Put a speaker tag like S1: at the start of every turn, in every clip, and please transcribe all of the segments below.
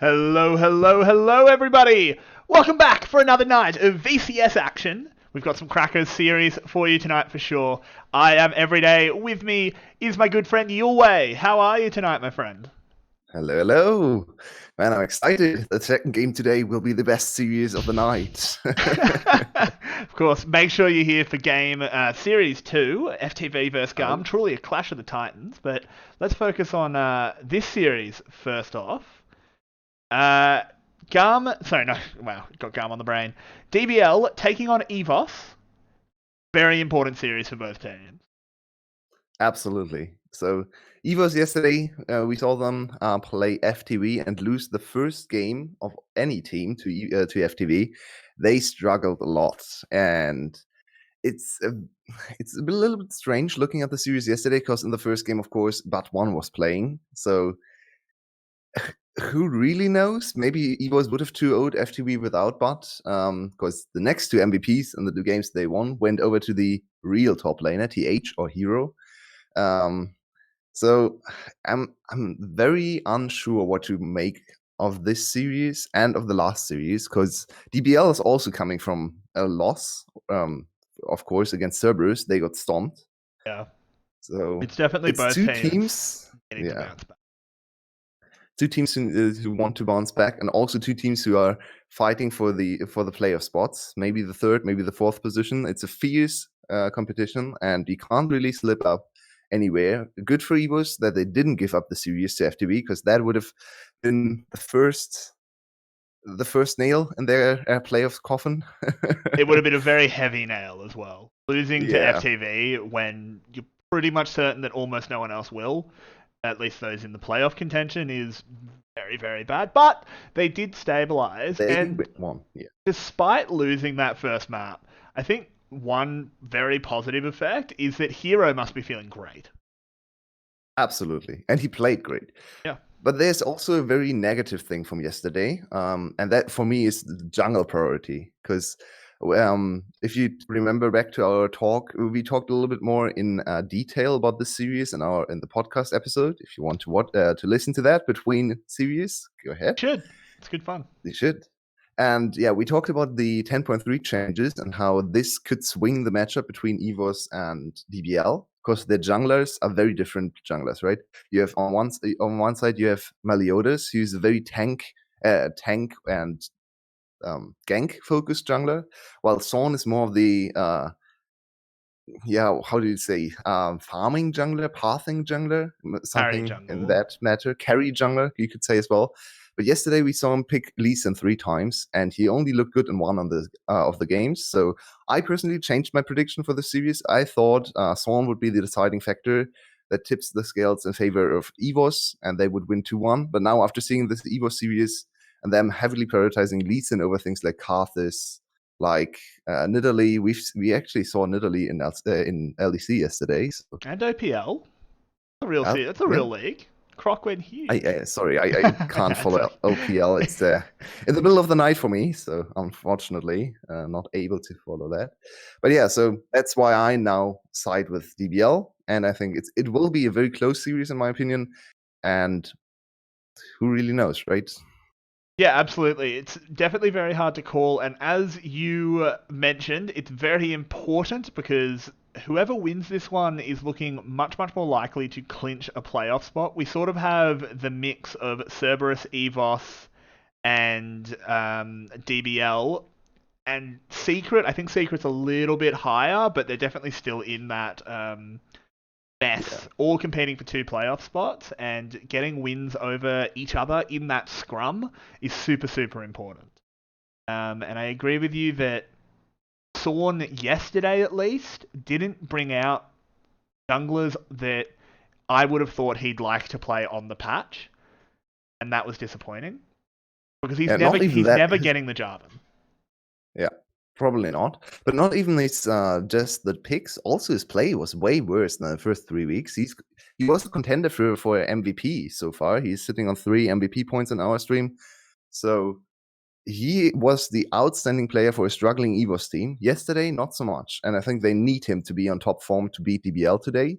S1: Hello, hello, hello, everybody! Welcome back for another night of VCS action. We've got some crackers series for you tonight for sure. I am Everyday. With me is my good friend Yulwei. How are you tonight, my friend?
S2: Hello, hello. Man, I'm excited. The second game today will be the best series of the night.
S1: Of course, make sure you're here for game series 2, FTV versus GUM.
S2: Oh,
S1: Truly a clash of the titans, but let's focus on this series first off. GUM, sorry, no, wow, got GUM on the brain. DBL taking on EVOS. Very important series for both teams.
S2: absolutely. So, EVOS yesterday, we saw them play FTV and lose the first game of any team to FTV. They struggled a lot, and it's it's a little bit strange looking at the series yesterday because in the first game, of course, BO3 was playing. So who really knows? Maybe EVOS would have 2-0'd FTV without bot, because the next two MVPs in the two games they won went over to the real top laner, TH or Hero. Um, so I'm very unsure what to make of this series and of the last series, because DBL is also coming from a loss, of course, against Cerberus. They got stomped.
S1: Yeah,
S2: So
S1: it's definitely
S2: it's
S1: both
S2: two
S1: teams
S2: teams.
S1: getting to
S2: Yeah.
S1: bounce back.
S2: Two teams who want to bounce back, and also two teams who are fighting for the playoff spots. Maybe the third, maybe the fourth position. It's a fierce competition, and you can't really slip up anywhere. Good for EVOS that they didn't give up the series to FTV, because that would have been the first nail in their playoff coffin.
S1: It would have been a very heavy nail as well. Losing to
S2: Yeah.
S1: FTV when you're pretty much certain that almost no one else will, at least those in the playoff contention, is very, very bad. But they did stabilize,
S2: They
S1: and
S2: won. Yeah.
S1: despite losing that first map, I think one very positive effect is that Hero must be feeling great.
S2: Absolutely. And he played great.
S1: Yeah.
S2: But there's also a very negative thing from yesterday, and that for me is the jungle priority. Because if you remember back to our talk, we talked a little bit more in detail about the series in the podcast episode. If you want to listen to that between series, go ahead.
S1: Should. It's good fun.
S2: You should. And yeah, we talked about the 10.3 changes and how this could swing the matchup between EVOS and DBL, because the junglers are very different junglers, right? You have on one side you have Meliodas, who's a very tank and gank focused jungler, while Zorn is more of the how do you say, farming jungler, pathing jungler,
S1: Harry
S2: something in
S1: Jungle.
S2: that matter, carry jungler, you could say as well. But yesterday we saw him pick Lee Sin 3 times, and he only looked good in one of the games. So I personally changed my prediction for the series. I thought Zorn would be the deciding factor that tips the scales in favor of EVOS, and they would win 2-1. But now, after seeing this EVOS series and them heavily prioritizing Lee Sin over things like Karthus, like Nidalee, we actually saw Nidalee in LEC yesterday. So,
S1: And OPL. It's a
S2: yeah.
S1: real league. Croc went huge.
S2: Sorry, I can't follow OPL. It's in the middle of the night for me, so unfortunately, not able to follow that. But yeah, so that's why I now side with DBL, and I think it will be a very close series in my opinion. And who really knows, right?
S1: Yeah, absolutely. It's definitely very hard to call. And as you mentioned, it's very important because whoever wins this one is looking much, much more likely to clinch a playoff spot. We sort of have the mix of Cerberus, EVOS, and DBL. And Secret, I think Secret's a little bit higher, but they're definitely still in that mess, all competing for 2 playoff spots, and getting wins over each other in that scrum is super, super important. And I agree with you that Sorn, yesterday at least, didn't bring out junglers that I would have thought he'd like to play on the patch, and that was disappointing because he's
S2: Not even
S1: he's
S2: that.
S1: never getting the Jarvan.
S2: Yeah, probably not. But not even his just the picks. Also, his play was way worse than the first 3 weeks. He was a contender for MVP so far. He's sitting on 3 MVP points in our stream. So he was the outstanding player for a struggling EVOS team. Yesterday, not so much. And I think they need him to be on top form to beat DBL today.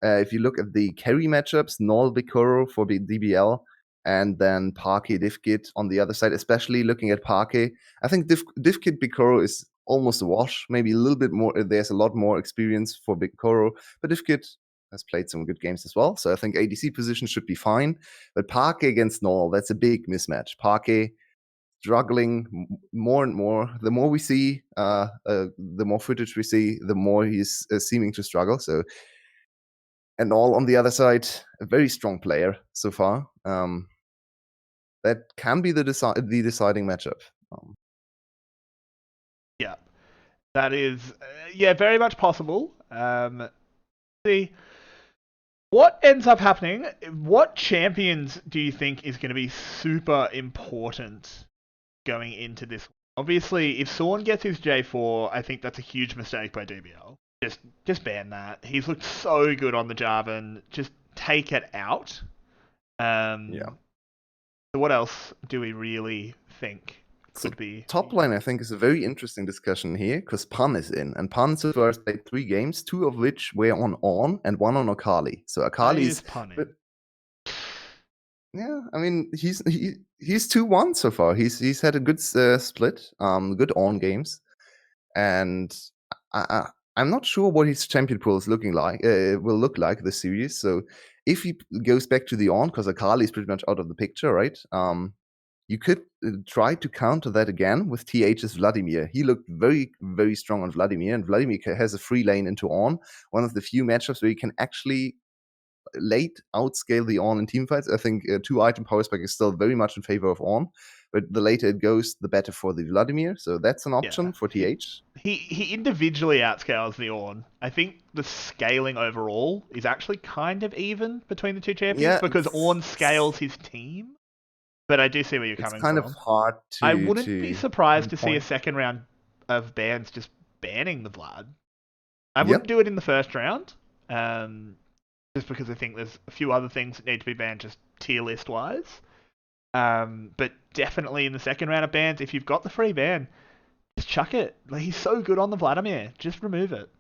S2: If you look at the carry matchups, Null Vicoro for DBL and then Parquet Divkit on the other side, especially looking at Parquet. I think Divkit Bikoro is almost a wash, maybe a little bit more. There's a lot more experience for Bikoro, but Divkit has played some good games as well. So I think ADC position should be fine. But Parquet against Null, that's a big mismatch. Parquet struggling more and more. The more we see, the more footage we see, the more he's seeming to struggle. So, and Null on the other side, a very strong player so far. That can be the deciding matchup.
S1: Yeah, that is, very much possible. See, what ends up happening? What champions do you think is going to be super important going into this? Obviously, if Sorn gets his J4, I think that's a huge mistake by DBL. Just ban that. He's looked so good on the Jarvan. Just take it out.
S2: Yeah.
S1: So what else do we really think could be?
S2: Top lane, I think, is a very interesting discussion here because Pan is in, and Pan so far has played 3 games, 2 of which were on and 1 on Akali. So Akali is
S1: punning.
S2: Yeah, I mean he's 2-1 so far. He's had a good split, good on games, and I'm not sure what his champion pool is looking like. Will look like this series. So if he goes back to the on, because Akali is pretty much out of the picture, right? You could try to counter that again with TH's Vladimir. He looked very, very strong on Vladimir, and Vladimir has a free lane into on. One of the few matchups where you can actually late outscale the on in teamfights. I think 2-item power spec is still very much in favor of on, but the later it goes, the better for the Vladimir. So that's an option for TH.
S1: He individually outscales the Ornn. I think the scaling overall is actually kind of even between the two champions because Ornn scales his team. But I do see where you're coming from.
S2: It's kind of hard to...
S1: I wouldn't be surprised to see a second round of bans just banning the Vlad. I wouldn't do it in the first round, just because I think there's a few other things that need to be banned just tier list wise. But definitely in the second round of bans, if you've got the free ban, just chuck it. Like, he's so good on the Vladimir. Just remove it.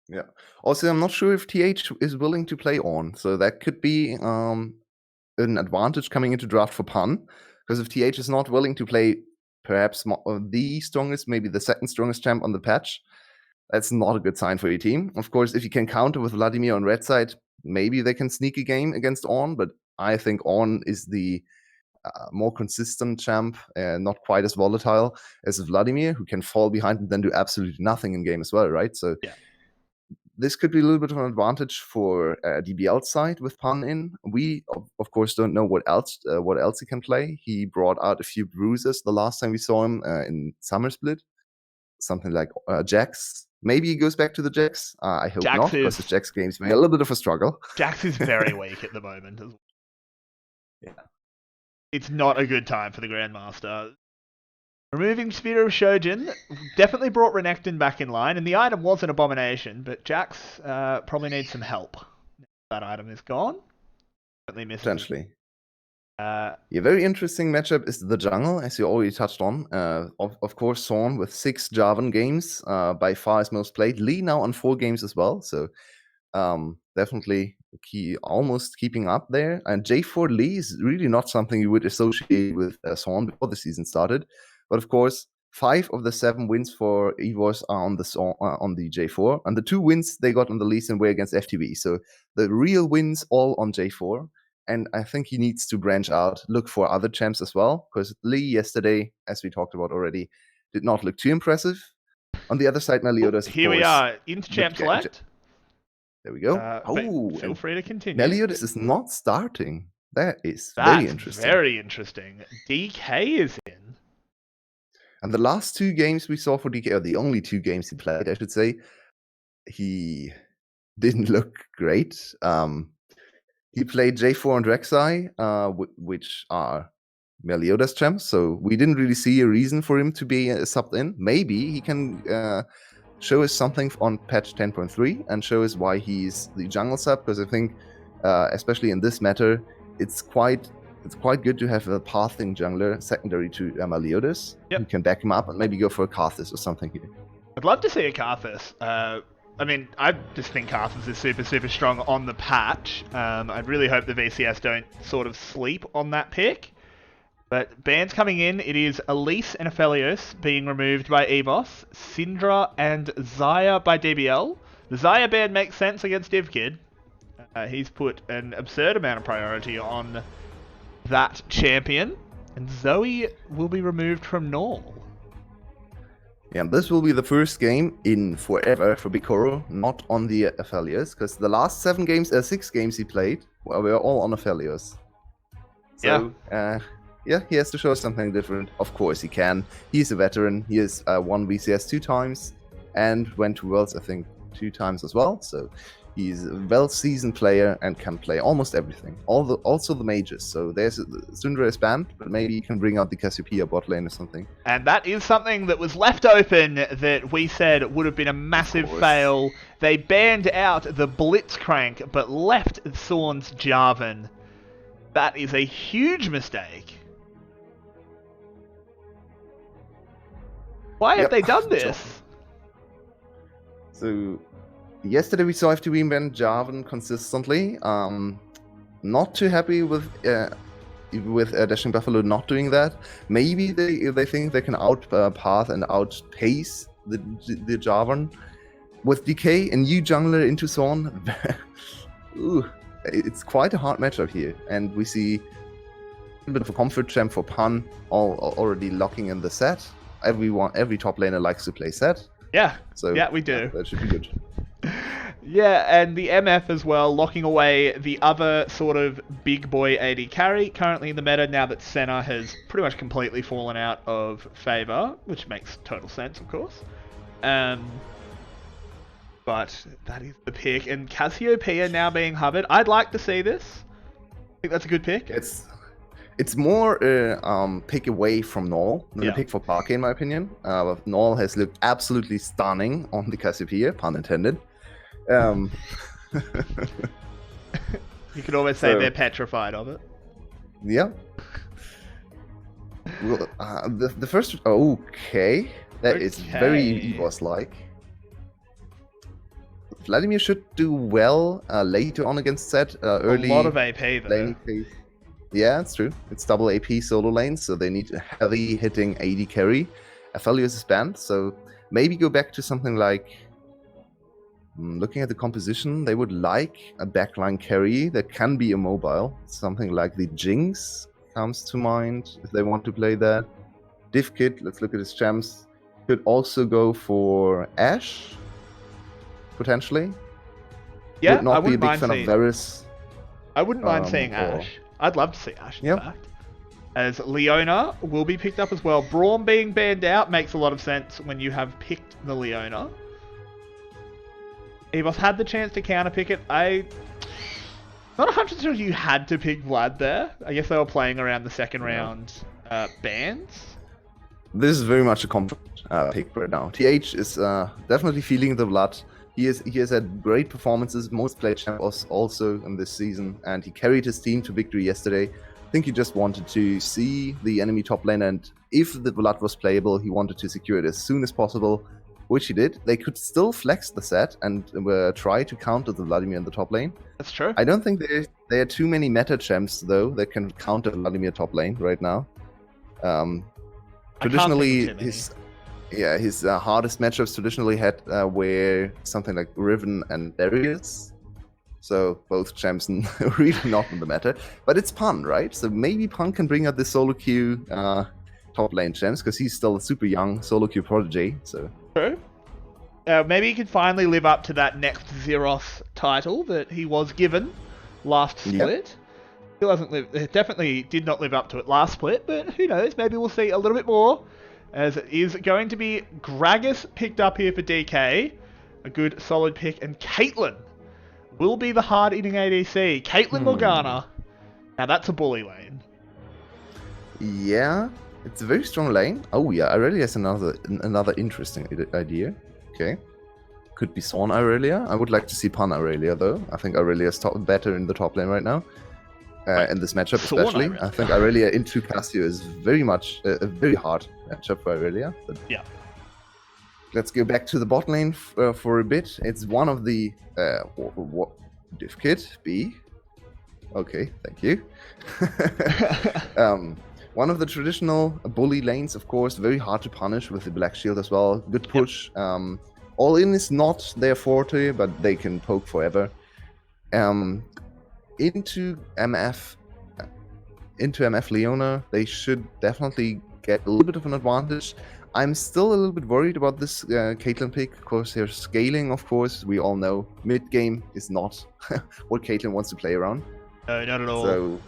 S2: Yeah. Also, I'm not sure if TH is willing to play on, so that could be an advantage coming into draft for Pan, because if TH is not willing to play perhaps the strongest, maybe the second strongest champ on the patch, that's not a good sign for your team. Of course, if you can counter with Vladimir on red side, maybe they can sneak a game against On, but I think On is the more consistent champ, not quite as volatile as Vladimir, who can fall behind and then do absolutely nothing in game as well, right? So this could be a little bit of an advantage for DBL side with Pan in. We, of course, don't know what else he can play. He brought out a few bruises the last time we saw him in Summer Split. Something like Jax. Maybe he goes back to the Jax. I hope not, because the Jax games may a little bit of a struggle.
S1: Jax is very weak at the moment.
S2: Yeah.
S1: It's not a good time for the Grandmaster. Removing Sphere of Shojin definitely brought Renekton back in line, and the item was an abomination, but Jax probably needs some help. That item is gone.
S2: Potentially. Very interesting matchup is the jungle, as you already touched on. Of course, Sorn with 6 Jarvan games, by far his most played. Lee now on 4 games as well, so definitely almost keeping up there. And J4 Lee is really not something you would associate with Sorn before the season started. But of course, 5 of the 7 wins for EVOS are on the J4, and the 2 wins they got on the Lee Sin were against FTV. So the real wins all on J4. And I think he needs to branch out, look for other champs as well, because Lee yesterday, as we talked about already, did not look too impressive. On the other side, Meliodas,
S1: here we are, into champ select.
S2: There we go.
S1: Feel free to continue.
S2: Meliodas is not starting. That is very interesting.
S1: Very interesting. DK is in.
S2: And the last 2 games we saw for DK, or the only 2 games he played, I should say, he didn't look great. He played J4 and Rek'Sai, which are Meliodas champs, so we didn't really see a reason for him to be subbed in. Maybe he can show us something on patch 10.3 and show us why he's the jungle sub, because I think, especially in this matter, it's quite good to have a pathing jungler secondary to Meliodas. You can back him up and maybe go for a Karthus or something here.
S1: I'd love to see a Karthus. I mean, I just think Carthens is super, super strong on the patch. I really hope the VCS don't sort of sleep on that pick. But bans coming in, it is Elise and Aphelios being removed by EVOS, Syndra and Xayah by DBL. The Xayah ban makes sense against DivKid. He's put an absurd amount of priority on that champion. And Zoe will be removed from Null.
S2: Yeah, this will be the first game in forever for Bikoro, not on the Aphelios, because the last 6 games he played were all on Aphelios. So, yeah, he has to show something different. Of course he can. He's a veteran. He has won VCS 2 times and went to Worlds, I think, 2 times as well. So he's a well-seasoned player and can play almost everything. Also the mages. So there's Syndra is banned, but maybe he can bring out the Cassiopeia bot lane or something.
S1: And that is something that was left open that we said would have been a massive fail. They banned out the Blitzcrank, but left Thorn's Jarvan. That is a huge mistake. Why have they done this?
S2: So, yesterday we saw FTW ban Jarvan consistently. Not too happy with Dashing Buffalo not doing that. Maybe they think they can outpath and outpace the Jarvan. With DK, a new jungler into Thorn, it's quite a hard matchup here. And we see a bit of a comfort gem for Pan already locking in the set. Every top laner likes to play set.
S1: Yeah,
S2: so
S1: yeah, we do.
S2: That should be good.
S1: Yeah, and the MF as well, locking away the other sort of big boy AD carry currently in the meta now that Senna has pretty much completely fallen out of favour, which makes total sense, of course. But that is the pick, and Cassiopeia now being hovered. I'd like to see this. I think that's a good pick.
S2: It's more pick away from Null than a pick for Parquet, in my opinion. Null has looked absolutely stunning on the Cassiopeia, pun intended.
S1: You could always say they're petrified of it.
S2: Yeah. Well, the first... Okay. That is very EVOS-like. Vladimir should do well later on against Zed. Early
S1: a lot of AP, though.
S2: Yeah, it's true. It's double AP solo lanes, so they need a heavy hitting AD carry. Aphelios is banned, so maybe go back to something like... looking at the composition, they would like a backline carry that can be immobile. Something like the Jinx comes to mind if they want to play that. DivKid, let's look at his champs. Could also go for Ashe, potentially.
S1: Yeah,
S2: would not be a big fan of Varus.
S1: I wouldn't mind seeing Ashe. I'd love to see Ashe, in fact. As Leona will be picked up as well. Braum being banned out makes a lot of sense when you have picked the Leona. EVOS had the chance to counterpick it. Not 100% sure you had to pick Vlad there. I guess they were playing around the second round bans.
S2: This is very much a comfort pick right now. TH is definitely feeling the blood. He has had great performances, most played champ also in this season, and he carried his team to victory yesterday. I think he just wanted to see the enemy top lane, and if the blood was playable, he wanted to secure it as soon as possible, which he did. They could still flex the set and try to counter the Vladimir in the top lane.
S1: That's true.
S2: I don't think there are too many meta champs, though, that can counter Vladimir top lane right now. Traditionally, his hardest matchups traditionally had were something like Riven and Darius. So both champs really not in the meta. But it's Pan, right? So maybe Pan can bring out the solo queue top lane champs, because he's still a super young solo queue prodigy. So
S1: true. Maybe he could finally live up to that next Zeros title that he was given last split. Still hasn't definitely did not live up to it last split, but who knows? Maybe we'll see a little bit more. As it is going to be Gragas picked up here for DK. A good solid pick. And Caitlyn will be the hard-hitting ADC. Caitlyn Morgana. Now that's a bully lane.
S2: Yeah, it's a very strong lane. Oh yeah, Aurelia is another interesting idea. Okay. Could be Swan Aurelia. I would like to see Pan Aurelia though. I think Aurelia is better in the top lane right now. In this matchup especially. I think Aurelia into Cassio is very much a very hard matchup for Aurelia. But
S1: yeah.
S2: let's go back to the bot lane for a bit. It's one of the what div kit B. Okay, thank you. One of the traditional bully lanes, of course, very hard to punish with the Black Shield as well. Good push. Yep. All in is not their forte, but they can poke forever. Into MF Leona, they should definitely get a little bit of an advantage. I'm still a little bit worried about this Caitlyn pick. Of course, they're scaling, of course. We all know mid-game is not what Caitlyn wants to play around.
S1: No, not at all.
S2: So,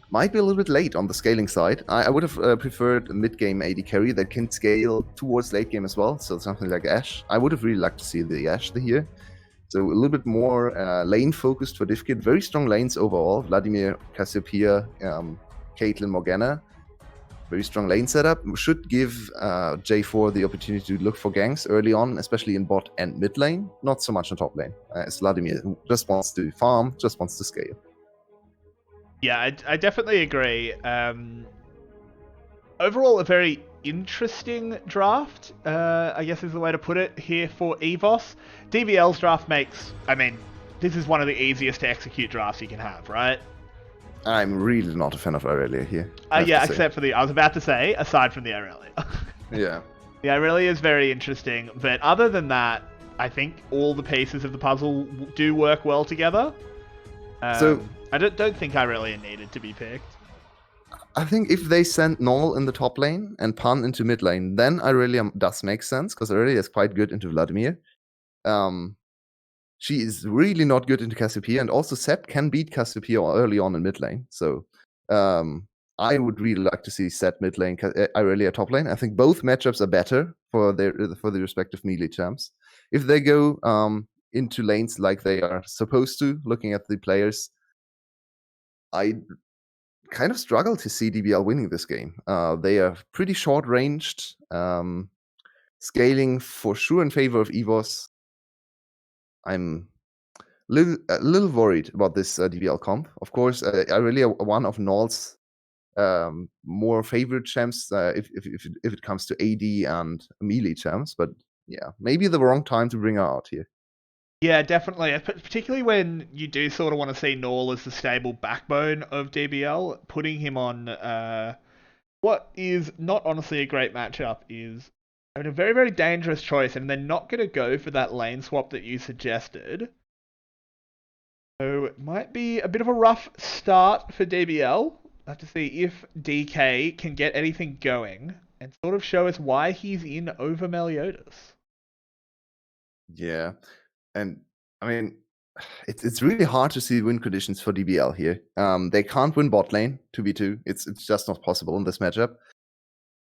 S2: might be a little bit late on the scaling side. I would have preferred a mid-game AD carry that can scale towards late game as well. So something like Ashe. I would have really liked to see the Ashe here. So a little bit more lane-focused for DivKit. Very strong lanes overall. Vladimir, Cassiopeia, Caitlyn, Morgana. Very strong lane setup. Should give J4 the opportunity to look for ganks early on, especially in bot and mid lane. Not so much in top lane. As Vladimir just wants to farm, just wants to scale.
S1: Yeah, I definitely agree. Overall, a very interesting draft, I guess is the way to put it here for EVOS. DBL's draft makes, this is one of the easiest to execute drafts you can have, right?
S2: I'm really not a fan of Aurelia here.
S1: Yeah, except for I was about to say, aside from the Aurelia.
S2: Yeah.
S1: The Aurelia is very interesting, but other than that, I think all the pieces of the puzzle do work well together. So I don't think Aurelia needed to be picked.
S2: I think if they send Null in the top lane and Pan into mid lane, then Aurelia does make sense, because Aurelia is quite good into Vladimir. She is really not good into Cassiopeia, and also Set can beat Cassiopeia early on in mid lane. So I would really like to see Set mid lane, Aurelia top lane. I think both matchups are better for the respective melee champs. If they go into lanes like they are supposed to, looking at the players, I kind of struggle to see DBL winning this game. They are pretty short-ranged, scaling for sure in favor of EVOS. I'm a little worried about this DBL comp. Of course, I really one of Null's more favorite champs if it comes to AD and melee champs. But yeah, maybe the wrong time to bring her out here.
S1: Yeah, definitely. Particularly when you do sort of want to see Null as the stable backbone of DBL, putting him on what is not honestly a great matchup is a very, very dangerous choice, and they're not going to go for that lane swap that you suggested. So it might be a bit of a rough start for DBL. I have to see if DK can get anything going and sort of show us why he's in over Meliodas.
S2: Yeah, and it's really hard to see win conditions for DBL here. They can't win bot lane 2v2. It's just not possible in this matchup.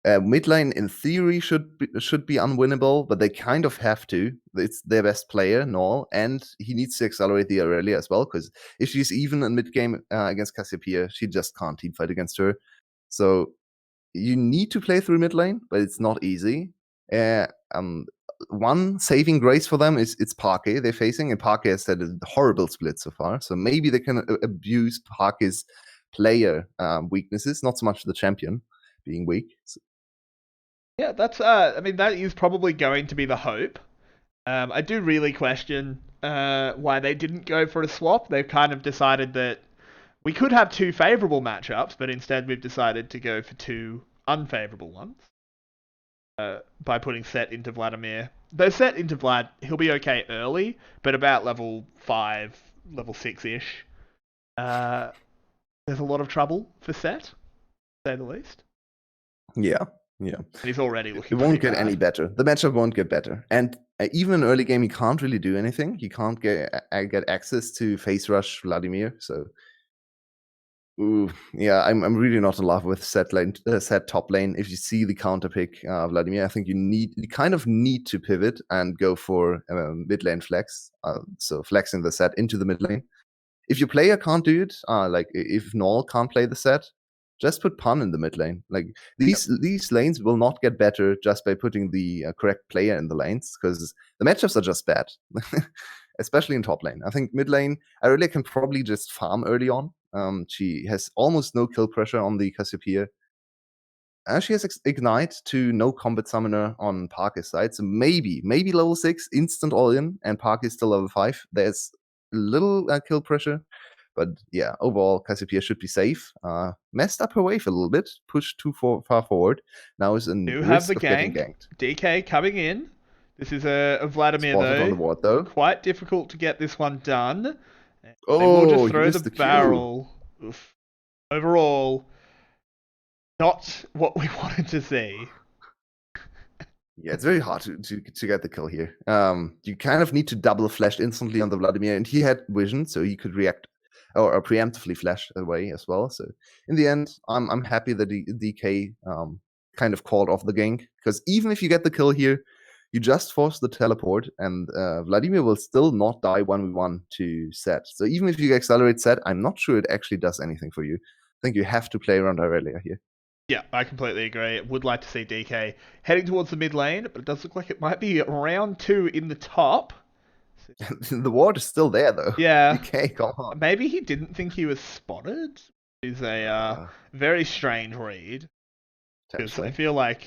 S2: Mid lane, in theory, should be unwinnable, but they kind of have to. It's their best player, Null, and he needs to accelerate the Aurelia as well, because if she's even in mid game against Cassiopeia, she just can't teamfight against her. So you need to play through mid lane, but it's not easy. One saving grace for them is it's Parquet they're facing, and Parquet has had a horrible split so far. So maybe they can abuse Parquet's player weaknesses, not so much the champion being weak. So,
S1: yeah, that's. That is probably going to be the hope. I do really question why they didn't go for a swap. They've kind of decided that we could have two favourable matchups, but instead we've decided to go for two unfavourable ones. By putting Set into Vladimir. Though Set into Vlad, he'll be okay early, but about level 5, level 6-ish, there's a lot of trouble for Set, to say the least.
S2: Yeah.
S1: And he's already looking.
S2: It won't get any better. The matchup won't get better. And even in early game, he can't really do anything. He can't get access to face rush Vladimir. So, yeah, I'm really not in love with set top lane. If you see the counter pick Vladimir, I think you kind of need to pivot and go for mid lane flex. So flexing the set into the mid lane. If your player can't do it, like if Null can't play the set, just put Pan in the mid lane. Like these lanes will not get better just by putting the correct player in the lanes, because the matchups are just bad, especially in top lane. I think mid lane, Aurelia can probably just farm early on. She has almost no kill pressure on the Cassiopeia. she has Ignite to no combat summoner on Parker's side, so maybe level 6, instant all-in, and Parker is still level 5. There's a little kill pressure, but yeah, overall, Cassiopeia should be safe. Messed up her wave a little bit, pushed too far forward. Now is in
S1: Do have
S2: risk
S1: the
S2: of getting
S1: gank.
S2: ganked.
S1: DK coming in. This is a Vladimir,
S2: Spotted on the ward, though.
S1: Quite difficult to get this one done.
S2: Oh,
S1: they will just throw
S2: you missed
S1: the
S2: the
S1: barrel. Oof. Overall, not what we wanted to see.
S2: Yeah, it's very hard to get the kill here. You kind of need to double flash instantly on the Vladimir, and he had vision, so he could react or preemptively flash away as well. So in the end, I'm happy that DK kind of called off the gank, because even if you get the kill here, you just force the teleport, and Vladimir will still not die 1v1 to set. So even if you accelerate set, I'm not sure it actually does anything for you. I think you have to play around Aurelia here.
S1: Yeah, I completely agree. Would like to see DK heading towards the mid lane, but it does look like it might be round 2 in the top.
S2: The ward is still there, though.
S1: Yeah.
S2: DK, come on.
S1: Maybe he didn't think he was spotted. Is a very strange read. Because I feel like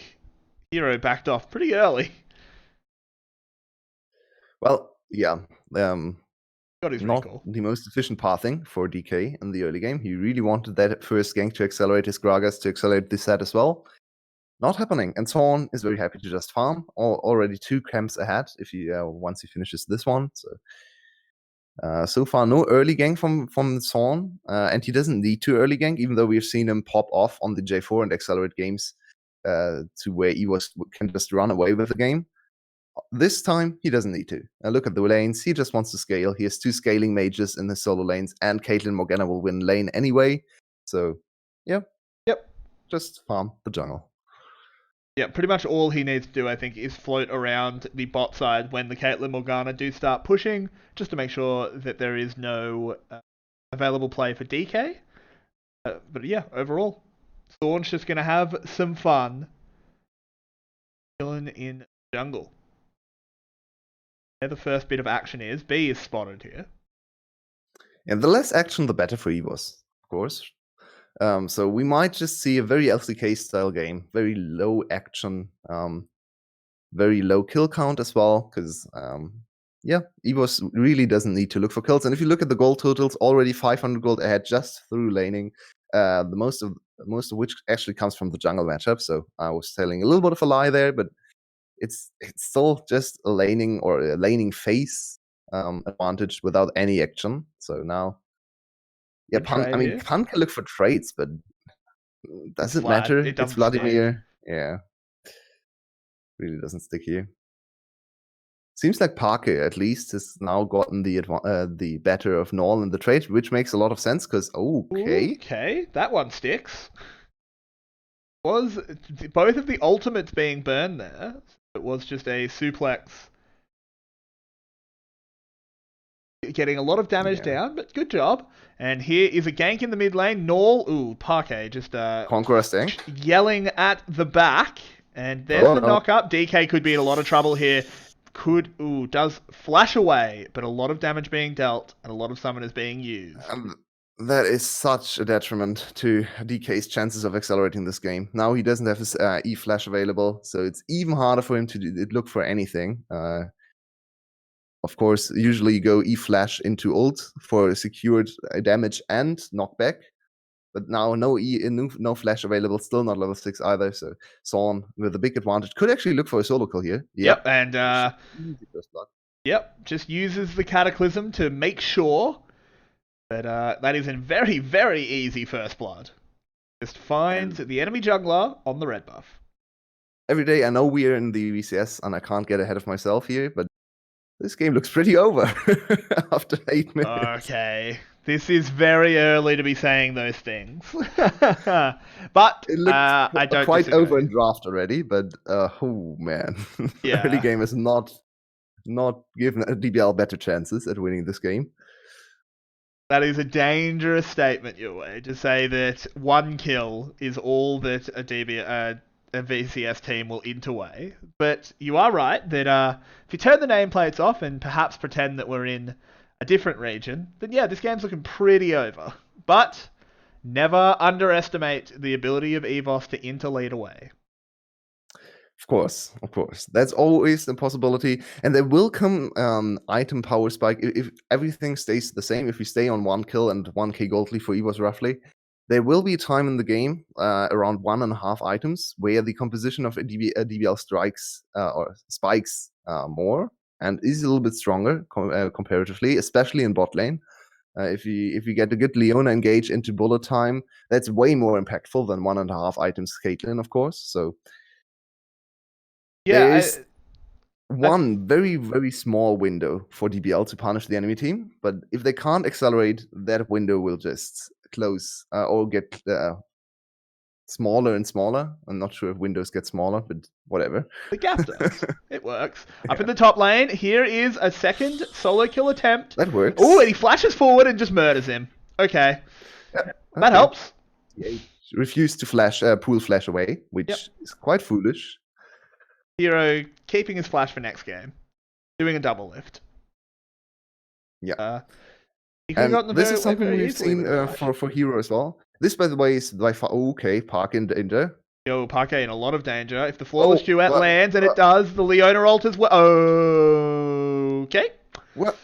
S1: Hero backed off pretty early.
S2: Well, yeah.
S1: Got his
S2: not
S1: recall.
S2: The most efficient pathing for DK in the early game. He really wanted that first gank to accelerate his Gragas, to accelerate this set as well. Not happening. And Zorn is very happy to just farm. Already 2 camps ahead if he once he finishes this one. So far, no early gank from Zorn, and he doesn't need to early gank, even though we've seen him pop off on the J4 and accelerate games to where EVOS can just run away with the game. This time, he doesn't need to. Look at the lanes. He just wants to scale. He has 2 scaling mages in his solo lanes, and Caitlyn Morgana will win lane anyway. So, yeah.
S1: Yep.
S2: Just farm the jungle.
S1: Yeah, pretty much all he needs to do, I think, is float around the bot side when the Caitlyn Morgana do start pushing, just to make sure that there is no available play for DK. But yeah, overall, Thorn's just going to have some fun chilling in jungle. There the first bit of action is. B is spotted here.
S2: And the less action, the better for EVOS, of course. So we might just see a very LCK style game, very low action, very low kill count as well, because yeah, EVOS really doesn't need to look for kills. And if you look at the gold totals, already 500 gold ahead just through laning, the most of which actually comes from the jungle matchup. So I was telling a little bit of a lie there, but it's still just a laning or a laning phase advantage without any action. So now, yeah, Pan can look for trades, but does it matter? It's Vladimir. Stick. Yeah, really doesn't stick here. Seems like Parker at least has now gotten the better of Null in the trade, which makes a lot of sense because
S1: okay, that one sticks. Was both of the ultimates being burned there? It was just a suplex. Getting a lot of damage down, but good job. And here is a gank in the mid lane. Null, Parquet just yelling at the back. And there's the knock up. DK could be in a lot of trouble here. Does flash away, but a lot of damage being dealt and a lot of summoners being used.
S2: That is such a detriment to DK's chances of accelerating this game. Now he doesn't have his E-Flash available, so it's even harder for him to look for anything. Of course, usually you go E-Flash into ult for secured damage and knockback. But now no flash available, still not level 6 either, so Zorn with a big advantage. Could actually look for a solo kill here.
S1: Yep, and just uses the Cataclysm to make sure that that is a very, very easy first blood. Just finds the enemy jungler on the red buff.
S2: Every day I know we're in the VCS and I can't get ahead of myself here, but this game looks pretty over after 8 minutes.
S1: Okay. This is very early to be saying those things. But
S2: it looks
S1: I don't
S2: quite
S1: disagree.
S2: over in draft already, but oh man.
S1: Yeah.
S2: Early game is not given DBL better chances at winning this game.
S1: That is a dangerous statement, Yulwei, to say that one kill is all that a VCS team will interweigh. But you are right that if you turn the nameplates off and perhaps pretend that we're in a different region, then yeah, this game's looking pretty over. But Never underestimate the ability of EVOS to interlead away.
S2: Of course. That's always a possibility. And there will come item power spike if everything stays the same. If we stay on 1 kill and 1k gold leaf for EVOS roughly, there will be a time in the game around 1.5 items where the composition of a DBL strikes or spikes more and is a little bit stronger comparatively, especially in bot lane. If you get a good Leona engage into bullet time, that's way more impactful than 1.5 items Caitlyn, of course. So
S1: Yeah,
S2: there's one very, very small window for DBL to punish the enemy team, but if they can't accelerate, that window will just close or get smaller and smaller. I'm not sure if windows get smaller, but whatever.
S1: the gap does. It works. Up in the top lane, here is a second solo kill attempt.
S2: That works.
S1: Oh, and he flashes forward and just murders him. Okay.
S2: Yeah,
S1: that helps.
S2: He refused to pull flash away, which is quite foolish.
S1: Hero keeping his flash for next game. Doing a double lift.
S2: Yeah.
S1: And
S2: this is something we've seen for Hero as well. This, by the way, is by far... okay, Park in danger.
S1: Yo, Parquet in a lot of danger. If the flawless duet lands, and it does, the Leona alters well. Okay.
S2: What?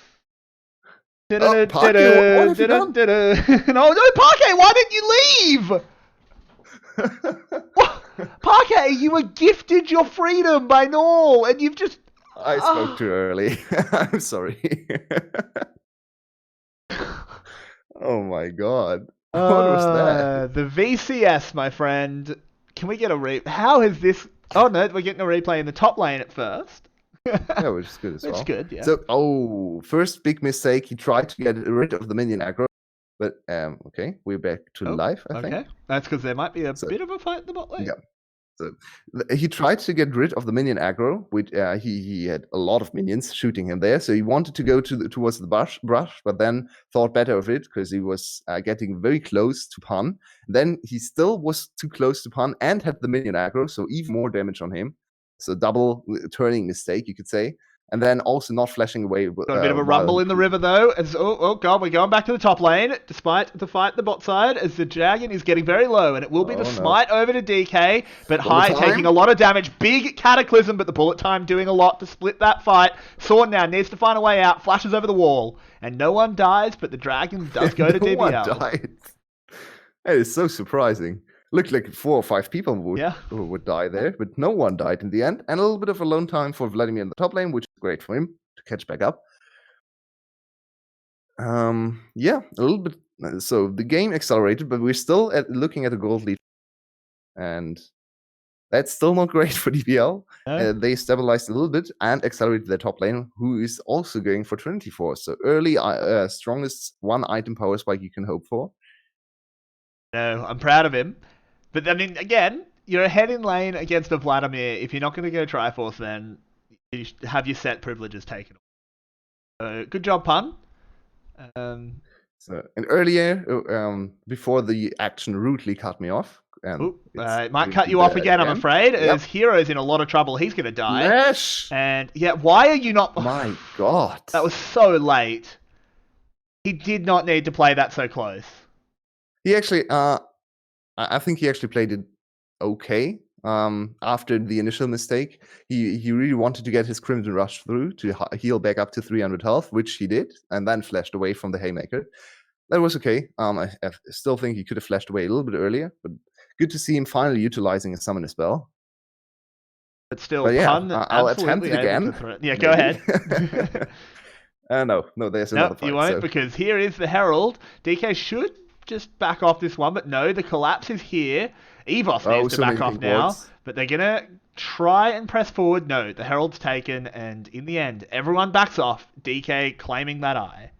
S1: Parquet, what have you done? No, Parquet, why didn't you leave? Parquet, you were gifted your freedom by Null, and you've just...
S2: I spoke too early. I'm sorry. Oh my god. What was that?
S1: The VCS, my friend. Can we get a replay? How is this... Oh no, we're getting a replay in the top lane at first.
S2: Yeah, which is good as well.
S1: It's good, yeah.
S2: So, first big mistake. He tried to get rid of the minion aggro. But, okay, we're back to life, I think. Okay,
S1: that's because there might be a bit of a fight in the bot lane.
S2: Yeah. So, he tried to get rid of the minion aggro. Which, he had a lot of minions shooting him there. So he wanted to go towards the brush, but then thought better of it because he was getting very close to Pan. Then he still was too close to Pan and had the minion aggro, so even more damage on him. So double turning mistake, you could say. And then also not flashing away.
S1: Got a bit of a rumble in the river, though. As, oh, God, we're going back to the top lane, despite the fight the bot side, as the dragon is getting very low, and it will be the smite over to DK, but High taking a lot of damage. Big cataclysm, but the bullet time doing a lot to split that fight. Sword now needs to find a way out, flashes over the wall, and no one dies, but the dragon does go to DBL.
S2: No one died. That is so surprising. Looked like 4 or 5 people would die there, but no one died in the end. And a little bit of alone time for Vladimir in the top lane, which is great for him to catch back up. Yeah, a little bit. So the game accelerated, but we're still looking at a gold lead. And that's still not great for DBL. No. They stabilized a little bit and accelerated their top lane, who is also going for Trinity Force. So early, strongest 1 item power spike you can hope for.
S1: No, I'm proud of him. But, I mean, again, you're ahead in lane against a Vladimir. If you're not going to go Triforce, then you have your set privileges taken. Good job, Pun.
S2: So, and earlier, before the action rudely cut me off.
S1: It might cut you off again, I'm afraid. As Hero's in a lot of trouble. He's going to die.
S2: Yes!
S1: And, yeah, why are you not...
S2: My God.
S1: That was so late. He did not need to play that so close.
S2: He actually... I think he actually played it okay after the initial mistake. He really wanted to get his Crimson Rush through to heal back up to 300 health, which he did, and then flashed away from the Haymaker. That was okay. I still think he could have flashed away a little bit earlier, but good to see him finally utilizing his Summoner spell.
S1: But still, Pun
S2: I'll attempt it again.
S1: Yeah, go ahead.
S2: No, there's another fight.
S1: You won't, because here is the Herald. DK should just back off this one, but no, the collapse is here. EVOS needs to back off now, but they're going to try and press forward. No, the Herald's taken, and in the end, everyone backs off. DK claiming that eye.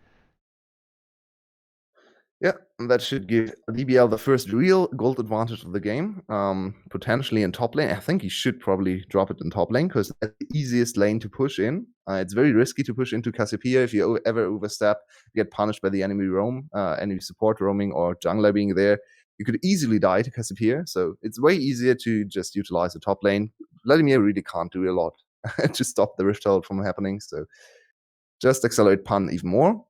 S2: Yeah, and that should give DBL the first real gold advantage of the game, potentially in top lane. I think he should probably drop it in top lane, because that's the easiest lane to push in. It's very risky to push into Cassiopeia. If you ever overstep, you get punished by the enemy roam, enemy support roaming, or jungler being there. You could easily die to Cassiopeia, so it's way easier to just utilize the top lane. Vladimir really can't do a lot to stop the Rift Herald from happening, so just accelerate Pun even more.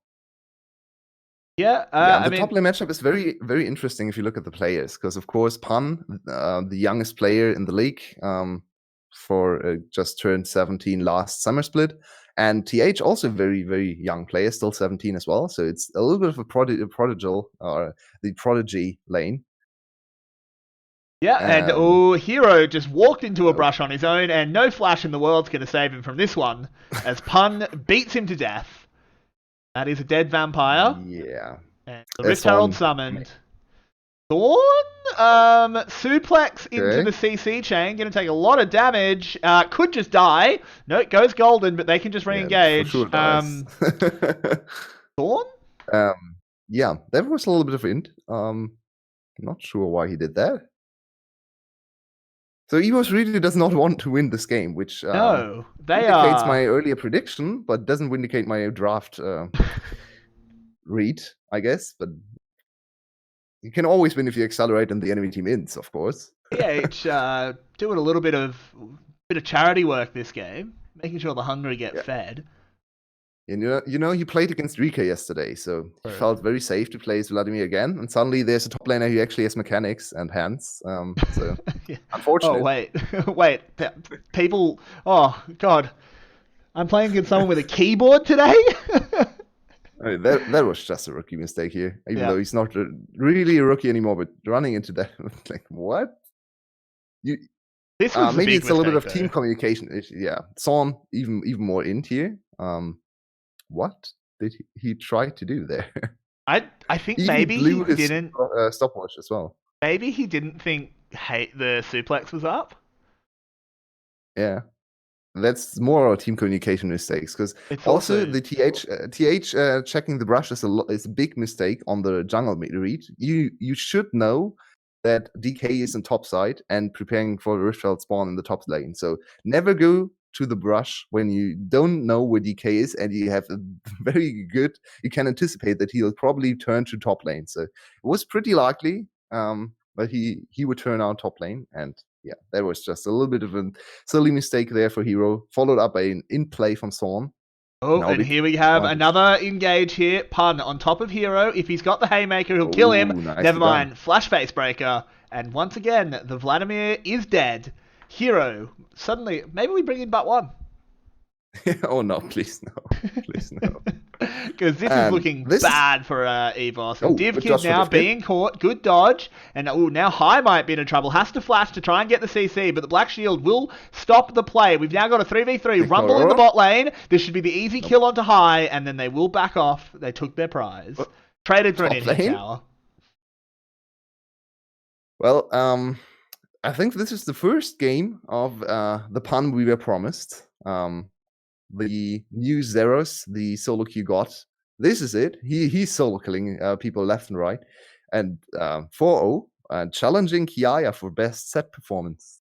S1: Yeah,
S2: Yeah, and
S1: I
S2: the top
S1: mean,
S2: lane matchup is very, very interesting if you look at the players, because of course Pan, the youngest player in the league, for just turned 17 last summer split, and TH also very, very young player, still 17 as well. So it's a little bit of a prodigal or the prodigy lane.
S1: yeah, and Hero just walked into a
S2: So,
S1: brush on his own, and no flash in the world's going to save him from this one, as Pun beats him to death. That is a dead vampire,
S2: yeah,
S1: and the Rift Herald
S2: Son.
S1: summoned. Thorn, suplex into
S2: Okay.
S1: the CC chain, going to take a lot of damage. Could just die. No, it goes golden, but they can just
S2: Yeah, for
S1: re-engage.
S2: sure dies.
S1: Thorn?
S2: Yeah, that was a little bit of int. Not sure why he did that. So EVOS really does not want to win this game, which
S1: No, they
S2: indicates
S1: are.
S2: my earlier prediction, but doesn't indicate my draft read, I guess. But you can always win if you accelerate and the enemy team ins, of course.
S1: PH doing a little bit of charity work this game, making sure the hungry get
S2: Yeah.
S1: fed.
S2: He played against Rika yesterday, so he felt very safe to play as Vladimir again. And suddenly there's a top laner who actually has mechanics and hands. So
S1: Yeah.
S2: unfortunate.
S1: Oh wait, wait, people. Oh god, I'm playing against someone with a keyboard today.
S2: I mean, that was just a rookie mistake here, even
S1: Yeah.
S2: though he's not really a rookie anymore. But running into that, like what?
S1: This was a
S2: Maybe
S1: big
S2: it's a little bit of
S1: mistake,
S2: team
S1: though.
S2: communication. Yeah, Son even more int here. What did he try to do there?
S1: I think
S2: He even
S1: maybe he
S2: blew his
S1: didn't.
S2: stopwatch as well.
S1: Maybe he didn't think the suplex was up.
S2: Yeah, that's more our team communication mistakes, because
S1: It's
S2: also
S1: also
S2: the th checking the brush is a big mistake on the jungle read. You should know that DK is in top side and preparing for the Riftfeld spawn in the top lane. So never go to the brush when you don't know where DK is and you have a very good. You can anticipate that he'll probably turn to top lane. So it was pretty likely, but he would turn out top lane, and yeah, that was just a little bit of a silly mistake there for Hero, followed up by an in play from Thorn.
S1: Oh,
S2: Now
S1: and
S2: big
S1: here we have
S2: advantage.
S1: another engage here. Pun on top of Hero. If he's got the Haymaker, he'll kill him.
S2: Nicely
S1: Never
S2: done.
S1: mind. Flash Face Breaker. And once again, the Vladimir is dead. Hero. Suddenly, maybe we bring in but one.
S2: Oh no, please no. Please no.
S1: Because this is looking bad for EVOS. And Div Kid now being caught. Good dodge. And now High might be in trouble. Has to flash to try and get the CC. But the Black Shield will stop the play. We've now got a 3v3. Rumble in the bot lane. This should be the easy kill onto High. And then they will back off. They took their prize. Traded for an in-hit tower.
S2: Well, I think this is the first game of the Pun we were promised. The new Zeros, the solo queue got. This is it. He's solo killing people left and right. And 4-0, challenging Kiaya for best set performance.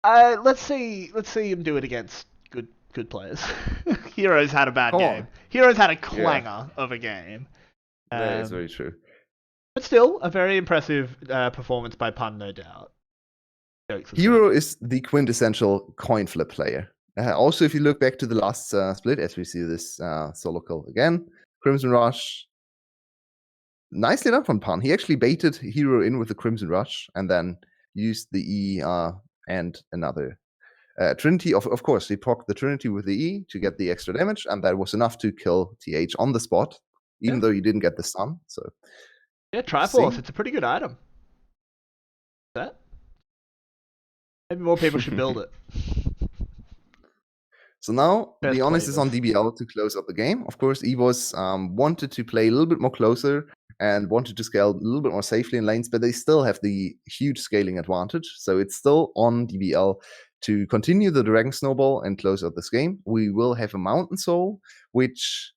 S1: Let's see him do it against good players. Heroes had a bad game. Heroes had a clanger of a game.
S2: That is very true.
S1: But still, a very impressive performance by Pun, no doubt.
S2: Hero is the quintessential coin flip player. Also, if you look back to the last split, as we see this solo kill again, Crimson Rush, nicely done from Pan. He actually baited Hero in with the Crimson Rush and then used the E and another Trinity. Of course, he procced the Trinity with the E to get the extra damage, and that was enough to kill TH on the spot, even though he didn't get the stun. So
S1: yeah, Triforce, it's a pretty good item. That maybe more people should build it.
S2: So now the onus is on DBL to close up the game. Of course, EVOS wanted to play a little bit more closer and wanted to scale a little bit more safely in lanes, but they still have the huge scaling advantage. So it's still on DBL to continue the Dragon Snowball and close out this game. We will have a Mountain Soul, which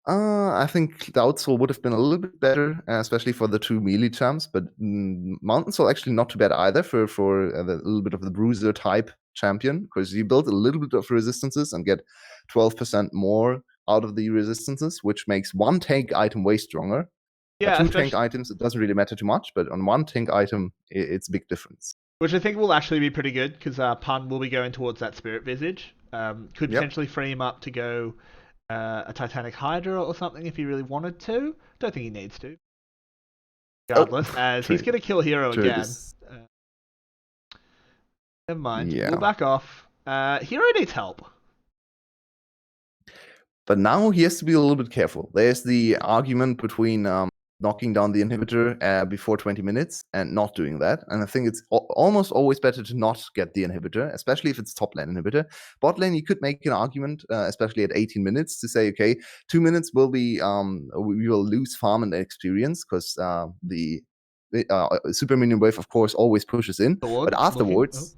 S2: I think Cloud Soul would have been a little bit better, especially for the two melee champs, but Mountain Soul actually not too bad either for a little bit of the bruiser type champion, because you build a little bit of resistances and get 12% more out of the resistances, which makes one tank item way stronger.
S1: Yeah,
S2: two tank items, it doesn't really matter too much, but on one tank item, it's a big difference.
S1: Which I think will actually be pretty good, because Pun will be going towards that Spirit Visage. Could potentially free him up to go a Titanic Hydra or something if he really wanted to. Don't think he needs to.
S2: Oh,
S1: Regardless, as he's
S2: trade.
S1: going to kill Hero
S2: Trade
S1: again.
S2: is
S1: Never mind. We'll
S2: yeah.
S1: back off. Hero needs help.
S2: But now he has to be a little bit careful. There's the argument between knocking down the inhibitor before 20 minutes and not doing that. And I think it's almost always better to not get the inhibitor, especially if it's top lane inhibitor. Bot lane, you could make an argument, especially at 18 minutes, to say, okay, 2 minutes will be, we will lose farm and experience because the super minion wave, of course, always pushes in.
S1: Sword,
S2: but afterwards,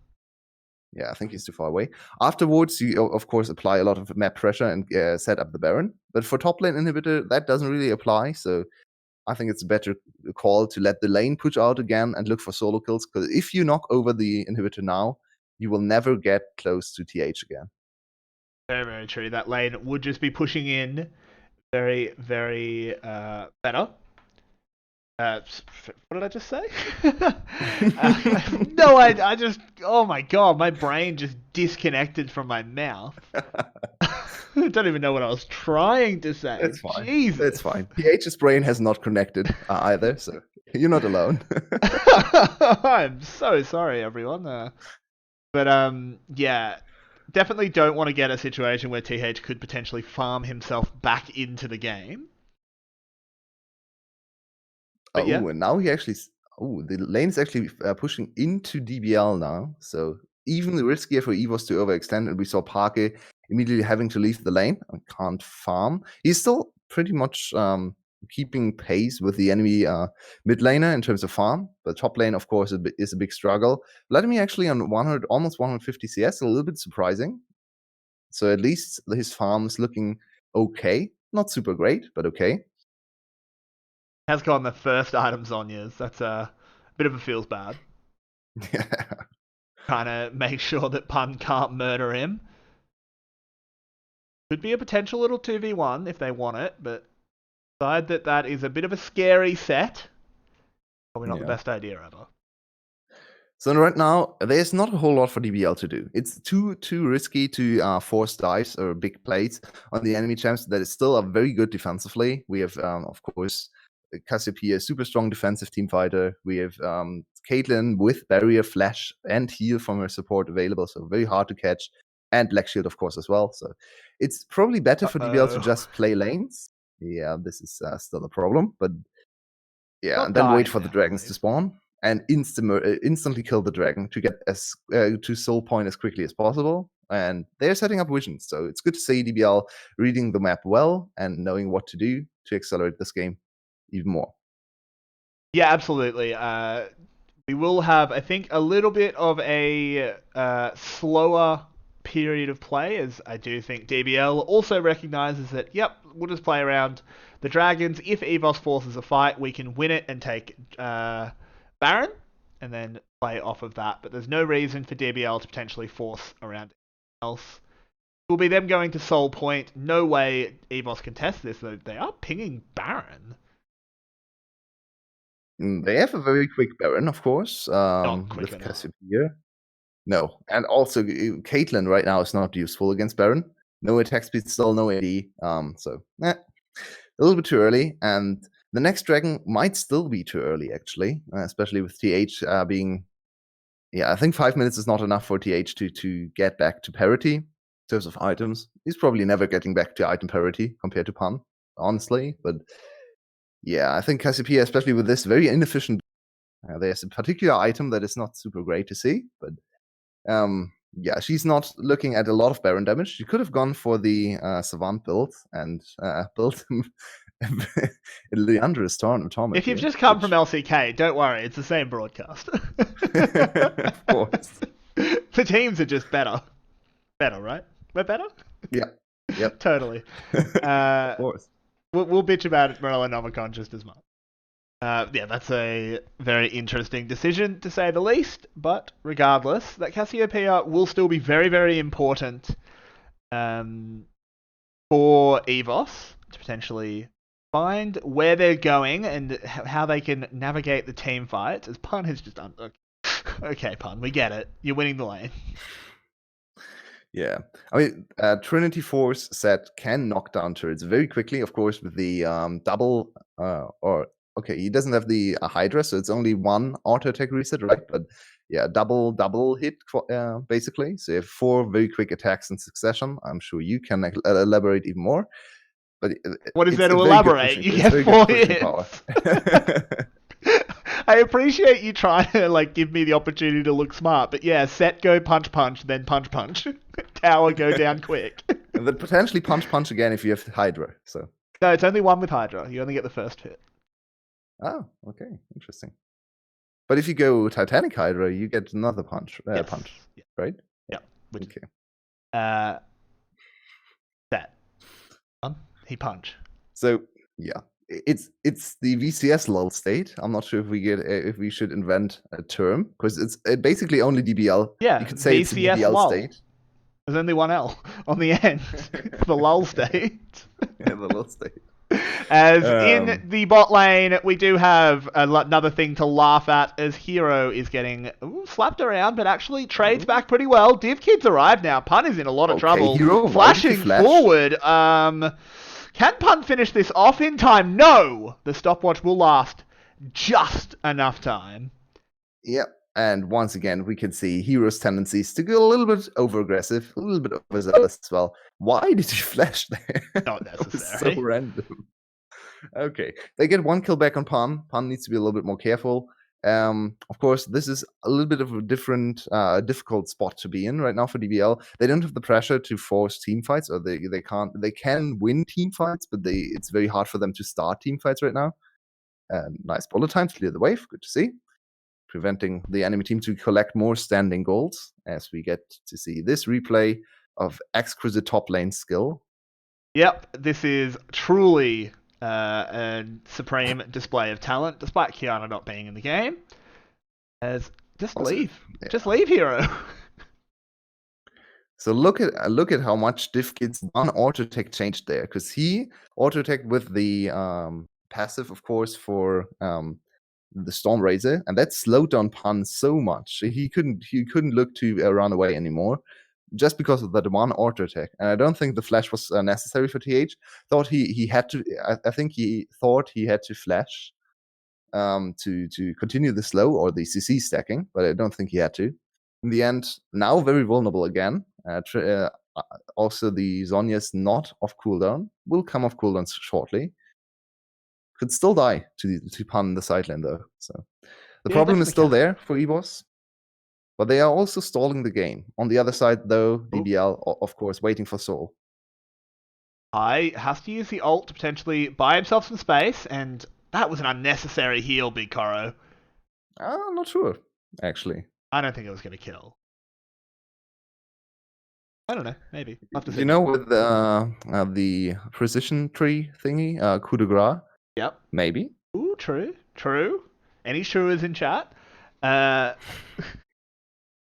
S2: yeah, I think he's too far away. Afterwards, you of course apply a lot of map pressure and set up the Baron. But for top lane inhibitor, that doesn't really apply. So I think it's a better call to let the lane push out again and look for solo kills. Because if you knock over the inhibitor now, you will never get close to TH again.
S1: Very, very true. That lane would just be pushing in very, very better. What did I just say? No, I just, oh my god, my brain just disconnected from my mouth. I don't even know what I was trying to say.
S2: It's fine.
S1: Jesus.
S2: It's fine. TH's brain has not connected either, so you're not alone.
S1: I'm so sorry, everyone. But yeah, definitely don't want to get a situation where TH could potentially farm himself back into the game.
S2: Oh,
S1: Yeah.
S2: and now he actually. Oh, the lane is actually pushing into DBL now. So even riskier for EVOS to overextend. And we saw Parke immediately having to leave the lane and can't farm. He's still pretty much keeping pace with the enemy mid laner in terms of farm. But top lane, of course, is a big struggle. Vladimir actually on 100, almost 150 CS, a little bit surprising. So at least his farm's looking okay. Not super great, but okay.
S1: Has gotten the first item Zhonya's. That's a bit of a feels bad. Trying to make sure that Pun can't murder him. Could be a potential little 2v1 if they want it, but decide that is a bit of a scary set. Probably not the best idea ever.
S2: So right now, there's not a whole lot for DBL to do. It's too risky to force dives or big plays on the enemy champs that is still very good defensively. We have, of course, Cassiopeia, super strong defensive team fighter. We have Caitlyn with barrier, flash, and heal from her support available, so very hard to catch. And Black Shield, of course, as well. So it's probably better for DBL to just play lanes. Yeah, this is still a problem, but yeah, and then wait for the dragons to spawn and instantly kill the dragon to get to soul point as quickly as possible. And they're setting up vision, so it's good to see DBL reading the map well and knowing what to do to accelerate this game even more.
S1: Yeah, absolutely. We will have, I think, a little bit of a slower period of play, as I do think DBL also recognizes that, yep, we'll just play around the dragons. If EVOS forces a fight, we can win it and take Baron, and then play off of that. But there's no reason for DBL to potentially force around else. It will be them going to Soul Point. No way EVOS can test this, though. They are pinging Baron.
S2: They have a very quick Baron, of course, with Cassiopeia. No, and also Caitlyn right now is not useful against Baron. No attack speed, still no AD. So a little bit too early. And the next dragon might still be too early, actually, especially with TH being. Yeah, I think 5 minutes is not enough for TH to get back to parity in terms of items. He's probably never getting back to item parity compared to Pan, honestly. But yeah, I think Cassiopeia, especially with this very inefficient, there's a particular item that is not super great to see, but yeah, she's not looking at a lot of Baron damage. She could have gone for the Savant build and built Leandra Storm.
S1: If you've just come from LCK, don't worry, it's the same broadcast.
S2: Of course.
S1: The teams are just better. Better, right? We're better?
S2: Yeah. Yep.
S1: Totally.
S2: Of course.
S1: We'll bitch about Morello Nomicon just as much. Yeah, that's a very interesting decision, to say the least. But regardless, that Cassiopeia will still be very, very important for EVOS to potentially find where they're going and how they can navigate the team fight. As Pun has just done. Okay, Pun, we get it. You're winning the lane.
S2: Yeah, I mean, Trinity Force set can knock down turrets very quickly, of course, with the double, or okay, he doesn't have the Hydra, so it's only one auto attack reset, right? But yeah, double hit, basically. So you have 4 very quick attacks in succession. I'm sure you can elaborate even more. But
S1: What is
S2: it's
S1: there to
S2: a very good
S1: elaborate?
S2: pushing,
S1: You
S2: it's
S1: get
S2: very
S1: 4
S2: good pushing
S1: hits.
S2: power.
S1: I appreciate you trying to like give me the opportunity to look smart, but yeah, set go punch punch, then punch punch. Tower go down quick.
S2: And then potentially punch again if you have Hydra. So
S1: No, it's only one with Hydra. You only get the first hit.
S2: oh, okay, interesting. But if you go Titanic Hydra, you get another punch,
S1: Yes. Yeah.
S2: right?
S1: Yeah. Which,
S2: okay.
S1: That. He punch.
S2: So yeah, it's the VCS lull state. I'm not sure if we should invent a term because it's basically only DBL.
S1: Yeah,
S2: you could say
S1: VCS
S2: it's a DBL
S1: lull.
S2: state.
S1: There's only one L on the end. The lull state.
S2: Yeah, the lull state.
S1: As in the bot lane, we do have another thing to laugh at as Hero is getting slapped around, but actually trades back pretty well. Div Kid's arrived now. Pun is in a lot of trouble.
S2: Hero,
S1: flashing forward. Can Pun finish this off in time? No! The stopwatch will last just enough time.
S2: Yep. And once again, we can see Hero's tendencies to go a little bit over-aggressive, a little bit overzealous as well. Why did he flash there?
S1: Not necessary.
S2: So random. Okay. They get 1 kill back on Pun. Pun needs to be a little bit more careful. Of course, this is a little bit of a difficult spot to be in right now for DBL. They don't have the pressure to force team fights, or they can't. They can win team fights, but it's very hard for them to start team fights right now. Nice bullet time to clear the wave. Good to see. Preventing the enemy team to collect more standing golds, as we get to see this replay of exquisite top lane skill.
S1: Yep, this is truly a supreme display of talent, despite Kiana not being in the game. Just leave, Hero.
S2: So look at how much Div Kid's one auto attack changed there, because he auto attacked with the passive, of course, for the Storm Razor, and that slowed down Pun so much he couldn't look to run away anymore, just because of that one auto attack. And I don't think the flash was necessary for TH. Thought he had to. I think he thought he had to flash to continue the slow or the CC stacking, but I don't think he had to. In the end, now very vulnerable again. Also, the Zhonya's not off cooldown. Will come off cooldown shortly. Could still die to Pun the side lane though. So the problem is still there for EVOS. But they are also stalling the game. On the other side though, DBL, of course, waiting for Soul.
S1: I has to use the ult to potentially buy himself some space, and that was an unnecessary heal, Big Coro.
S2: I'm not sure, actually.
S1: I don't think it was going to kill. I don't know, maybe.
S2: You know, with the precision tree thingy, coup de grace?
S1: Yep.
S2: Maybe.
S1: Ooh, true. Any truers in chat?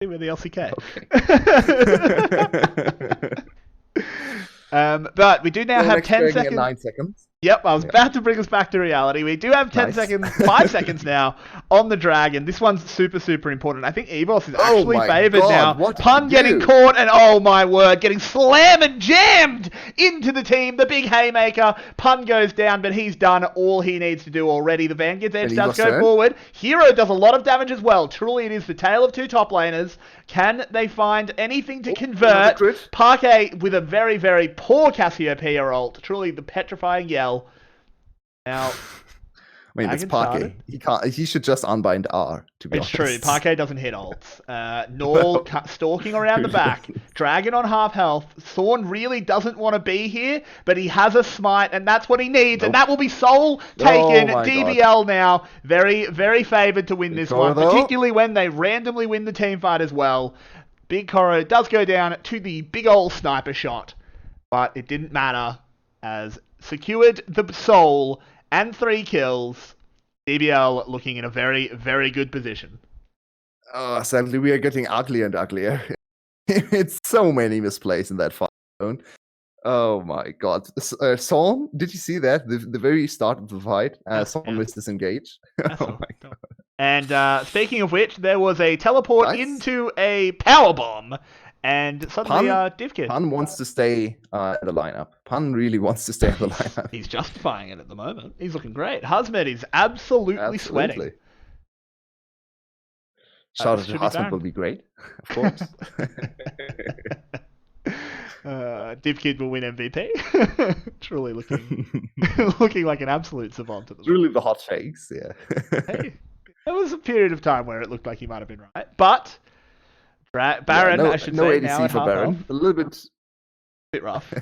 S1: See where the LCK.
S2: Okay.
S1: But we do now have 10 seconds.
S2: 9 seconds.
S1: Yep, I was about to bring us back to reality. We do have 10 seconds, 5 seconds now on the Dragon. This one's super, super important. I think EVOS is actually favoured now. Pun getting caught, and oh my word, getting slammed and jammed into the team. The big haymaker. Pun goes down, but he's done all he needs to do already. The Vanguard's edge does go forward. Hero does a lot of damage as well. Truly, it is the tale of 2 top laners. Can they find anything to convert? Parquet with a very, very poor Cassiopeia ult. Truly, the petrifying yell. Now,
S2: I mean, it's Parquet. He should just unbind R, to be honest.
S1: It's true. Parquet doesn't hit ults. Nor stalking around the back. Dragon on half health. Thorn really doesn't want to be here, but he has a smite, and that's what he needs. And that will be soul taken. DBL now very, very favoured to win this one, particularly when they randomly win the team fight as well. Big Coro does go down to the big old sniper shot, but it didn't matter as secured the soul and 3 kills. DBL looking in a very, very good position.
S2: Sadly, we are getting uglier and uglier. It's so many misplays in that fight. Oh my god. Psalm, did you see that? The very start of the fight, Psalm was disengaged. Oh my god.
S1: And speaking of which, there was a teleport into a power bomb. And suddenly, Div Kid.
S2: Pun wants to stay in the lineup. Pun really wants to stay in the lineup.
S1: He's justifying it at the moment. He's looking great. Husmet is absolutely sweating.
S2: Shout out to Husmet will be great, of course.
S1: Div Kid will win MVP. Truly looking like an absolute savant at the moment.
S2: Truly the hot takes, yeah.
S1: Hey, there was a period of time where it looked like he might have been right. But Baron, I should say, now at
S2: for Baron. A little
S1: bit rough.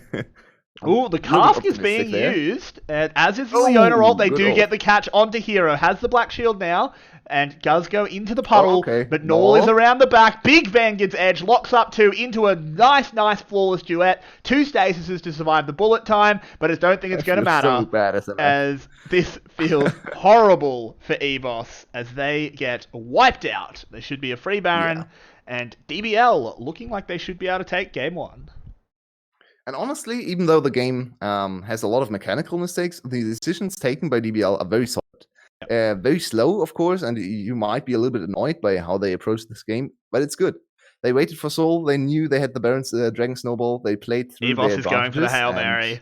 S1: Oh, the cask is being used, and as is the Leona ult, they do get the catch onto Hero. Has the Black Shield now, and does go into the puddle, but Null is around the back. Big Vanguard's Edge locks up two into a nice flawless duet. 2 stasises to survive the bullet time, but I don't think it's going to matter,
S2: so bad,
S1: as this feels horrible for EVOS, as they get wiped out. There should be a free Baron, and DBL looking like they should be able to take game 1.
S2: And honestly, even though the game has a lot of mechanical mistakes, the decisions taken by DBL are very solid. Very slow, of course, and you might be a little bit annoyed by how they approach this game, but it's good. They waited for Soul, they knew they had the Baron's Dragon Snowball, they played through
S1: EVOS is going for the Hail Mary.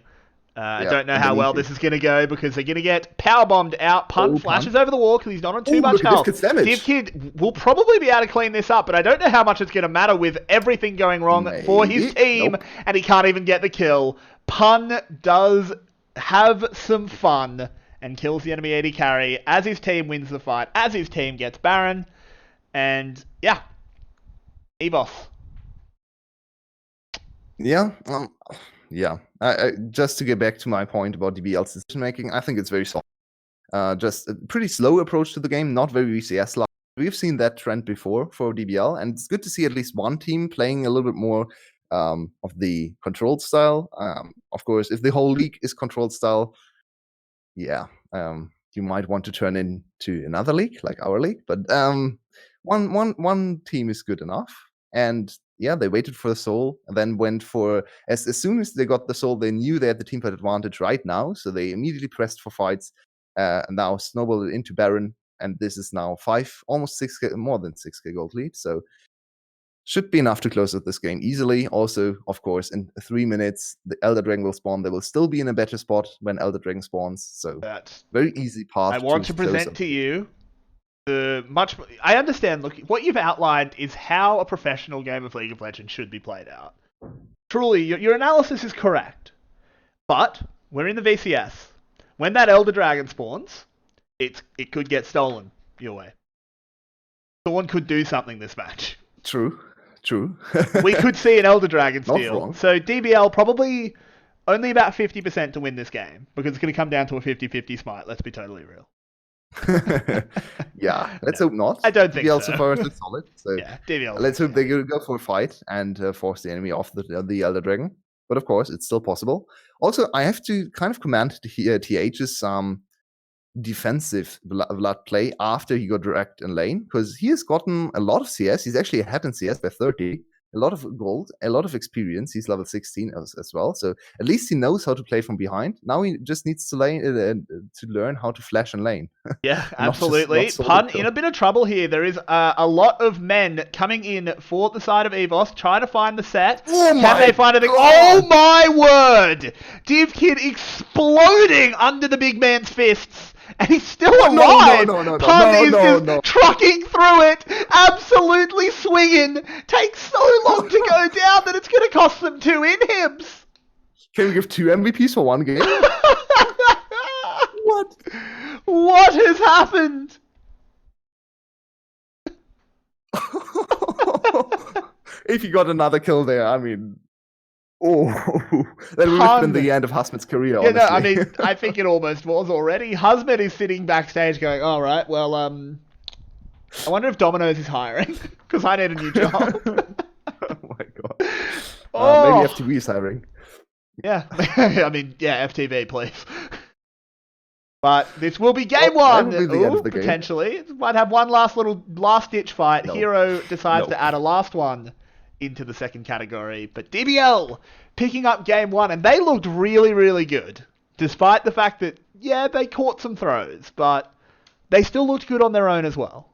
S1: I don't know how well this is going to go, because they're going to get power bombed out. Pun flashes over the wall because he's not on too much health. Div Kid will probably be able to clean this up, but I don't know how much it's going to matter with everything going wrong for his team, and he can't even get the kill. Pun does have some fun and kills the enemy AD carry as his team wins the fight, as his team gets Baron, and yeah, EVOS.
S2: Yeah, just to get back to my point about DBL's decision making, I think it's very solid. Just a pretty slow approach to the game, not very VCS-like. We've seen that trend before for DBL, and it's good to see at least one team playing a little bit more of the controlled style. Of course, if the whole league is controlled style, you might want to turn into another league, like our league. But one team is good enough, and they waited for the Soul, and then went for as soon as they got the Soul, they knew they had the team fight advantage right now, so they immediately pressed for fights, and now snowballed it into Baron, and this is now almost 6K, more than 6K gold lead, so should be enough to close out this game easily. Also, of course, in 3 minutes, the Elder Dragon will spawn. They will still be in a better spot when Elder Dragon spawns, so
S1: that's
S2: very easy path.
S1: I want to present to you I understand, look, what you've outlined is how a professional game of League of Legends should be played out. Truly, your analysis is correct. But we're in the VCS. When that Elder Dragon spawns, it could get stolen Yulwei. Someone could do something this match.
S2: True.
S1: We could see an Elder Dragon steal. So DBL probably only about 50% to win this game, because it's going to come down to a 50-50 smite, let's be totally real.
S2: Let's hope not.
S1: I don't think
S2: DBL
S1: so.
S2: so far is solid. So
S1: DBL.
S2: Let's hope they go for a fight and force the enemy off the Elder Dragon. But of course, it's still possible. Also, I have to kind of commend TH's defensive Vlad play after he got dragged in lane, because he has gotten a lot of CS. He's actually ahead in CS by 30. A lot of gold, a lot of experience. He's level 16 as well, so at least he knows how to play from behind. Now he just needs to learn how to flash and lane.
S1: Yeah, absolutely. Pun in a bit of trouble here. There is a lot of men coming in for the side of EVOS, trying to find the set. Can they find anything? Oh my word! Div Kid exploding under the big man's fists. And he's still alive! Pun is just trucking through it, absolutely swinging. Takes so long to go down that it's going to cost them 2 inhibs.
S2: Can we give 2 MVPs for one game? What?
S1: What has happened?
S2: If you got another kill there, I mean... that would have been the end of Husmet's career, honestly.
S1: I mean, I think it almost was already. Husmet is sitting backstage going, all right, well, I wonder if Domino's is hiring, because I need a new job.
S2: Oh my god. Maybe FTV is hiring.
S1: Yeah, I mean, FTV, please. But this will be game 1. Potentially. It might have one last-ditch fight. No. Hero decides to add a last one into the second category, but DBL picking up game 1, and they looked really, really good, despite the fact that, they caught some throws, but they still looked good on their own as well.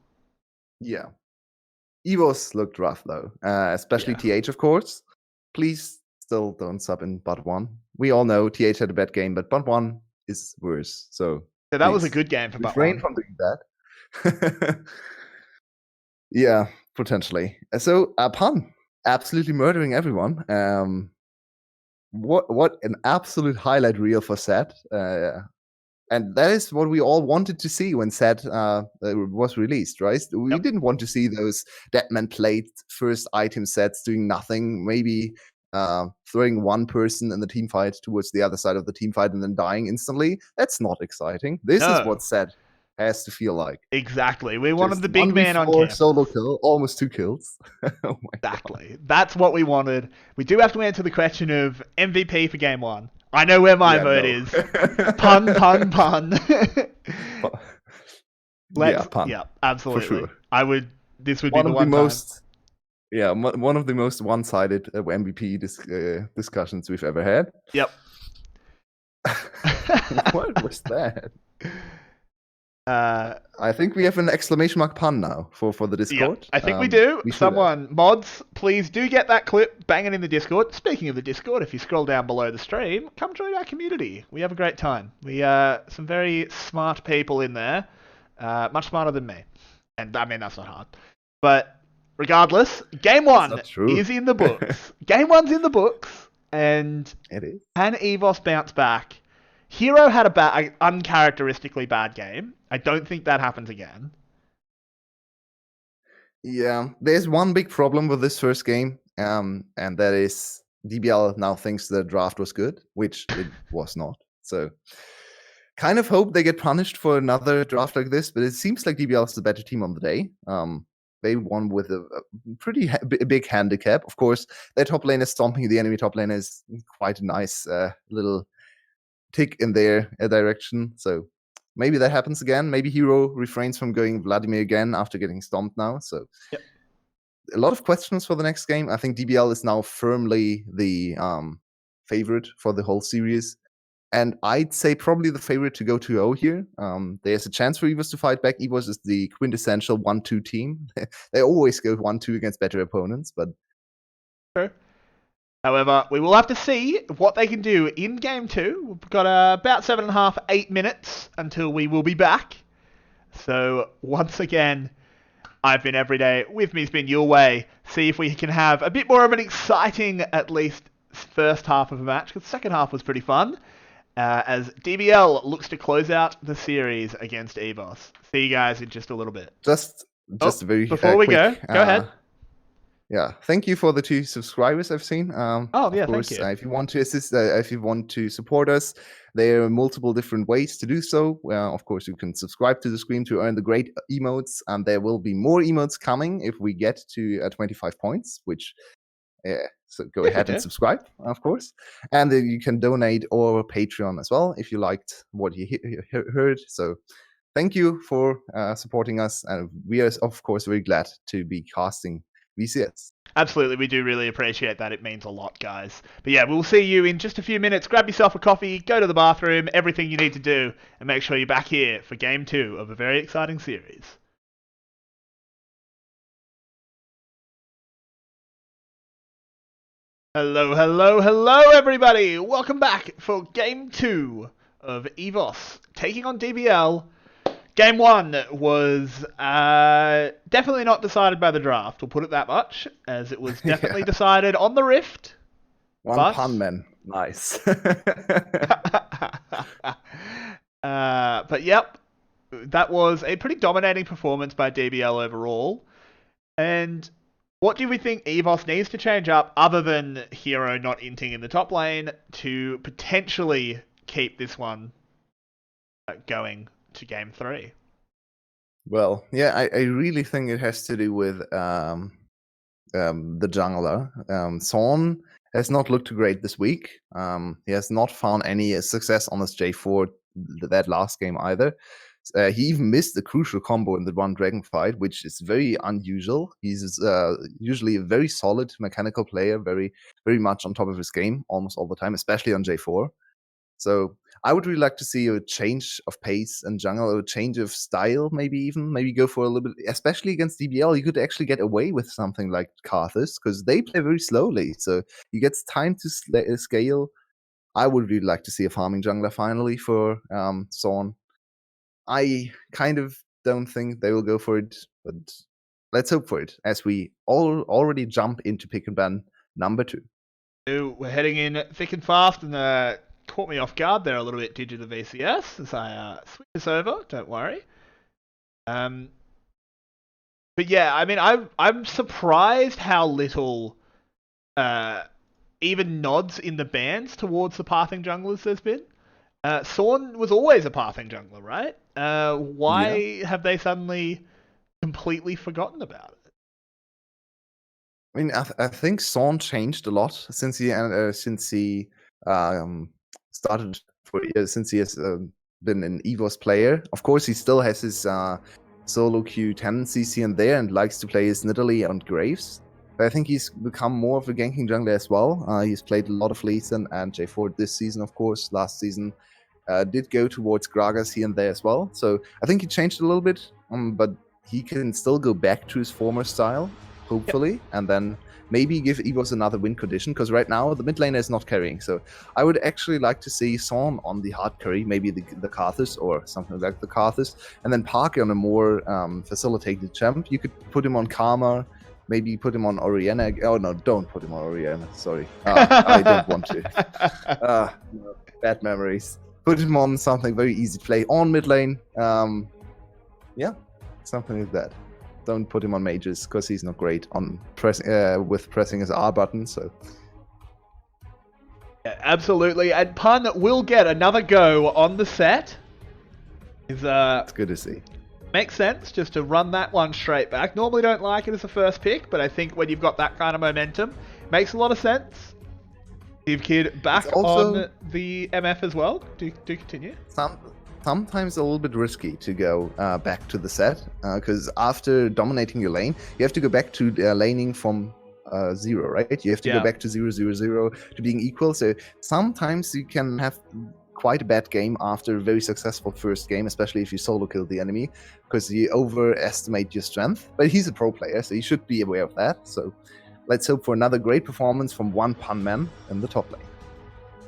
S2: Yeah, EVOS looked rough though, especially TH, of course. Please still don't sub in bot 1. We all know TH had a bad game, but bot 1 is worse. So
S1: that was a good game for bot 1.
S2: Refrain from doing that. Yeah, potentially. So Pun absolutely murdering everyone. What an absolute highlight reel for Set. And that is what we all wanted to see when Set was released, right? We didn't want to see those Deadman Plate first item sets doing nothing, maybe throwing one person in the team fight towards the other side of the team fight and then dying instantly. That's not exciting. This is what Set has to feel like.
S1: Exactly. We wanted the big man on campus.
S2: Solo kill, almost 2 kills.
S1: Oh exactly. God. That's what we wanted. We do have to answer the question of MVP for game 1. I know where my vote is. Pun.
S2: Pun.
S1: Yeah, absolutely.
S2: For sure.
S1: This would be the one
S2: most. Yeah, one of the most one-sided MVP discussions we've ever had.
S1: Yep.
S2: What was that? I think we have an exclamation mark pun now for the Discord.
S1: Yeah, I think we do. Someone, mods, please do get that clip, bang it in the Discord. Speaking of the Discord, if you scroll down below the stream, come join our community. We have a great time. We some very smart people in there, much smarter than me. And I mean, that's not hard. But regardless, game 1 is in the books. Game 1's in the books, and
S2: it is.
S1: Can EVOS bounce back? Hero had an uncharacteristically bad game. I don't think that happens again.
S2: Yeah, there's one big problem with this first game, and that is DBL now thinks the draft was good, which it was not. So, kind of hope they get punished for another draft like this, but it seems like DBL is the better team on the day. They won with a pretty big handicap. Of course, their top lane is stomping the enemy top lane is quite a nice little tick in their direction. So maybe that happens again. Maybe Hero refrains from going Vladimir again after getting stomped now. So a lot of questions for the next game. I think DBL is now firmly the favorite for the whole series. And I'd say probably the favorite to go 2-0 here. There's a chance for EVOS to fight back. EVOS is the quintessential 1-2 team. They always go 1-2 against better opponents, but
S1: sure. However, we will have to see what they can do in game 2. We've got about 7.5, 8 minutes until we will be back. So, once again, I've been Everyday. With me has been Yulwei. See if we can have a bit more of an exciting, at least, first half of a match, because the second half was pretty fun, as DBL looks to close out the series against EVOS. See you guys in just a little bit.
S2: Just very
S1: before we
S2: quick,
S1: go ahead.
S2: Yeah, thank you for the 2 subscribers I've seen.
S1: Thank you.
S2: If you want to assist, if you want to support us, there are multiple different ways to do so. Of course, you can subscribe to the stream to earn the great emotes, and there will be more emotes coming if we get to 25 points, which, so go ahead and subscribe, of course. And you can donate or Patreon as well if you liked what you heard. So thank you for supporting us, and we are, of course, very glad to be casting VCS.
S1: Absolutely, we do really appreciate that. It means a lot, guys. But yeah, we'll see you in just a few minutes. Grab yourself a coffee, go to the bathroom, everything you need to do, and make sure you're back here for game 2 of a very exciting series. Hello, everybody! Welcome back for game 2 of EVOS taking on DBL. Game 1 was definitely not decided by the draft, we'll put it that much, as it was definitely decided on the Rift.
S2: Pun, man. Nice.
S1: But yep, that was a pretty dominating performance by DBL overall. And what do we think EVOS needs to change up, other than Hero not inting in the top lane, to potentially keep this one going to game 3?
S2: Well, yeah, I really think it has to do with the jungler. Son has not looked great this week. He has not found any success on his J4 that last game either. He even missed the crucial combo in the one dragon fight, which is very unusual. He's usually a very solid mechanical player, very much on top of his game almost all the time, especially on J4. So I would really like to see a change of pace and jungle, or a change of style, maybe go for a little bit, especially against DBL. You could actually get away with something like Karthus because they play very slowly, so you get time to scale. I would really like to see a farming jungler finally for Zorn. I kind of don't think they will go for it, but let's hope for it as we already jump into pick and ban number 2.
S1: We're heading in thick and fast, and caught me off guard there a little bit, did you, the VCS, as I switch this over, don't worry. But yeah, I mean, I'm surprised how little even nods in the bans towards the pathing junglers there's been. Sorn was always a pathing jungler, right? Why have they suddenly completely forgotten about it?
S2: I mean, I think Zorn changed a lot since he started since he has been an EVOS player. Of course, he still has his solo queue tendencies here and there, and likes to play his Nidalee and Graves. But I think he's become more of a ganking jungler as well. He's played a lot of Lee Sin and J4 this season, of course. Last season did go towards Gragas here and there as well. So I think he changed a little bit, but he can still go back to his former style, hopefully, and then maybe give EVOS another win condition, because right now the mid laner is not carrying. So I would actually like to see Zorn on the hard carry, maybe the Karthus or something like the Karthus, and then Parker on a more facilitated champ. You could put him on Karma, maybe put him on Orianna. Oh no, don't put him on Orianna, sorry. I don't want to. No, bad memories. Put him on something very easy to play on mid lane. Yeah, something like that. Don't put him on mages because he's not great on pressing his R button. So
S1: yeah, absolutely, and Pun will get another go on the set.
S2: It's good to see.
S1: Makes sense just to run that one straight back. Normally don't like it as a first pick, but I think when you've got that kind of momentum, makes a lot of sense. Steve Kid back also on the MF as well. Do continue.
S2: Sometimes a little bit risky to go back to the set, because after dominating your lane, you have to go back to laning from 0, right? You have to go back to 0-0-0 to being equal. So sometimes you can have quite a bad game after a very successful first game, especially if you solo kill the enemy, because you overestimate your strength. But he's a pro player, so he should be aware of that. So let's hope for another great performance from one Pun man in the top lane.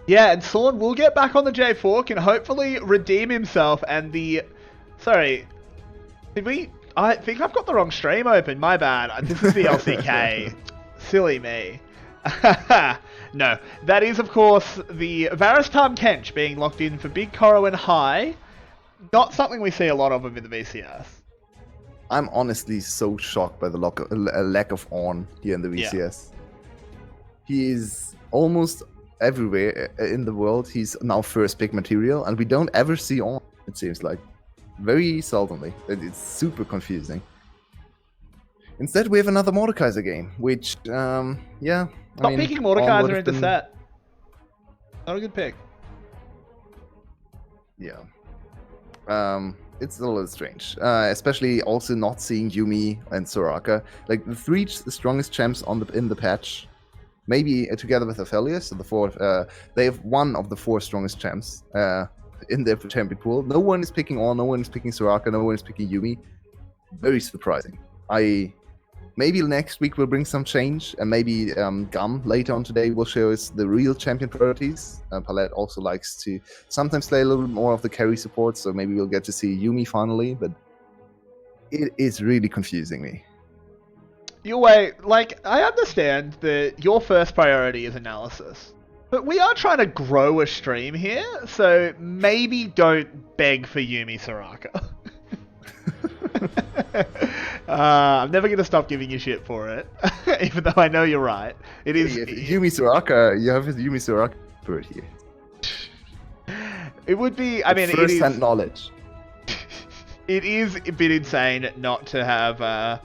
S1: Yeah, and Zorn will get back on the J4, can hopefully redeem himself, and the... Sorry. I think I've got the wrong stream open, my bad. This is the LCK. Silly me. No, that is, of course, the Varus Tahm Kench being locked in for Big Koro and High. Not something we see a lot of them in the VCS.
S2: I'm honestly so shocked by the lack of Ornn here in the VCS. Yeah. He is almost everywhere in the world. He's now first pick material, and we don't ever see Ornn, it seems like. Very seldomly. It's super confusing. Instead, we have another Mordekaiser game, which, yeah.
S1: Stop picking Mordekaiser into set. Not a good pick.
S2: Yeah. It's a little strange. Especially also not seeing Yuumi and Soraka. Like, the 3 strongest champs in the patch. Maybe together with Aphelios, so the 4, they have one of the 4 strongest champs in their champion pool. No one is picking Ornn, no one is picking Soraka, no one is picking Yuumi. Very surprising. Maybe next week will bring some change, and maybe Gum later on today will show us the real champion priorities. Palette also likes to sometimes play a little bit more of the carry support, so maybe we'll get to see Yuumi finally, but it is really confusing me.
S1: Yulwei, like, I understand that your first priority is analysis, but we are trying to grow a stream here, so maybe don't beg for Yuumi Soraka. I'm never going to stop giving you shit for it, even though I know you're right. It is...
S2: Yuumi Soraka, you have his Yuumi Soraka bird here.
S1: It would be... I mean,
S2: first-hand knowledge.
S1: It is a bit insane not to have...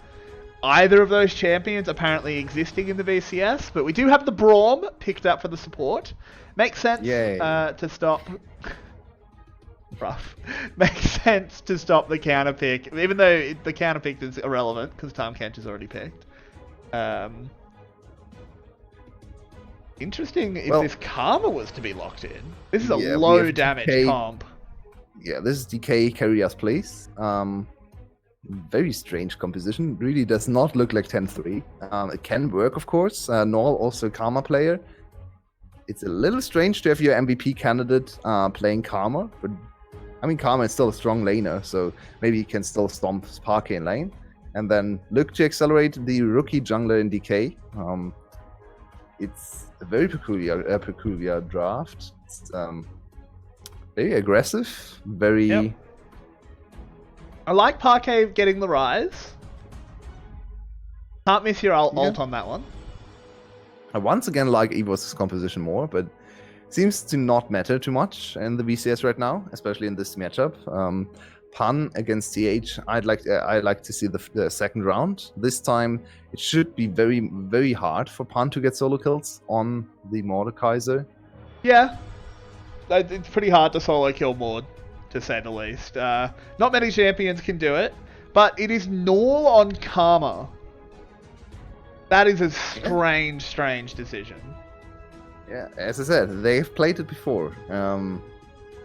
S1: either of those champions apparently existing in the VCS, but we do have the Braum picked up for the support. Makes sense to stop... Rough. Makes sense to stop the counter pick, even though the counter pick is irrelevant, because Tahm Kench is already picked. Interesting if
S2: Well,
S1: this Karma was to be locked in. This is a
S2: yeah, we
S1: low
S2: have
S1: damage
S2: DK.
S1: comp.
S2: Yeah, this is DK carry us place. Very strange composition. Really does not look like 10-3. It can work, of course. Null also a Karma player. It's a little strange to have your MVP candidate playing Karma, but I mean, Karma is still a strong laner, so maybe he can still stomp Sparky in lane. And then look to accelerate the rookie jungler in DK. It's a very peculiar draft. It's very aggressive, very...
S1: Yep. I like Parquet getting the rise. Can't miss your ult on that one.
S2: I once again like EVO's composition more, but seems to not matter too much in the VCS right now, especially in this matchup. Pan against TH, I'd like to see the second round. This time, it should be very, very hard for Pan to get solo kills on the Mordekaiser.
S1: Yeah, it's pretty hard to solo kill Mord, to say the least. Not many champions can do it, but it is Null on Karma. That is a strange decision.
S2: Yeah, as I said, they've played it before.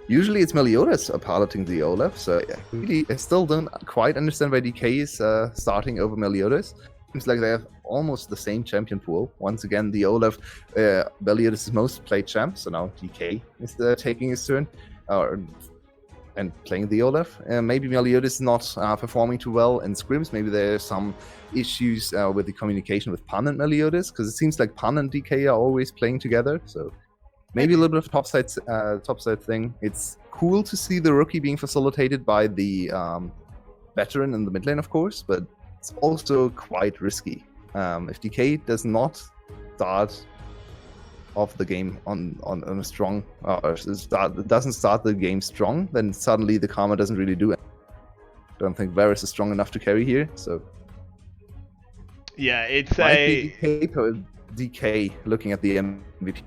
S2: Usually it's Meliodas piloting the Olaf, so I still don't quite understand why DK is starting over Meliodas. Seems like they have almost the same champion pool. Once again, the Olaf, Meliodas' most played champ, so now DK is taking his turn and playing the Olaf. Maybe Meliodas is not performing too well in scrims. Maybe there's some issues with the communication with Pan and Meliodas, because it seems like Pan and DK are always playing together, so maybe a little bit of topside thing. It's cool to see the rookie being facilitated by the veteran in the mid lane, of course, but it's also quite risky. If DK does not start off the game on a strong, doesn't start the game strong, then suddenly the Karma doesn't really do it. I don't think Varus is strong enough to carry here, so
S1: yeah, it's
S2: DK looking at the MVP.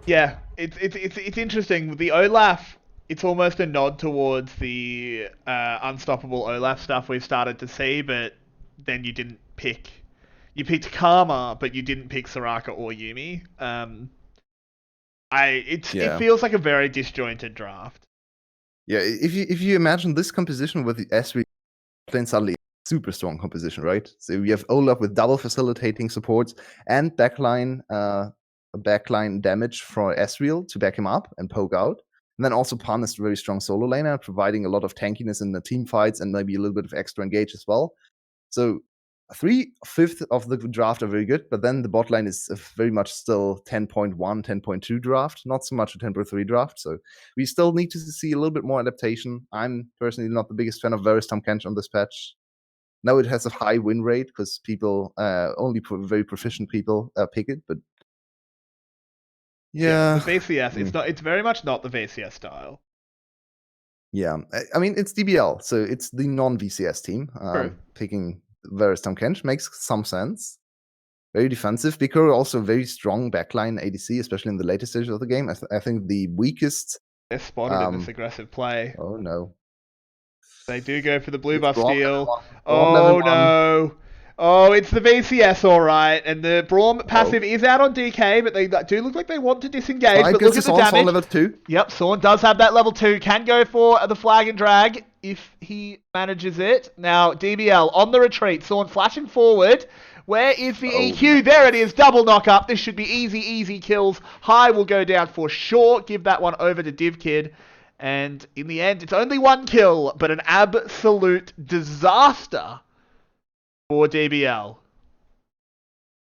S1: Yeah, it's interesting. The Olaf, it's almost a nod towards the unstoppable Olaf stuff we've started to see, but then you didn't pick. You picked Karma, but you didn't pick Soraka or Yuumi. It feels like a very disjointed draft.
S2: Yeah, if you imagine this composition with the Esri playing suddenly super strong composition, right? So we have Olaf with double facilitating supports and backline damage for Ezreal to back him up and poke out. And then also Pan is a very strong solo laner, providing a lot of tankiness in the team fights and maybe a little bit of extra engage as well. So 3/5 of the draft are very good, but then the bot line is very much still 10.1, 10.2 draft, not so much a 10.3 draft. So we still need to see a little bit more adaptation. I'm personally not the biggest fan of Varus Tahm Kench on this patch. Now it has a high win rate because people, only very proficient people pick it, but yeah.
S1: The VCS, it's very much not the VCS style.
S2: Yeah, I mean, it's DBL, so it's the non-VCS team. Picking Varus Tahm Kench makes some sense. Very defensive. Biko also very strong backline ADC, especially in the later stages of the game. I think the weakest...
S1: They're spotted in this aggressive play.
S2: Oh, no.
S1: They do go for the blue buff steal. Oh, no. Oh, it's the VCS, all right. And the Braum passive is out on DK, but they do look like they want to disengage. But look at the damage.
S2: Level 2.
S1: Yep, Sorn does have that level 2. Can go for the flag and drag if he manages it. Now, DBL on the retreat. Sorn flashing forward. Where is the EQ? There it is. Double knock up. This should be easy kills. High will go down for sure. Give that one over to DivKid. And in the end, it's only one kill, but an absolute disaster for DBL.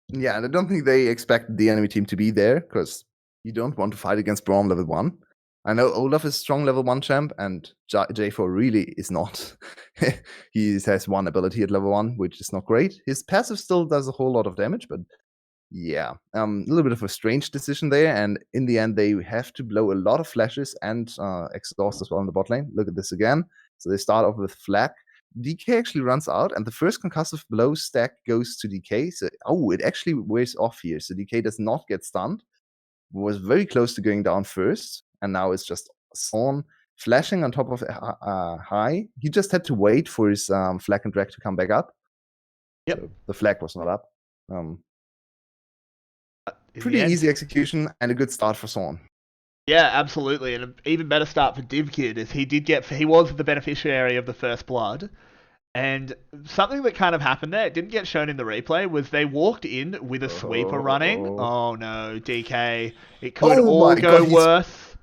S2: Yeah, and I don't think they expect the enemy team to be there, because you don't want to fight against Braum level 1. I know Olaf is strong level 1 champ, and J4 really is not. He has one ability at level 1, which is not great. His passive still does a whole lot of damage, but yeah, a little bit of a strange decision there, and in the end, they have to blow a lot of flashes and exhaust as well in the bot lane. Look at this again. So they start off with Flag. DK actually runs out, and the first concussive blow stack goes to DK. So, it actually wears off here. So DK does not get stunned. Was very close to going down first, and now it's just Sorn flashing on top of High. He just had to wait for his flag and drag to come back up.
S1: Yep.
S2: So the flag was not up. Pretty easy execution and a good start for Zorn.
S1: Yeah, absolutely, and an even better start for DivKid as he was the beneficiary of the first blood. And something that kind of happened there, it didn't get shown in the replay, was they walked in with a sweeper running. Oh no, DK. It could all go worse.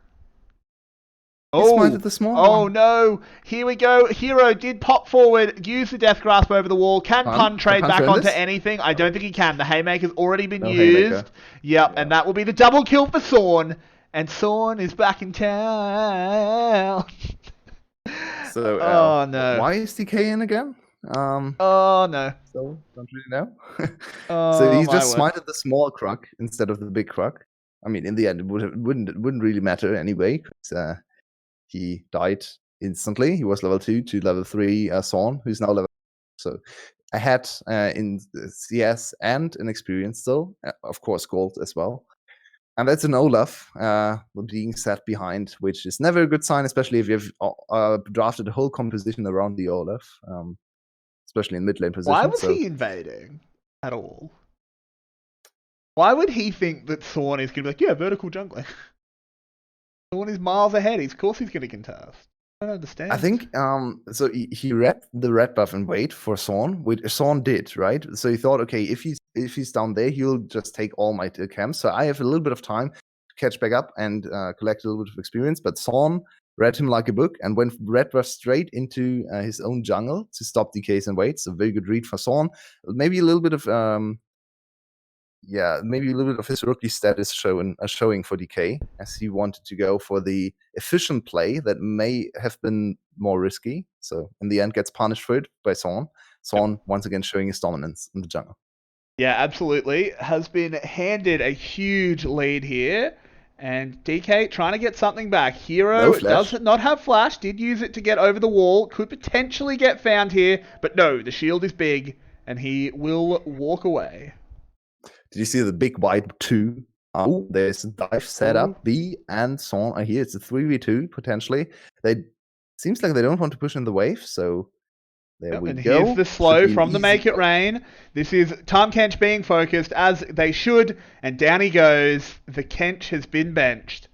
S2: He smited the small one.
S1: No. Here we go. Hero did pop forward, use the death grasp over the wall. Can Pun trade back onto anything? I don't think he can. The Haymaker's already been used. Yep, and that will be the double kill for Zorn. And Zorn is back in town.
S2: So,
S1: no.
S2: Why is DK in again?
S1: No.
S2: So, don't really know. So he just smited the small Krug instead of the big Krug. I mean, in the end, it wouldn't really matter anyway. He died instantly. He was level 2 to level 3 Zorn, who's now level 2. So ahead in CS and in experience still. Of course, gold as well. And that's an Olaf being set behind, which is never a good sign, especially if you've drafted a whole composition around the Olaf, especially in mid lane position.
S1: Why was he invading at all? Why would he think that Zorn is going to be like, vertical jungler? Zorn is miles ahead. Of course he's going to contest. I don't understand.
S2: I think so. He read the red buff and wait for Zorn, which Zorn did, right? So he thought, okay, if he's down there, he'll just take all my camps. So I have a little bit of time to catch back up and collect a little bit of experience. But Zorn read him like a book and went red buff straight into his own jungle to stop DKs and waits. A very good read for Zorn. Maybe a little bit of his rookie status showing for DK, as he wanted to go for the efficient play that may have been more risky. So in the end, gets punished for it by Zorn. Zorn once again showing his dominance in the jungle.
S1: Yeah, absolutely. Has been handed a huge lead here. And DK trying to get something back. Hero does not have flash. Did use it to get over the wall. Could potentially get found here. But no, the shield is big. And he will walk away.
S2: Did you see the big white 2? Oh, there's a dive set up. B and Zorn are here. It's a 3v2 potentially. Seems like they don't want to push in the wave, so there we go.
S1: Here's the slow from the Make It Rain. This is Tahm Kench being focused as they should, and down he goes. The Kench has been benched.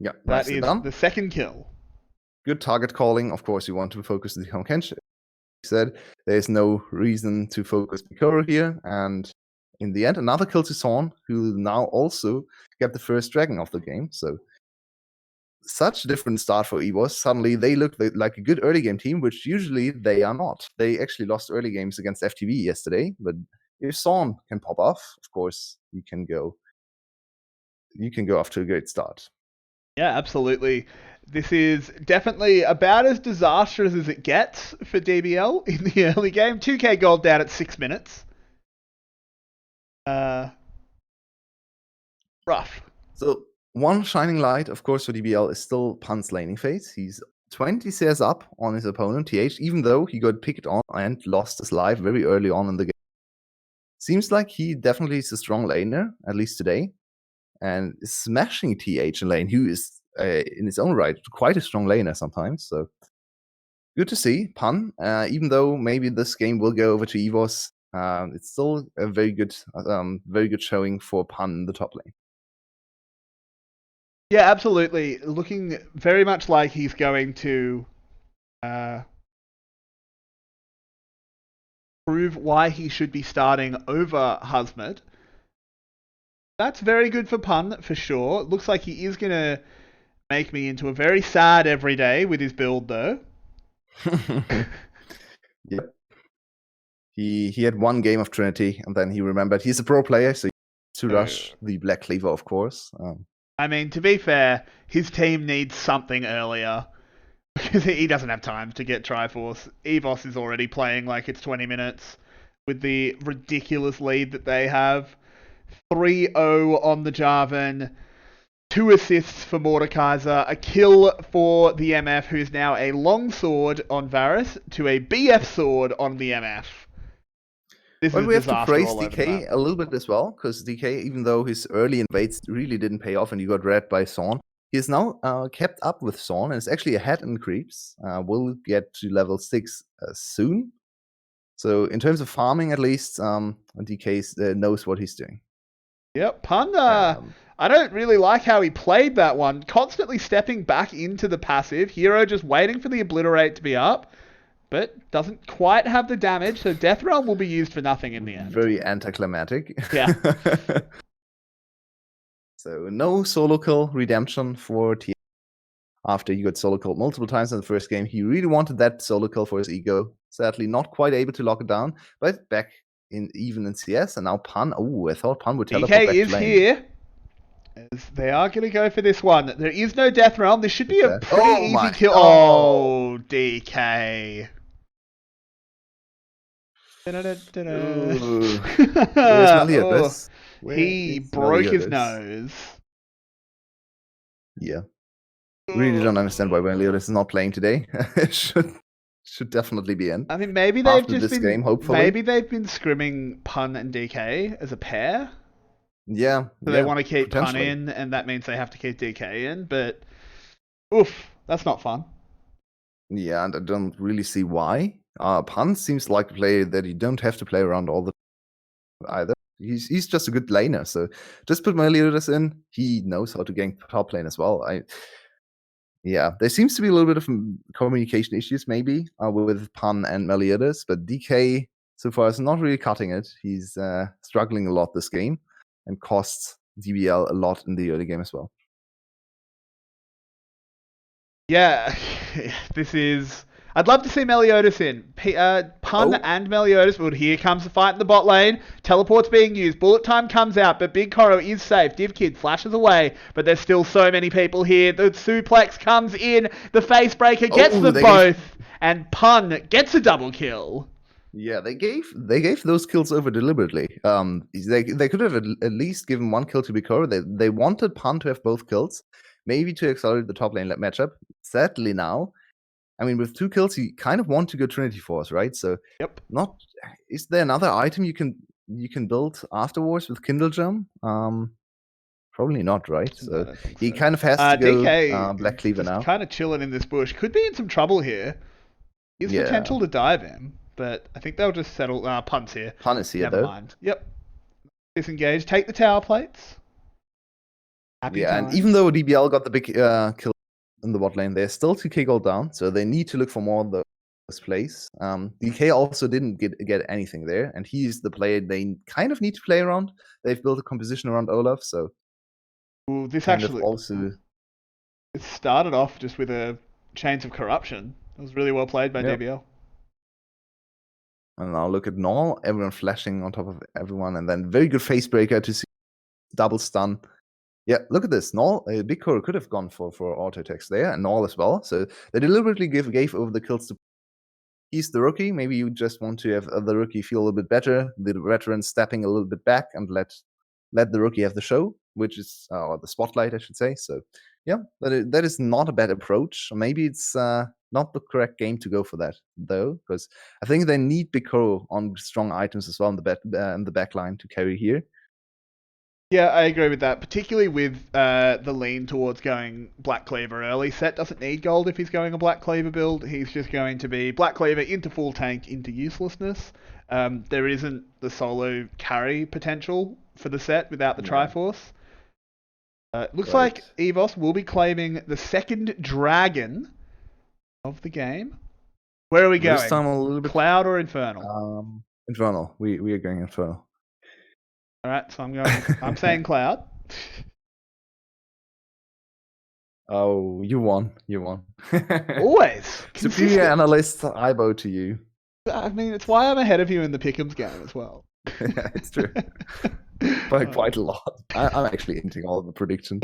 S2: Yeah,
S1: that is the second kill.
S2: Good target calling. Of course, you want to focus the Tahm Kench. He said there's no reason to focus Picoro here, and in the end, another kill to Zorn, who now also get the first dragon of the game. So, such a different start for EVOS. Suddenly, they look like a good early game team, which usually they are not. They actually lost early games against FTV yesterday. But if Zorn can pop off, of course, you can go off to a great start.
S1: Yeah, absolutely. This is definitely about as disastrous as it gets for DBL in the early game. 2k gold down at 6 minutes. Rough.
S2: So one shining light, of course, for DBL is still Pun's laning phase. He's 20 CS up on his opponent, TH, even though he got picked on and lost his life very early on in the game. Seems like he definitely is a strong laner, at least today, and is smashing TH in lane, who is, in his own right, quite a strong laner sometimes. So good to see Pun, even though maybe this game will go over to EVOS. It's still a very good showing for Pun in the top lane.
S1: Yeah, absolutely. Looking very much like he's going to prove why he should be starting over Husmet. That's very good for Pun, for sure. Looks like he is going to make me into a very sad everyday with his build, though.
S2: Yep. He had one game of Trinity, and then he remembered he's a pro player, so to rush the Black Cleaver, of course.
S1: I mean, to be fair, his team needs something earlier because he doesn't have time to get Triforce. EVOS is already playing like it's 20 minutes with the ridiculous lead that they have. 3-0 on the Jarvan, 2 assists for Mordekaiser, a kill for the MF, who is now a long sword on Varus to a BF sword on the MF.
S2: But we have to praise DK a little bit as well, because DK, even though his early invades really didn't pay off and he got read by Zorn, he is now kept up with Zorn and is actually ahead in creeps. Will get to level 6 soon. So in terms of farming, at least, DK knows what he's doing.
S1: Yep, Pun,
S2: Um,
S1: I don't really like how he played that one. Constantly stepping back into the passive. Hero just waiting for the Obliterate to be up, but doesn't quite have the damage, so Death Realm will be used for nothing in the end.
S2: very anticlimactic.
S1: Yeah.
S2: So no solo kill redemption for T. After he got solo killed multiple times in the first game, he really wanted that solo kill for his ego. Sadly, not quite able to lock it down, but back even in CS, and now Pun. Oh, I thought Pun would teleport
S1: DK
S2: back
S1: is
S2: to lane.
S1: here. As they are going to go for this one. There is no Death Realm. This should be a pretty easy kill. Oh, DK.
S2: Ooh. Where's Meliodas?
S1: He broke his nose.
S2: Yeah. Really don't understand why Meliodas is not playing today. should definitely be in.
S1: I mean, maybe they've
S2: After
S1: just
S2: this
S1: been
S2: game, hopefully.
S1: maybe they've been scrimming Pun and DK as a pair.
S2: Yeah.
S1: So they want to keep Pun in, and that means they have to keep DK in. But oof, that's not fun.
S2: Yeah, and I don't really see why. Pun seems like a player that you don't have to play around all the time either. He's just a good laner, so just put Meliodas in. He knows how to gank top lane as well. Yeah, there seems to be a little bit of communication issues maybe with Pun and Meliodas, but DK so far is not really cutting it. He's struggling a lot this game and costs DBL a lot in the early game as well.
S1: Yeah, this is... I'd love to see Meliodas in. Pun and Meliodas, but here comes the fight in the bot lane. Teleport's being used. Bullet time comes out, but Big Koro is safe. Div Kid flashes away, but there's still so many people here. The suplex comes in. The face breaker gets them both. And Pun gets a double kill.
S2: Yeah, they gave those kills over deliberately. They could have at least given one kill to Big Koro. They wanted Pun to have both kills, maybe to accelerate the top lane matchup. Sadly now, I mean, with 2 kills, you kind of want to go Trinity Force, right? So,
S1: yep.
S2: Is there another item you can build afterwards with Kindle Gem? Probably not, right? So he kind of has to go
S1: DK
S2: Black Cleaver now.
S1: Kind of chilling in this bush. Could be in some trouble here. There's potential to dive him, but I think they'll just settle. Pun's here.
S2: Pun is here,
S1: Never mind. Yep. Disengage. Take the tower plates. Happy times.
S2: And even though DBL got the big kill in the bot lane, they're still 2k gold down, so they need to look for more of those plays. DK also didn't get anything there, and he's the player they kind of need to play around. They've built a composition around Olaf, so
S1: this actually also it started off just with a Chains of Corruption. It was really well played by DBL.
S2: And now look at Null, everyone flashing on top of everyone, and then very good face breaker to see double stun. Yeah, look at this. Null, Big Koro could have gone for auto attacks there, and Null as well. So they deliberately gave over the kills to. He's the rookie. Maybe you just want to have the rookie feel a little bit better. The veteran stepping a little bit back and let the rookie have the show, which is or the spotlight, I should say. So yeah, that is not a bad approach. Maybe it's not the correct game to go for that though, because I think they need Big Koro on strong items as well in the back line to carry here.
S1: Yeah, I agree with that, particularly with the lean towards going Black Cleaver early. Set doesn't need gold if he's going a Black Cleaver build. He's just going to be Black Cleaver into full tank into uselessness. There isn't the solo carry potential for the set without the Triforce. Looks like EVOS will be claiming the second dragon of the game. Where are we going?
S2: This time a little bit
S1: Cloud or Infernal?
S2: Infernal. We are going Infernal.
S1: All right, so I'm saying Cloud.
S2: Oh, you won.
S1: Always.
S2: Superior analyst, I bow to you.
S1: I mean, it's why I'm ahead of you in the Pick'ems game as well.
S2: Yeah, it's true. By quite a lot. I'm actually hinting all of the predictions.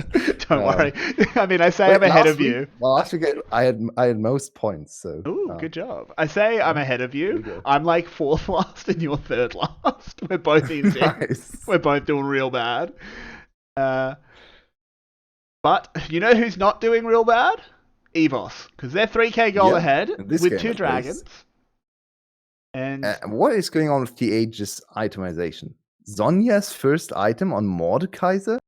S1: Don't worry. I mean, I say I'm ahead of you.
S2: Well, last week I had most points. So.
S1: Ooh, good job. I say I'm ahead of you. I'm like 4th last and you're 3rd last. We're both in. Nice. We're both doing real bad. But you know who's not doing real bad? EVOS, because they're 3k gold ahead with 2 dragons. And
S2: what is going on with TH's itemization? Sonya's first item on Mordekaiser?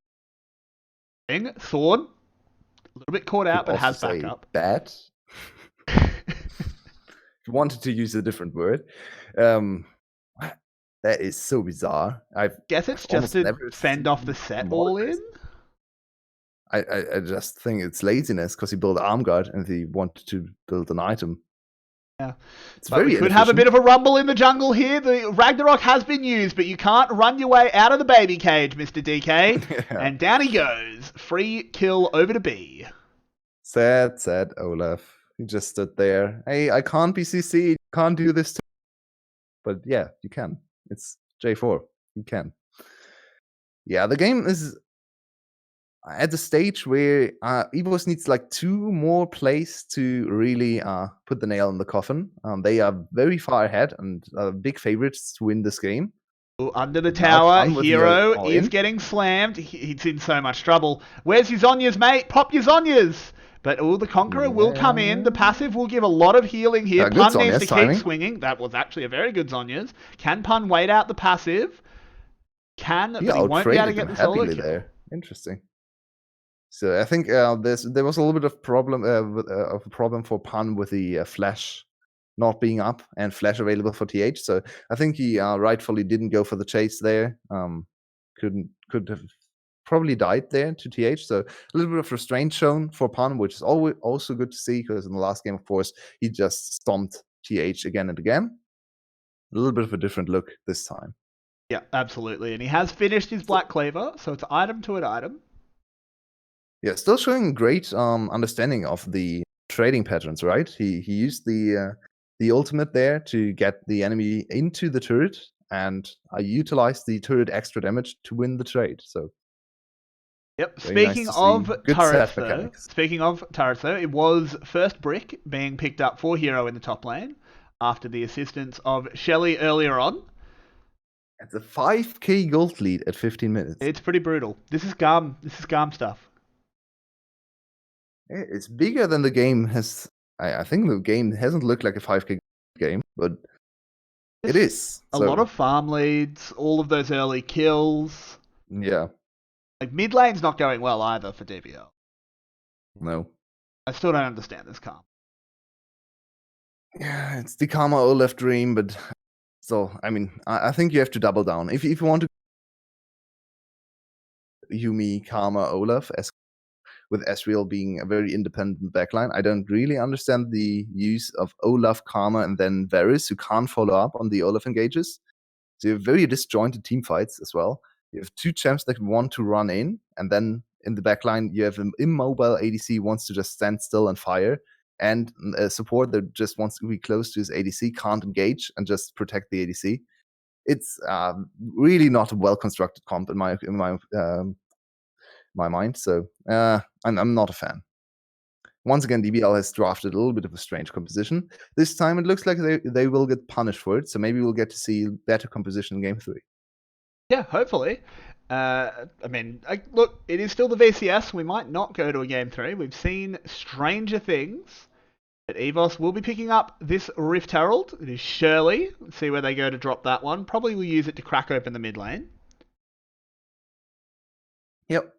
S1: Thorn. A little bit caught out, but has backup.
S2: Bad. If you wanted to use a different word. That is so bizarre.
S1: Guess it's
S2: I've
S1: just
S2: almost
S1: to
S2: never
S1: fend off the
S2: seen
S1: set
S2: a
S1: all
S2: model
S1: in.
S2: I just think it's laziness because he built arm guard and he wanted to build an item.
S1: Yeah.
S2: It's
S1: But
S2: very
S1: we could have a bit
S2: inefficient.
S1: of a rumble in the jungle here. The Ragnarok has been used, but you can't run your way out of the baby cage, Mr. DK.
S2: Yeah.
S1: And down he goes. Free kill over to B.
S2: Sad Olaf. He just stood there. Hey, I can't be CC'd. Can't do this. But yeah, you can. It's J4. You can. Yeah, the game is at the stage where EVOS needs like 2 more plays to really put the nail in the coffin. They are very far ahead and big favorites to win this game.
S1: Ooh, under the
S2: Now
S1: tower,
S2: Pan with the
S1: Hero
S2: all
S1: is
S2: in.
S1: getting slammed. He's in so much trouble. Where's your Zonias, mate? Pop your Zonias! But the Conqueror will come in. The passive will give a lot of healing here.
S2: Good
S1: Pun needs
S2: Zonias
S1: to
S2: timing.
S1: keep swinging. That was actually a very good Zonias. Can Pun wait out the passive? But he won't be able to get the solo kill.
S2: There. Interesting. So I think there was a little bit of problem of a problem for Pun with the flash not being up and flash available for TH. So I think he rightfully didn't go for the chase there. Could have probably died there to TH. So a little bit of restraint shown for Pun, which is always also good to see because in the last game, of course, he just stomped TH again and again. A little bit of a different look this time.
S1: Yeah, absolutely. And he has finished his Black Cleaver, so it's item to an item.
S2: Yeah, still showing great understanding of the trading patterns, right? He used the ultimate there to get the enemy into the turret, and I utilized the turret extra damage to win the trade. So,
S1: yep. Speaking of turrets, though, it was first brick being picked up for Hero in the top lane after the assistance of Shelly earlier on.
S2: It's a 5k gold lead at 15 minutes.
S1: It's pretty brutal. This is Garm stuff.
S2: It's bigger than the game has. I think the game hasn't looked like a 5k game, but it is.
S1: A lot of farm leads, all of those early kills.
S2: Yeah.
S1: Like mid lane's not going well either for DBL.
S2: No.
S1: I still don't understand this Karma.
S2: Yeah, it's the Karma Olaf dream, but so I mean, I think you have to double down if you want to. Yumi, Karma, Olaf, with Ezreal being a very independent backline. I don't really understand the use of Olaf, Karma, and then Varus, who can't follow up on the Olaf engages. So you have very disjointed team fights as well. You have 2 champs that want to run in, and then in the backline, you have an immobile ADC who wants to just stand still and fire, and a support that just wants to be close to his ADC, can't engage, and just protect the ADC. It's really not a well-constructed comp in my mind. So I'm not a fan. Once again, DBL has drafted a little bit of a strange composition. This time it looks like they will get punished for it. So maybe we'll get to see better composition in Game 3.
S1: Yeah, hopefully. I mean, look, it is still the VCS. We might not go to a Game 3. We've seen stranger things. But EVOS will be picking up this Rift Herald. It is Shirley. Let's see where they go to drop that one. Probably will use it to crack open the mid lane.
S2: Yep.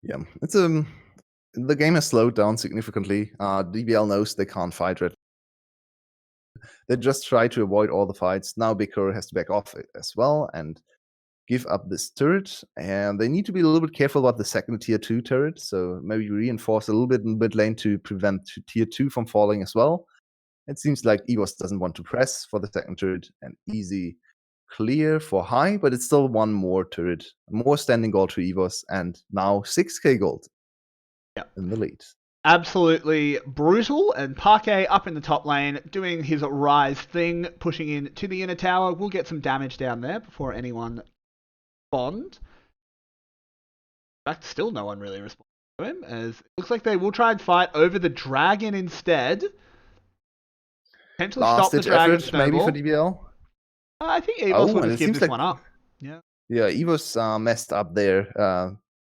S2: Yeah, it's the game has slowed down significantly. DBL knows they can't fight Red. They just try to avoid all the fights. Now Bigker has to back off as well and give up this turret. And they need to be a little bit careful about the second tier 2 turret. So maybe reinforce a little bit in mid lane to prevent tier 2 from falling as well. It seems like EVOS doesn't want to press for the second turret. An easy clear for high, but it's still one more turret, more standing gold to EVOS, and now 6k gold in the lead.
S1: Absolutely brutal, and Parquet up in the top lane, doing his rise thing, pushing in to the inner tower. We'll get some damage down there before anyone bond. In fact, still no one really responds to him, as it looks like they will try and fight over the dragon instead. Potentially stop the dragon snowball.
S2: Maybe for DBL.
S1: I think EVOS will just give this one up. Yeah.
S2: Yeah, EVOS messed up their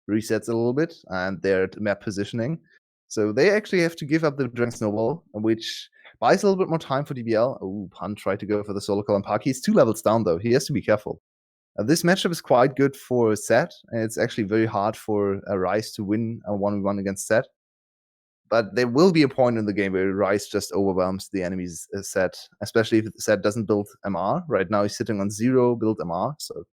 S2: resets a little bit and their map positioning. So they actually have to give up the Dragon Snowball, which buys a little bit more time for DBL. Oh, Pun tried to go for the solo call on Park. He's 2 levels down, though. He has to be careful. This matchup is quite good for Set, and it's actually very hard for a Ryze to win a 1v1 against Set. But there will be a point in the game where Rice just overwhelms the enemy's set, especially if the set doesn't build MR. Right now he's sitting on 0 build MR, so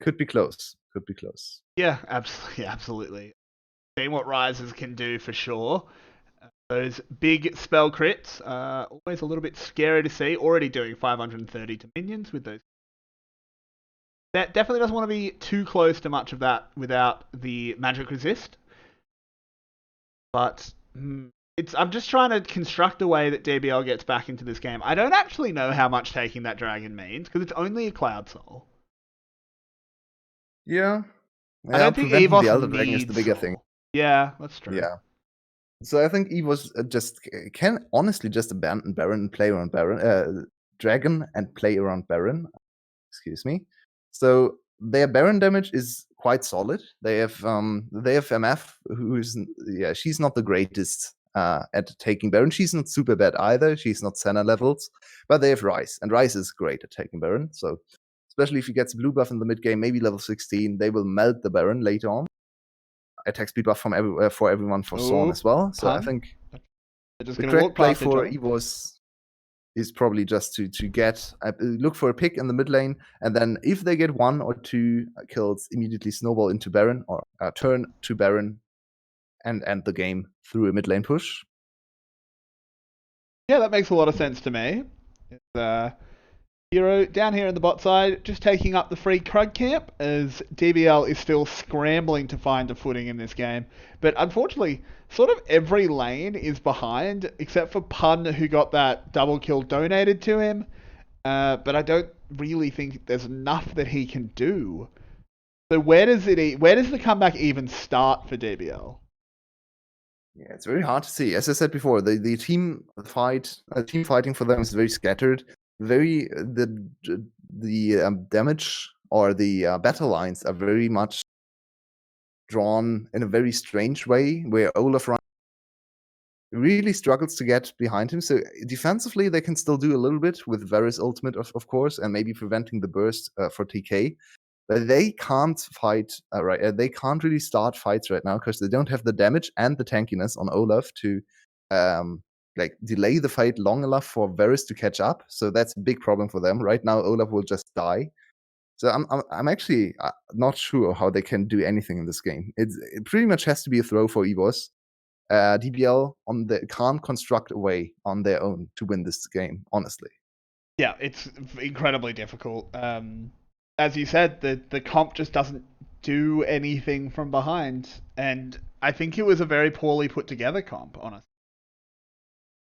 S2: could be close. Could be close.
S1: Yeah, absolutely. Absolutely. Seeing what Rises can do for sure. Those big spell crits are always a little bit scary to see. Already doing 530 to minions with those. That definitely doesn't want to be too close to much of that without the magic resist. But I'm just trying to construct a way that DBL gets back into this game. I don't actually know how much taking that dragon means because it's only a Cloud Soul.
S2: Yeah.
S1: I don't think
S2: preventing
S1: EVOS
S2: the Elder Dragon is the bigger
S1: Soul.
S2: thing.
S1: Yeah, that's true.
S2: Yeah. So I think EVOS just can honestly just abandon Baron and play around Baron, Dragon and play around Baron. Excuse me. So their Baron damage is quite solid. They have MF, who's she's not the greatest at taking Baron. She's not super bad either. She's not Senna levels, but they have Rice, and Rice is great at taking Baron. So especially if he gets blue buff in the mid game, maybe level 16, they will melt the Baron later on. Attack speed buff from for everyone for Sorn as well. So I think the correct play for EVOS is probably just to get look for a pick in the mid lane, and then if they get 1 or 2 kills, immediately snowball into Baron or turn to Baron and end the game through a mid lane push.
S1: Yeah, that makes a lot of sense to me. Hero down here in the bot side, just taking up the free Krug camp as DBL is still scrambling to find a footing in this game. But unfortunately, sort of every lane is behind, except for Pun, who got that double kill donated to him. But I don't really think there's enough that he can do. So where does the comeback even start for DBL?
S2: Yeah, it's very hard to see. As I said before, the team fighting for them is very scattered. The damage or the battle lines are very much drawn in a very strange way, where Olaf really struggles to get behind him. So defensively, they can still do a little bit with Varus ultimate, of course, and maybe preventing the burst for TK. But they can't fight they can't really start fights right now because they don't have the damage and the tankiness on Olaf to delay the fight long enough for Varus to catch up. So that's a big problem for them. Right now, Olaf will just die. So I'm actually not sure how they can do anything in this game. It pretty much has to be a throw for EVOS. DBL can't construct a way on their own to win this game, honestly.
S1: Yeah, it's incredibly difficult. As you said, the comp just doesn't do anything from behind, and I think it was a very poorly put together comp, honestly.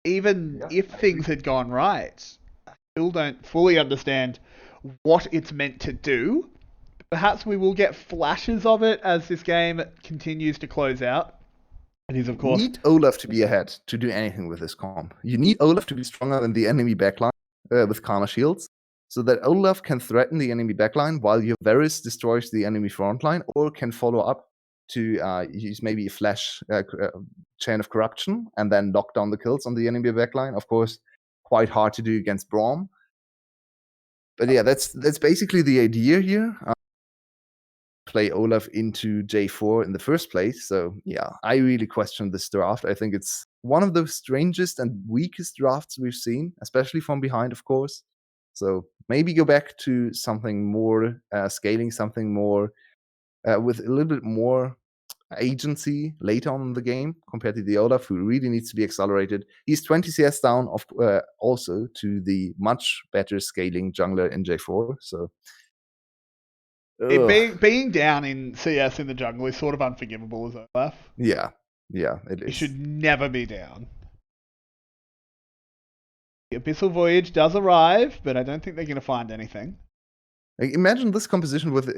S1: Even if things had gone right, I still don't fully understand what it's meant to do. Perhaps we will get flashes of it as this game continues to close out. And he's, of course,
S2: you need Olaf to be ahead to do anything with this comp. You need Olaf to be stronger than the enemy backline with Karma Shields, so that Olaf can threaten the enemy backline while your Varus destroys the enemy frontline, or can follow up to use maybe a flash chain of corruption and then knock down the kills on the enemy backline. Of course, quite hard to do against Braum. But yeah, that's basically the idea here. Play Olaf into J4 in the first place. So yeah, I really question this draft. I think it's one of the strangest and weakest drafts we've seen, especially from behind, of course. So maybe go back to something more scaling, something more with a little bit more agency later on in the game compared to the Olaf, who really needs to be accelerated. He's 20 CS down also to the much better scaling jungler in J4. So
S1: being down in CS in the jungle is sort of unforgivable as Olaf.
S2: Yeah, it is.
S1: You should never be down. The Abyssal Voyage does arrive, but I don't think they're going to find anything.
S2: Imagine this composition with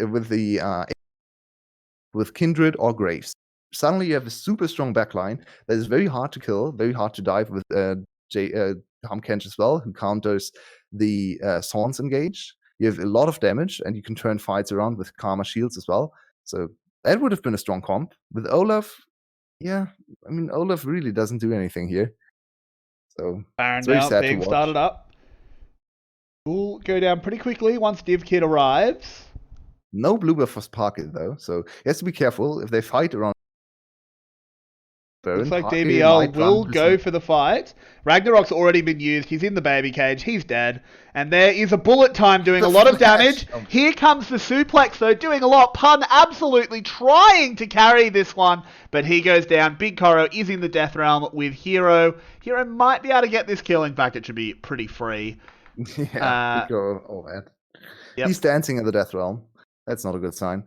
S2: Kindred or Graves. Suddenly you have a super strong backline that is very hard to kill, very hard to dive with Hamkench as well, who counters the Sorns engage. You have a lot of damage, and you can turn fights around with Karma Shields as well. So that would have been a strong comp. With Olaf, yeah, I mean, Olaf really doesn't do anything here. So
S1: Baron now being started up. Will go down pretty quickly once Div Kid arrives.
S2: No blue buff for Sparkle though, so he has to be careful if they fight around.
S1: Looks like DBL will go for the fight. Ragnarok's already been used. He's in the baby cage. He's dead. And there is a bullet time doing a lot of damage. Here comes the suplex, though, doing a lot. Pun absolutely trying to carry this one, but he goes down. Big Koro is in the death realm with Hero. Hero might be able to get this kill. In fact, it should be pretty free.
S2: Yeah, Big Koro. Oh, man. Yep. He's dancing in the death realm. That's not a good sign.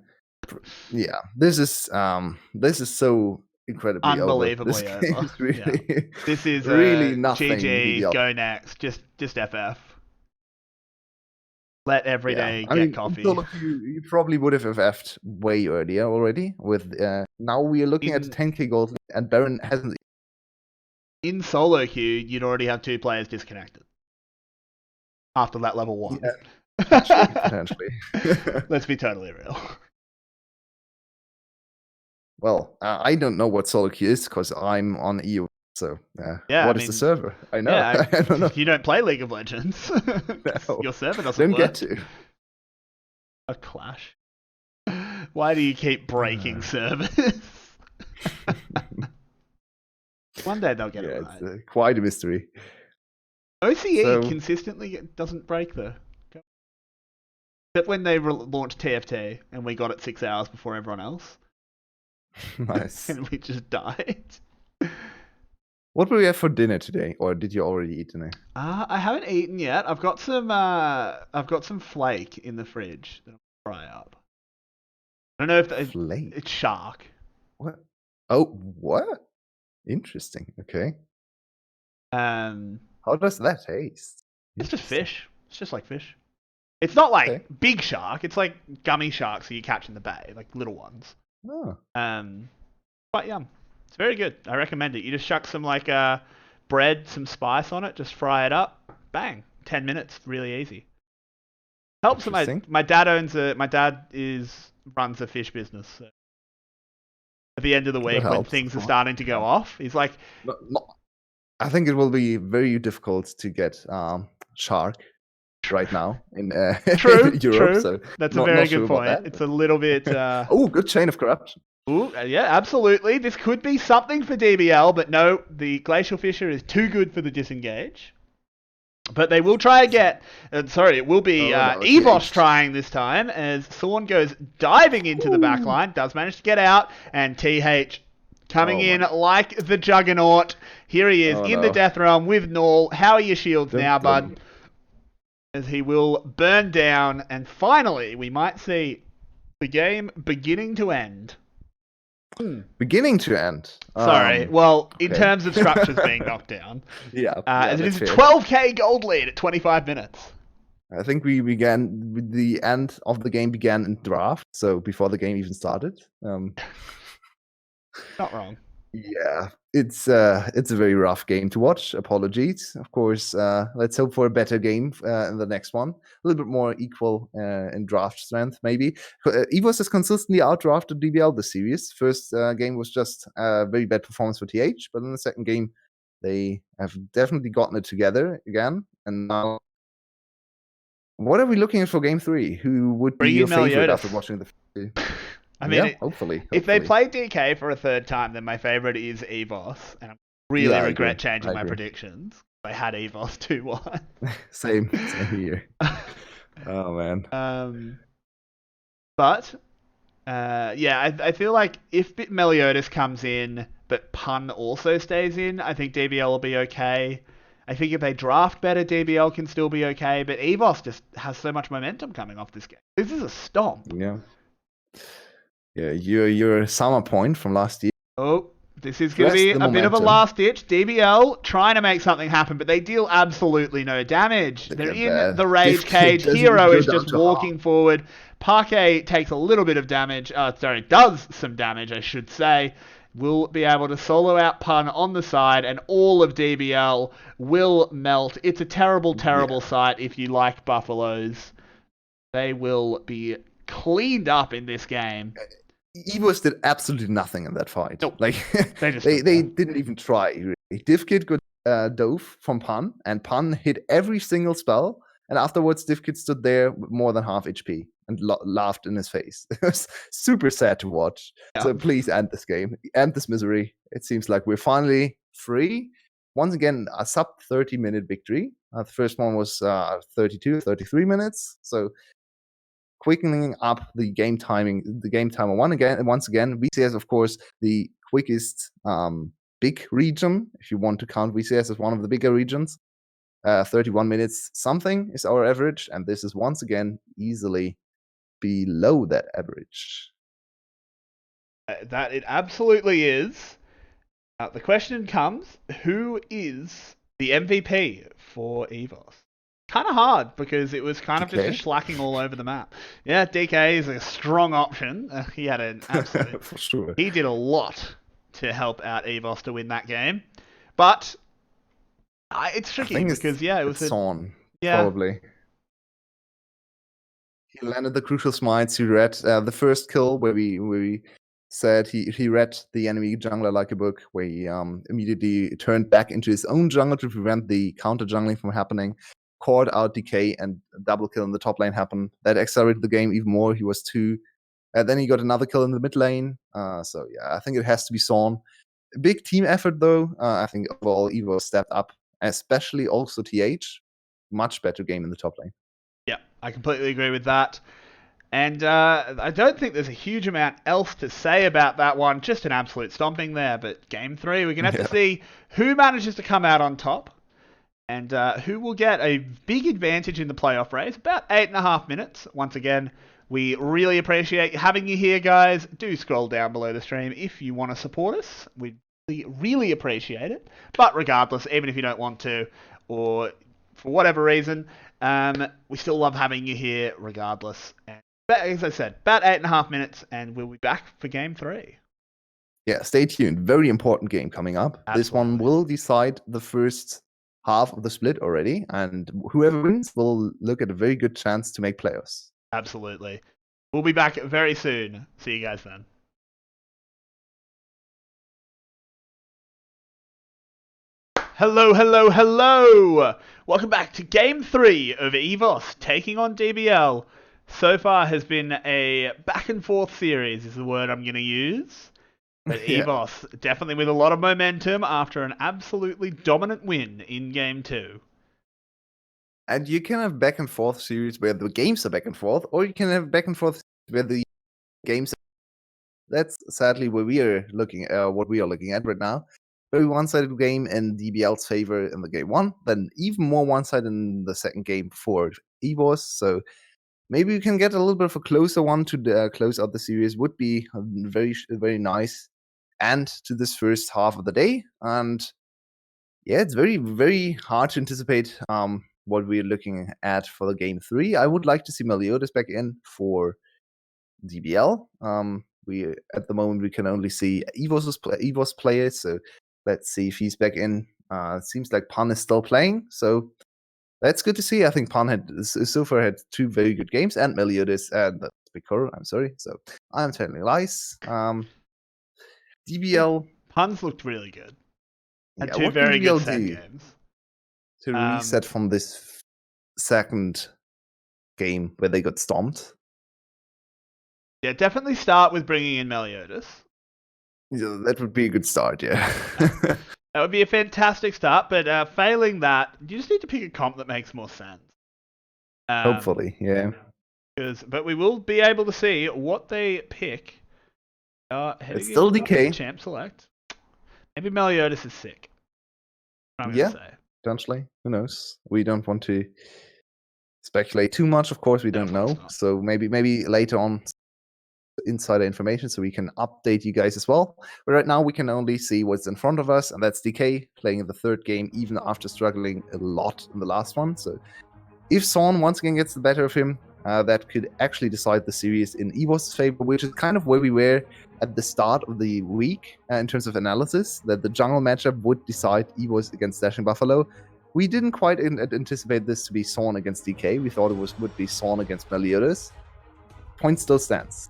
S2: Yeah, this is so incredibly
S1: unbelievably
S2: over. This really,
S1: this is
S2: really nothing.
S1: GG, go next. Just FF. Let everyday get coffee.
S2: You probably would have FF'd way earlier already. With now we are looking at 10k gold, and Baron hasn't.
S1: In solo queue, you'd already have 2 players disconnected after that level 1.
S2: Yeah, potentially.
S1: Let's be totally real.
S2: Well, I don't know what solo queue is because I'm on EU. So, what is the server? I know.
S1: Yeah,
S2: I don't know.
S1: You don't play League of Legends.
S2: No,
S1: your server doesn't work.
S2: Don't get to.
S1: A clash. Why do you keep breaking servers? One day they'll get it right.
S2: It's quite a mystery.
S1: OCE consistently doesn't break, though. Except when they launched TFT and we got it 6 hours before everyone else.
S2: Nice.
S1: And we just died.
S2: What will we have for dinner today, or did you already eat dinner?
S1: I haven't eaten yet. I've got some flake in the fridge that I'll fry up. I don't know if
S2: flake.
S1: It's shark.
S2: What? Oh, what? Interesting. Okay. How does that taste?
S1: It's just fish. It's just like fish. It's not like big shark. It's like gummy sharks that you catch in the bay, like little ones.
S2: Oh.
S1: But yum. It's very good. I recommend it. You just chuck some like bread, some spice on it, just fry it up. Bang. 10 minutes. Really easy. Helps. My dad runs a fish business. So at the end of the week when things are starting to go off, he's like,
S2: I think it will be very difficult to get shark right now in
S1: Europe.
S2: True. So
S1: that's a very good point. It's a little bit.
S2: Oh, good chain of corruption.
S1: Ooh, yeah, absolutely. This could be something for DBL, but no, the Glacial Fisher is too good for the disengage. But they will try again. It will be EVOS trying this time as Thorn goes diving into the back line, does manage to get out, and TH coming in like the juggernaut. Here he is in the death realm with Null. How are your shields now, bud? As he will burn down, and finally we might see the game beginning to end.
S2: Beginning to end.
S1: Sorry. Well, in terms of structures being knocked down. As it is a 12k gold lead at 25 minutes.
S2: I think we began with the end of the game began in draft, so before the game even started.
S1: Not wrong.
S2: Yeah, it's a very rough game to watch. Apologies. Of course, let's hope for a better game in the next one. A little bit more equal in draft strength, maybe. EVOS has consistently outdrafted DBL this series. First game was just a very bad performance for TH, but in the second game, they have definitely gotten it together again. And now, what are we looking at for game 3? Who would be your favorite after watching the...
S1: I mean,
S2: hopefully.
S1: If they play DK for a third time, then my favorite is EVOS, and I really regret changing my predictions. I had EVOS 2-1.
S2: Same here. Oh man.
S1: But I feel like if Meliodas comes in, but Pun also stays in, I think DBL will be okay. I think if they draft better, DBL can still be okay. But EVOS just has so much momentum coming off this game. This is a stomp.
S2: Yeah. Yeah, your summer point from last year.
S1: Oh, this is going to be a bit of a last ditch. DBL trying to make something happen, but they deal absolutely no damage. They're in the rage cage. Hero is just walking forward. Parquet takes a little bit of damage. Does some damage, I should say. Will be able to solo out Pun on the side, and all of DBL will melt. It's a terrible, terrible sight if you like Buffaloes. They will be cleaned up in this game.
S2: EVOS did absolutely nothing in that fight.
S1: Nope.
S2: Like they didn't even try. Really. Divkit got dove from Pun, and Pun hit every single spell. And afterwards, Divkit stood there with more than half HP and laughed in his face. It was super sad to watch. Yeah. So please end this game, end this misery. it seems like we're finally free. Once again, a sub 30-minute victory. The first one was 32, 33 minutes. So quickening up the game timing, the game timer once again. VCS, of course, the quickest big region, if you want to count VCS as one of the bigger regions. 31 minutes something is our average, and this is once again easily below that average.
S1: That it absolutely is. The question comes, who is the MVP for EVOS? Kind of hard, because it was kind of just a schlacking all over the map. Yeah, DK is a strong option. He had an absolute...
S2: For sure.
S1: He did a lot to help out EVOS to win that game. But it's tricky, because, yeah, it was
S2: Son, probably. He landed the crucial smites. He read the first kill where we said he read the enemy jungler like a book, where he immediately turned back into his own jungle to prevent the counter jungling from happening, caught out decay, and a double kill in the top lane happened. That accelerated the game even more. He was 2. Then he got another kill in the mid lane. So yeah, I think it has to be Son. A big team effort though. I think overall Evo stepped up, especially also TH. Much better game in the top lane.
S1: Yeah, I completely agree with that. And I don't think there's a huge amount else to say about that one. Just an absolute stomping there. But game 3, we're going to have to see who manages to come out on top and who will get a big advantage in the playoff race. About 8.5 minutes. Once again, we really appreciate having you here, guys. Do scroll down below the stream if you want to support us. We really appreciate it. But regardless, even if you don't want to, or for whatever reason, we still love having you here regardless. And as I said, about 8.5 minutes, and we'll be back for game 3.
S2: Yeah, stay tuned. Very important game coming up.
S1: Absolutely.
S2: This one will decide the first half of the split already, and whoever wins will look at a very good chance to make playoffs.
S1: Absolutely. We'll be back very soon. See you guys then. Hello, hello, hello! Welcome back to Game 3 of EVOS, taking on DBL. So far has been a back and forth series, is the word I'm going to use. But EVOS, definitely with a lot of momentum after an absolutely dominant win in Game 2.
S2: And you can have back and forth series where the games are back and forth, or you can have back and forth where the games are... That's sadly what we are looking at right now. Very one-sided game in DBL's favor in the game 1, then even more one-sided in the second game for EVOS. So maybe we can get a little bit of a closer one to close out the series. Would be very, very nice end to this first half of the day. And yeah, it's very, very hard to anticipate what we're looking at for the game 3. I would like to see Meliodas back in for DBL. At the moment we can only see EVOS players, so let's see if he's back in. It seems like Pan is still playing, so that's good to see. I think Pan so far had 2 very good games, and Meliodas and Picoro, I'm sorry. So I'm telling lies. DBL...
S1: Pan's looked really good. Had 2
S2: what
S1: very
S2: DBL
S1: good set games.
S2: To reset from this second game where they got stomped?
S1: Yeah, definitely start with bringing in Meliodas.
S2: Yeah, that would be a good start, yeah.
S1: That would be a fantastic start, but failing that, you just need to pick a comp that makes more sense.
S2: Hopefully, yeah.
S1: But we will be able to see what they pick.
S2: It's still DK.
S1: Champ select. Maybe Meliodas is sick. I'm
S2: yeah,
S1: say.
S2: Potentially. Who knows? We don't want to speculate too much, of course. We don't know. So maybe later on, insider information so we can update you guys as well. But right now we can only see what's in front of us, and that's DK playing in the third game even after struggling a lot in the last one. So if Son once again gets the better of him, that could actually decide the series in EVOS' favor, which is kind of where we were at the start of the week in terms of analysis, that the jungle matchup would decide EVOS against Dashing Buffalo. We didn't quite anticipate this to be Son against DK. We thought it would be Son against Meliodas. Point still stands.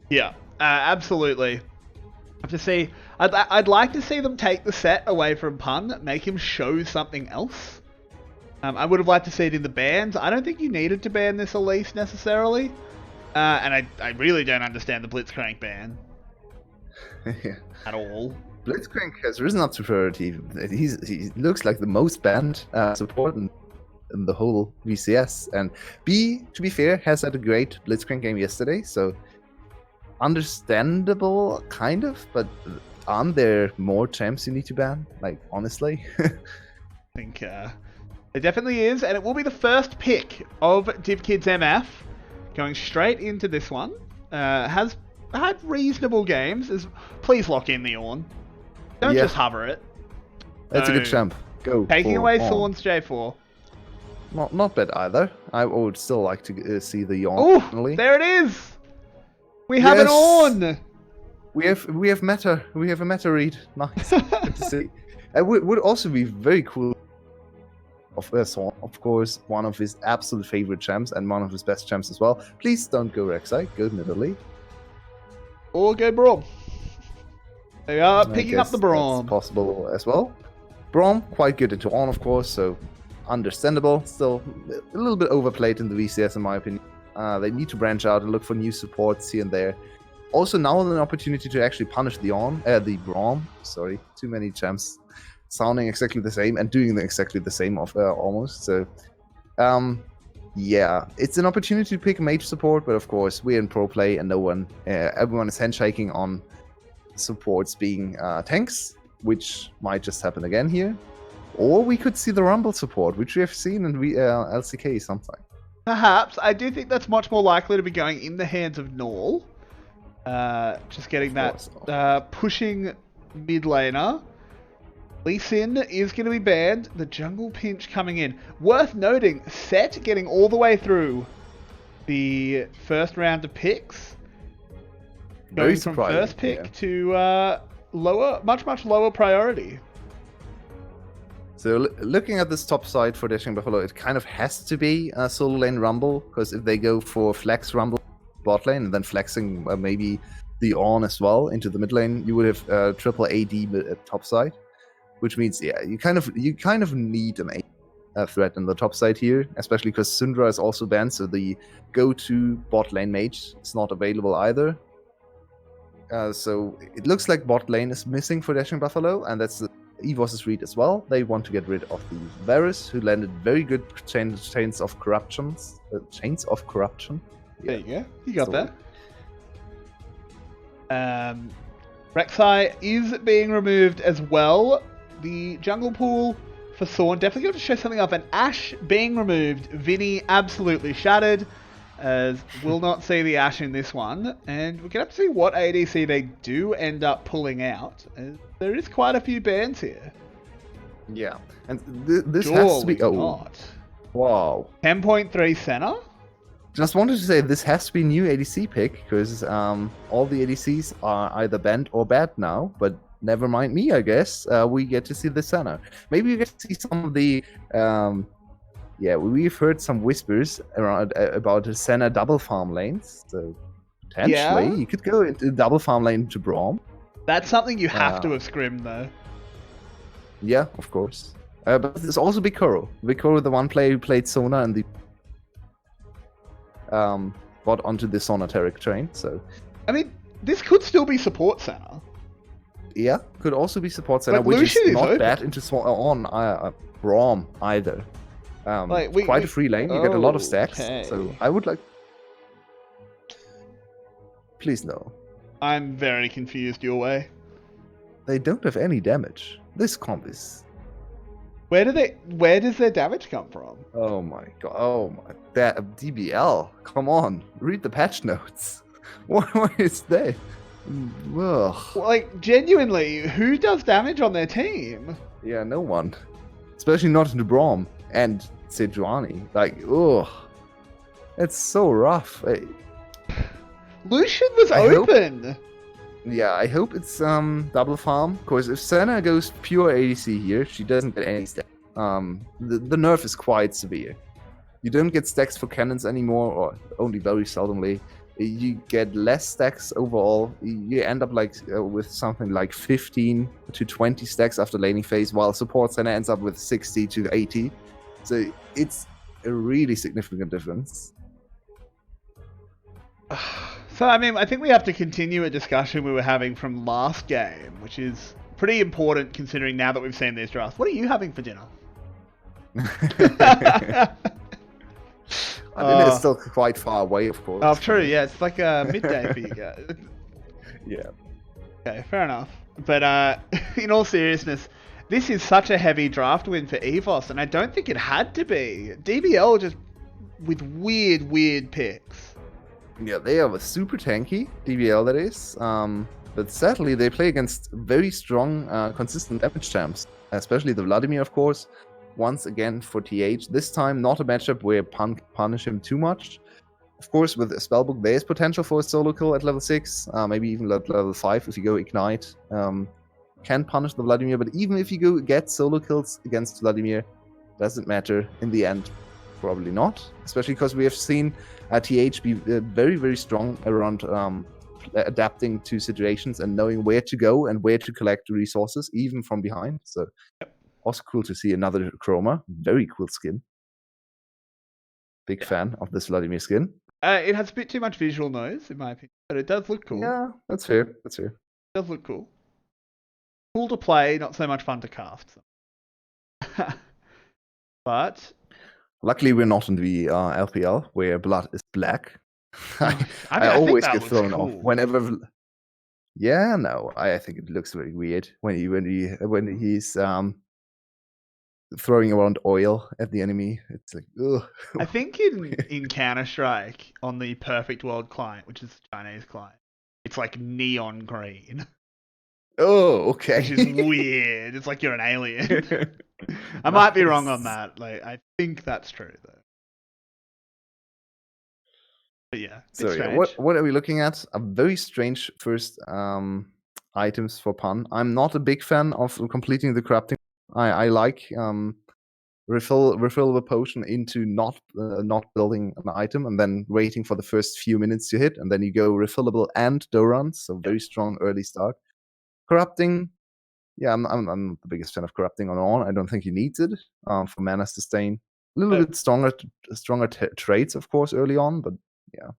S1: Yeah, absolutely. I have to see. I'd like to see them take the set away from Pun, make him show something else. I would have liked to see it in the bans. I don't think you needed to ban this Elise necessarily. And I really don't understand the Blitzcrank ban.
S2: Yeah.
S1: at all.
S2: Blitzcrank has risen up to priority. He looks like the most banned support in the whole VCS. And B, to be fair, has had a great Blitzcrank game yesterday, so understandable, kind of, but aren't there more champs you need to ban? Like, honestly?
S1: I think it definitely is, and it will be the first pick of DivKids MF, going straight into this one. Has had reasonable games. Please lock in the Ornn. Don't just hover it.
S2: That's a good champ. Go.
S1: Taking away
S2: Ornn.
S1: Thorn's J4.
S2: Not bad either. I would still like to see the Ornn.
S1: Oh, there it is! We have an Ornn!
S2: We have meta. We have a meta read. Nice. Good to see. It would also be very cool. Of course, one of his absolute favorite champs and one of his best champs as well. Please don't go Rek'Sai. Go Nidalee.
S1: Or go Braum. They are picking up the Braum.
S2: That's possible as well. Braum, quite good into Ornn, of course, so understandable. Still a little bit overplayed in the VCS, in my opinion. They need to branch out and look for new supports here and there. Also, now an opportunity to actually punish the Braum. Sorry, too many champs sounding exactly the same and doing exactly the same almost. So, yeah, it's an opportunity to pick mage support, but of course we're in pro play and everyone is handshaking on supports being tanks, which might just happen again here. Or we could see the Rumble support, which we have seen in LCK sometime. Perhaps.
S1: I do think that's much more likely to be going in the hands of Null. Just getting that pushing mid laner. Lee Sin is going to be banned. The jungle pinch coming in. Worth noting, Set getting all the way through the first round of picks.
S2: Very
S1: going from first pick to much lower priority.
S2: So looking at this top side for Dashing Buffalo, it kind of has to be a solo lane Rumble, because if they go for flex Rumble bot lane and then flexing maybe the Ornn as well into the mid lane, you would have triple AD at top side, which means you kind of need an AD threat in the top side here, especially because Syndra is also banned, so the go-to bot lane mage is not available either. So it looks like bot lane is missing for Dashing Buffalo, and that's the EVOS's read as well. They want to get rid of the Varus, who landed very good chains of corruption.
S1: There you go. You got that. Rek'Sai is being removed as well. The jungle pool for Thorn definitely going to show something up. And Ashe being removed. Vinny absolutely shattered, as will not see the Ashe in this one. And we're going to have to see what ADC they do end up pulling out. There is quite a few bans here.
S2: Yeah, and this has to be...
S1: not.
S2: Wow.
S1: 10.3 Senna.
S2: Just wanted to say this has to be new ADC pick, because all the ADCs are either banned or bad now, but never mind me, I guess. We get to see the Senna. Maybe we get to see some of the... we've heard some whispers around about the Senna double farm lanes, so potentially you could go into double farm lane to Braum.
S1: That's something you have to have scrimmed, though.
S2: Yeah, of course. But there's also Bikoro. Bikoro, the one player who played Sona and the got onto the Sonateric train, so...
S1: I mean, this could still be support Senna.
S2: Yeah, could also be support Senna, which
S1: Lucian
S2: is not bad into Braum either. Quite a free lane, you get a lot of stacks, so I would like... Please no.
S1: I'm very confused, Yulwei.
S2: They don't have any damage. This comp is...
S1: Where does their damage come from?
S2: Oh my god, that DBL, come on, read the patch notes. What is that? Ugh.
S1: Like, genuinely, who does damage on their team?
S2: Yeah, no one. Especially not into Braum and Sejuani. Like, ugh. It's so rough.
S1: Lucian was open!
S2: I hope it's double farm, because if Senna goes pure ADC here, she doesn't get any stacks. The nerf is quite severe. You don't get stacks for cannons anymore, or only very seldomly. You get less stacks overall. You end up with something like 15 to 20 stacks after laning phase, while support Senna ends up with 60 to 80. So it's a really significant difference.
S1: So, I mean, I think we have to continue a discussion we were having from last game, which is pretty important considering now that we've seen these drafts. What are you having for dinner?
S2: Dinner is still quite far away, of course.
S1: Oh, true. Yeah, it's like midday for you guys.
S2: Yeah.
S1: Okay, fair enough. But in all seriousness, this is such a heavy draft win for EVOS, and I don't think it had to be. DBL just with weird picks.
S2: Yeah, they are super tanky, DBL that is. But sadly, they play against very strong, consistent damage champs, especially the Vladimir, of course. Once again for TH. This time, not a matchup where punish him too much. Of course, with a Spellbook, there is potential for a solo kill at level 6, maybe even at level 5 if you go Ignite. Can punish the Vladimir, but even if you go get solo kills against Vladimir, doesn't matter in the end. Probably not, especially because we have seen TH be very strong around adapting to situations and knowing where to go and where to collect resources, even from behind. So, also cool to see another Chroma. Very cool skin. Big fan of this Vladimir skin.
S1: It has a bit too much visual noise, in my opinion, but it does look cool.
S2: Yeah, that's fair. That's fair.
S1: It does look cool. Cool to play, not so much fun to cast. So. But
S2: luckily, we're not in the LPL where blood is black.
S1: I
S2: always get thrown
S1: cool.
S2: off whenever. Yeah, no, I think it looks very weird when he's throwing around oil at the enemy. It's like, ugh.
S1: I think in Counter-Strike on the Perfect World client, which is the Chinese client, it's like neon green.
S2: Oh, okay.
S1: Which is weird. It's like you're an alien. I might be wrong on that. Like, I think that's true though. But yeah.
S2: So yeah, what are we looking at? A very strange first items for Pun. I'm not a big fan of completing the corrupting. I like refill the potion into not building an item and then waiting for the first few minutes to hit, and then you go refillable and dough runs. So very strong early start. Corrupting, yeah, I'm not the biggest fan of corrupting on. I don't think he needs it for mana sustain. A little bit stronger traits, of course, early on, but yeah.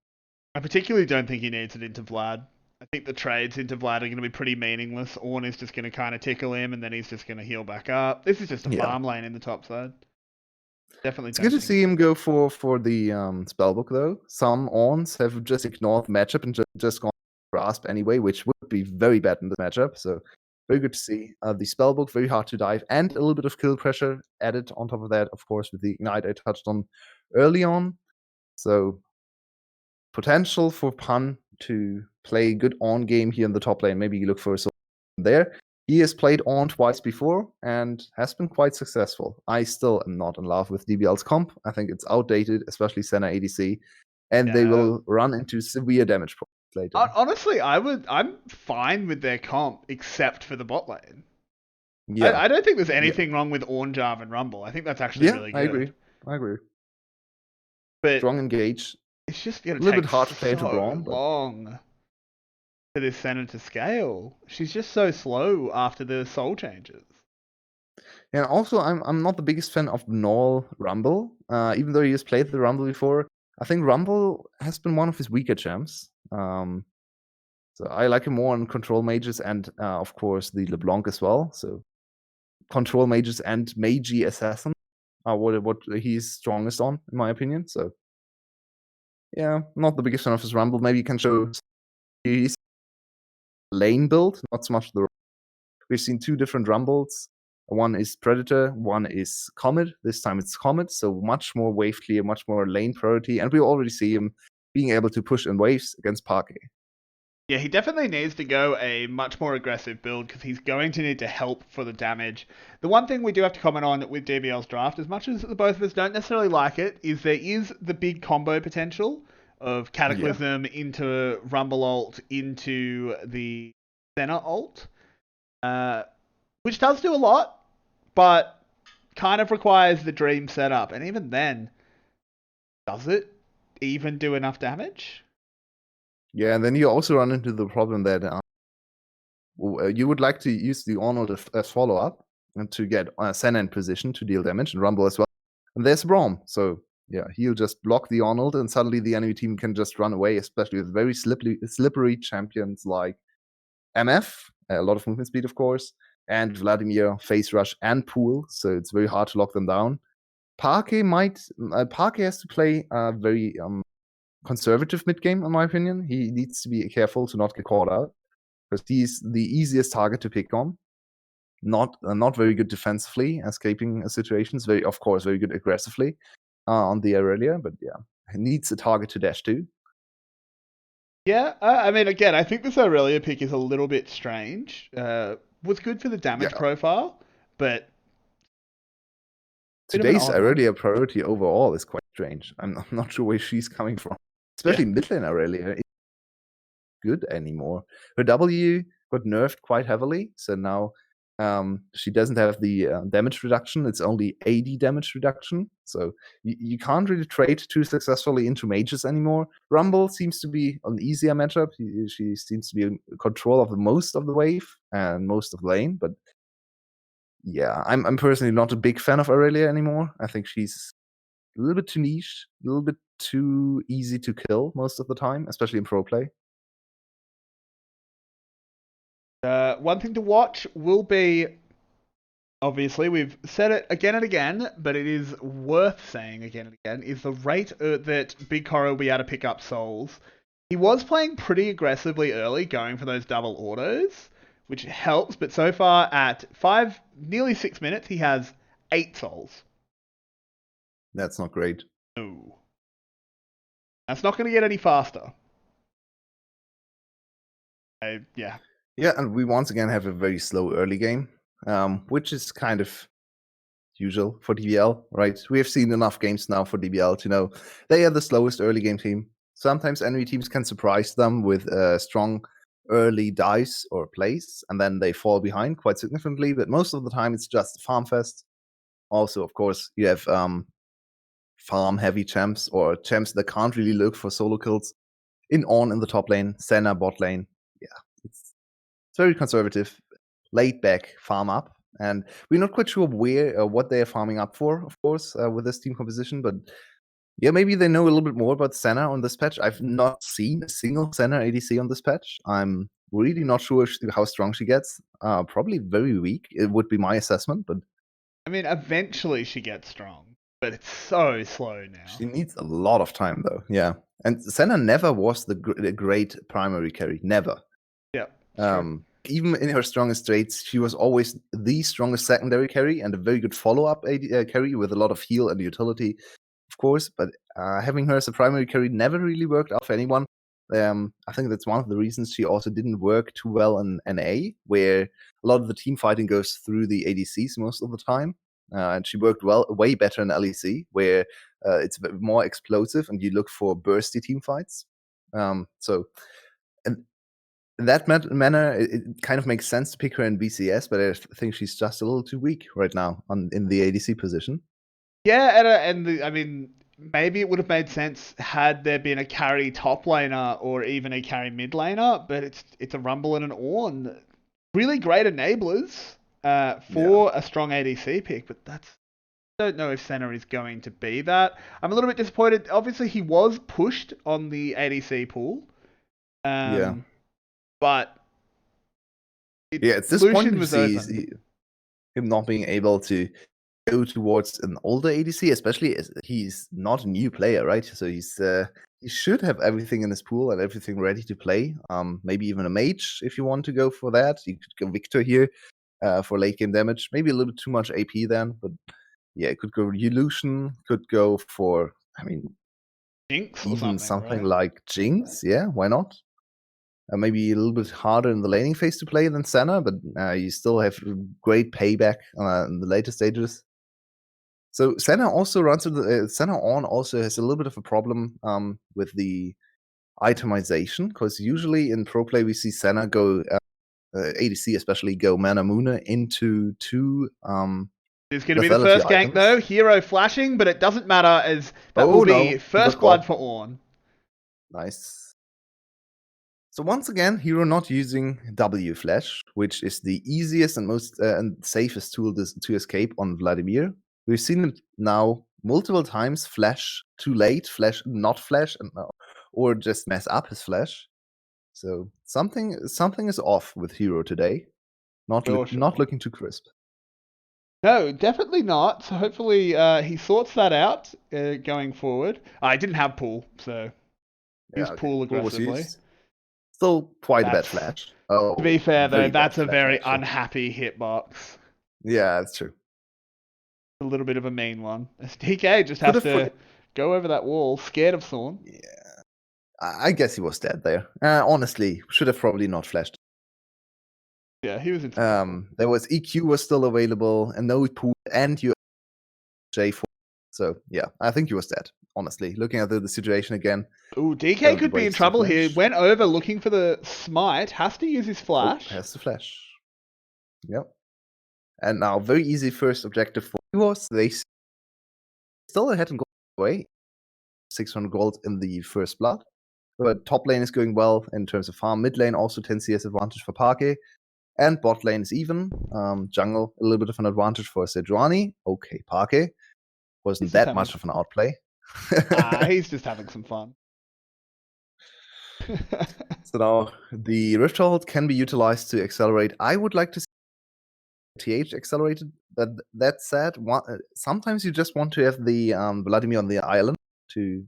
S1: I particularly don't think he needs it into Vlad. I think the trades into Vlad are going to be pretty meaningless. Ornn is just going to kind of tickle him, and then he's just going to heal back up. This is just a farm lane in the top side. Definitely.
S2: It's good to see him go for the spellbook though. Some Ornns have just ignored the matchup and just gone grasp anyway, which would be very bad in the matchup. So very good to see. The spellbook, very hard to dive, and a little bit of kill pressure added on top of that, of course, with the ignite I touched on early on. So potential for Pun to play good Ornn game here in the top lane. Maybe you look for a there. He has played Ornn twice before and has been quite successful. I still am not in love with DBL's comp. I think it's outdated, especially Senna ADC, and they will run into severe damage problems later.
S1: Honestly, I'm fine with their comp except for the bot lane.
S2: Yeah,
S1: I don't think there's anything wrong with Ornn, Jarvan, and Rumble. I think that's actually really good.
S2: I agree.
S1: But
S2: strong engage.
S1: It's just a
S2: little bit hard to play into Braum.
S1: Long for this Senna to scale. She's just so slow after the soul changes.
S2: And also, I'm not the biggest fan of Null Rumble. Even though he has played the Rumble before, I think Rumble has been one of his weaker champs. So I like him more on control mages and, of course, the LeBlanc as well. So control mages and Magi Assassin are what he's strongest on, in my opinion. So yeah, not the biggest fan of his Rumble. Maybe you can show his lane build, not so much the. We've seen two different Rumbles. One is Predator, one is Comet. This time it's Comet, so much more wave clear, much more lane priority, and we already see him being able to push in waves against Parquet.
S1: Yeah, he definitely needs to go a much more aggressive build because he's going to need to help for the damage. The one thing we do have to comment on with DBL's draft, as much as the both of us don't necessarily like it, is there is the big combo potential of Cataclysm into Rumble ult into the Senna ult, which does do a lot, but kind of requires the dream setup. And even then, does it even do enough damage?
S2: Yeah, and then you also run into the problem that you would like to use the Arnold as follow-up and to get Senna in position to deal damage and Rumble as well. And there's Braum. So Yeah, he'll just block the Arnold, and suddenly the enemy team can just run away, especially with very slippery champions like MF, a lot of movement speed, of course, and Vladimir, face rush and pool, so it's very hard to lock them down. Parquet has to play a very conservative mid game, in my opinion. He needs to be careful to not get caught out, because he's the easiest target to pick on. Not very good defensively, escaping situations. Very good aggressively on the Aurelia, but yeah, he needs a target to dash to.
S1: Yeah, I mean, again, I think this Aurelia pick is a little bit strange. Was good for the damage profile, but
S2: today's Aurelia priority overall is quite strange. I'm not sure where she's coming from, especially mid lane Aurelia. It's good anymore. Her W got nerfed quite heavily, so now she doesn't have the damage reduction. It's only AD damage reduction, so you can't really trade too successfully into mages anymore. Rumble seems to be an easier matchup. She seems to be in control of most of the wave and most of the lane, but yeah, I'm personally not a big fan of Aurelia anymore. I think she's a little bit too niche, a little bit too easy to kill most of the time, especially in pro play.
S1: One thing to watch will be, obviously, we've said it again and again, but it is worth saying again and again, is the rate that Big Coro will be able to pick up souls. He was playing pretty aggressively early, going for those double autos, which helps, but so far at nearly 6 minutes, he has 8 souls.
S2: That's not great.
S1: No. That's not going to get any faster. Yeah.
S2: Yeah, and we once again have a very slow early game, which is kind of usual for DBL, right? We have seen enough games now for DBL to know they are the slowest early game team. Sometimes enemy teams can surprise them with strong early dice or plays, and then they fall behind quite significantly, but most of the time it's just farm fest. Also, of course, you have farm heavy champs or champs that can't really look for solo kills in the top lane, Senna bot lane. Yeah, it's very conservative, laid back farm up, and we're not quite sure where what they are farming up for, of course, with this team composition. But yeah, maybe they know a little bit more about Senna on this patch. I've not seen a single Senna ADC on this patch. I'm really not sure how strong she gets. Probably very weak. It would be my assessment, but
S1: I mean, eventually she gets strong, but it's so slow now.
S2: She needs a lot of time, though. Yeah, and Senna never was the great primary carry. Never.
S1: Yeah.
S2: Even in her strongest traits, she was always the strongest secondary carry and a very good follow-up carry with a lot of heal and utility, of course. But having her as a primary carry never really worked out for anyone. I think that's one of the reasons she also didn't work too well in NA, where a lot of the team fighting goes through the ADCs most of the time. And she worked way better in LEC, where it's more explosive and you look for bursty team fights. So, and in that manner, it kind of makes sense to pick her in VCS, but I think she's just a little too weak right now in the ADC position.
S1: Yeah, I mean, maybe it would have made sense had there been a carry top laner or even a carry mid laner, but it's a Rumble and an Ornn. Really great enablers for a strong ADC pick, but I don't know if Senna is going to be that. I'm a little bit disappointed. Obviously, he was pushed on the ADC pool. But
S2: it's disappointing to see him not being able to go towards an older ADC, especially as he's not a new player, right? So he should have everything in his pool and everything ready to play. Maybe even a mage if you want to go for that. You could go Victor here for late game damage. Maybe a little bit too much AP then, but yeah, it could go Illusion, could go for, I mean,
S1: Jinx
S2: even something like Jinx. Yeah, why not? Maybe a little bit harder in the laning phase to play than Senna, but you still have great payback in the later stages. So Senna also runs into Senna on also has a little bit of a problem with the itemization, because usually in pro play we see Senna go ADC especially go Mana Muna into 2
S1: It's going to be the first gank though, hero flashing, but it doesn't matter as that will be first blood for Ornn.
S2: Nice. So once again, hero not using W flash, which is the easiest and most and safest tool to escape on Vladimir. We've seen him now multiple times flash too late, flash not flash, or just mess up his flash. So something is off with Hero today. Not looking too crisp.
S1: No, definitely not. So hopefully he sorts that out going forward. I didn't have pool, so use pool aggressively.
S2: Still quite a bad flash. Oh,
S1: to be fair though, that's a very
S2: actually.
S1: unhappy hitbox.
S2: Yeah, that's true.
S1: A little bit of a mean one. DK just has to go over that wall, scared of Thorn.
S2: Yeah, I guess he was dead there. Honestly, should have probably not flashed.
S1: Yeah, he was in.
S2: There was EQ was still available, and no pool, and you J4. So yeah, I think he was dead. Honestly, looking at the situation again.
S1: Ooh, DK could be in trouble here. Went over looking for the smite. Has to use his flash.
S2: Has to flash. Yep. And now, very easy first objective for EVOS. They still ahead and go away. 600 gold in the first blood. But top lane is going well in terms of farm. Mid lane also 10 CS advantage for Parke. And bot lane is even. Jungle, a little bit of an advantage for Sejuani. Okay, Parke. Wasn't that much of an outplay.
S1: He's just having some fun.
S2: So now the Rift Hold can be utilized to accelerate. I would like to see TH accelerated. That said, sometimes you just want to have the Vladimir on the island to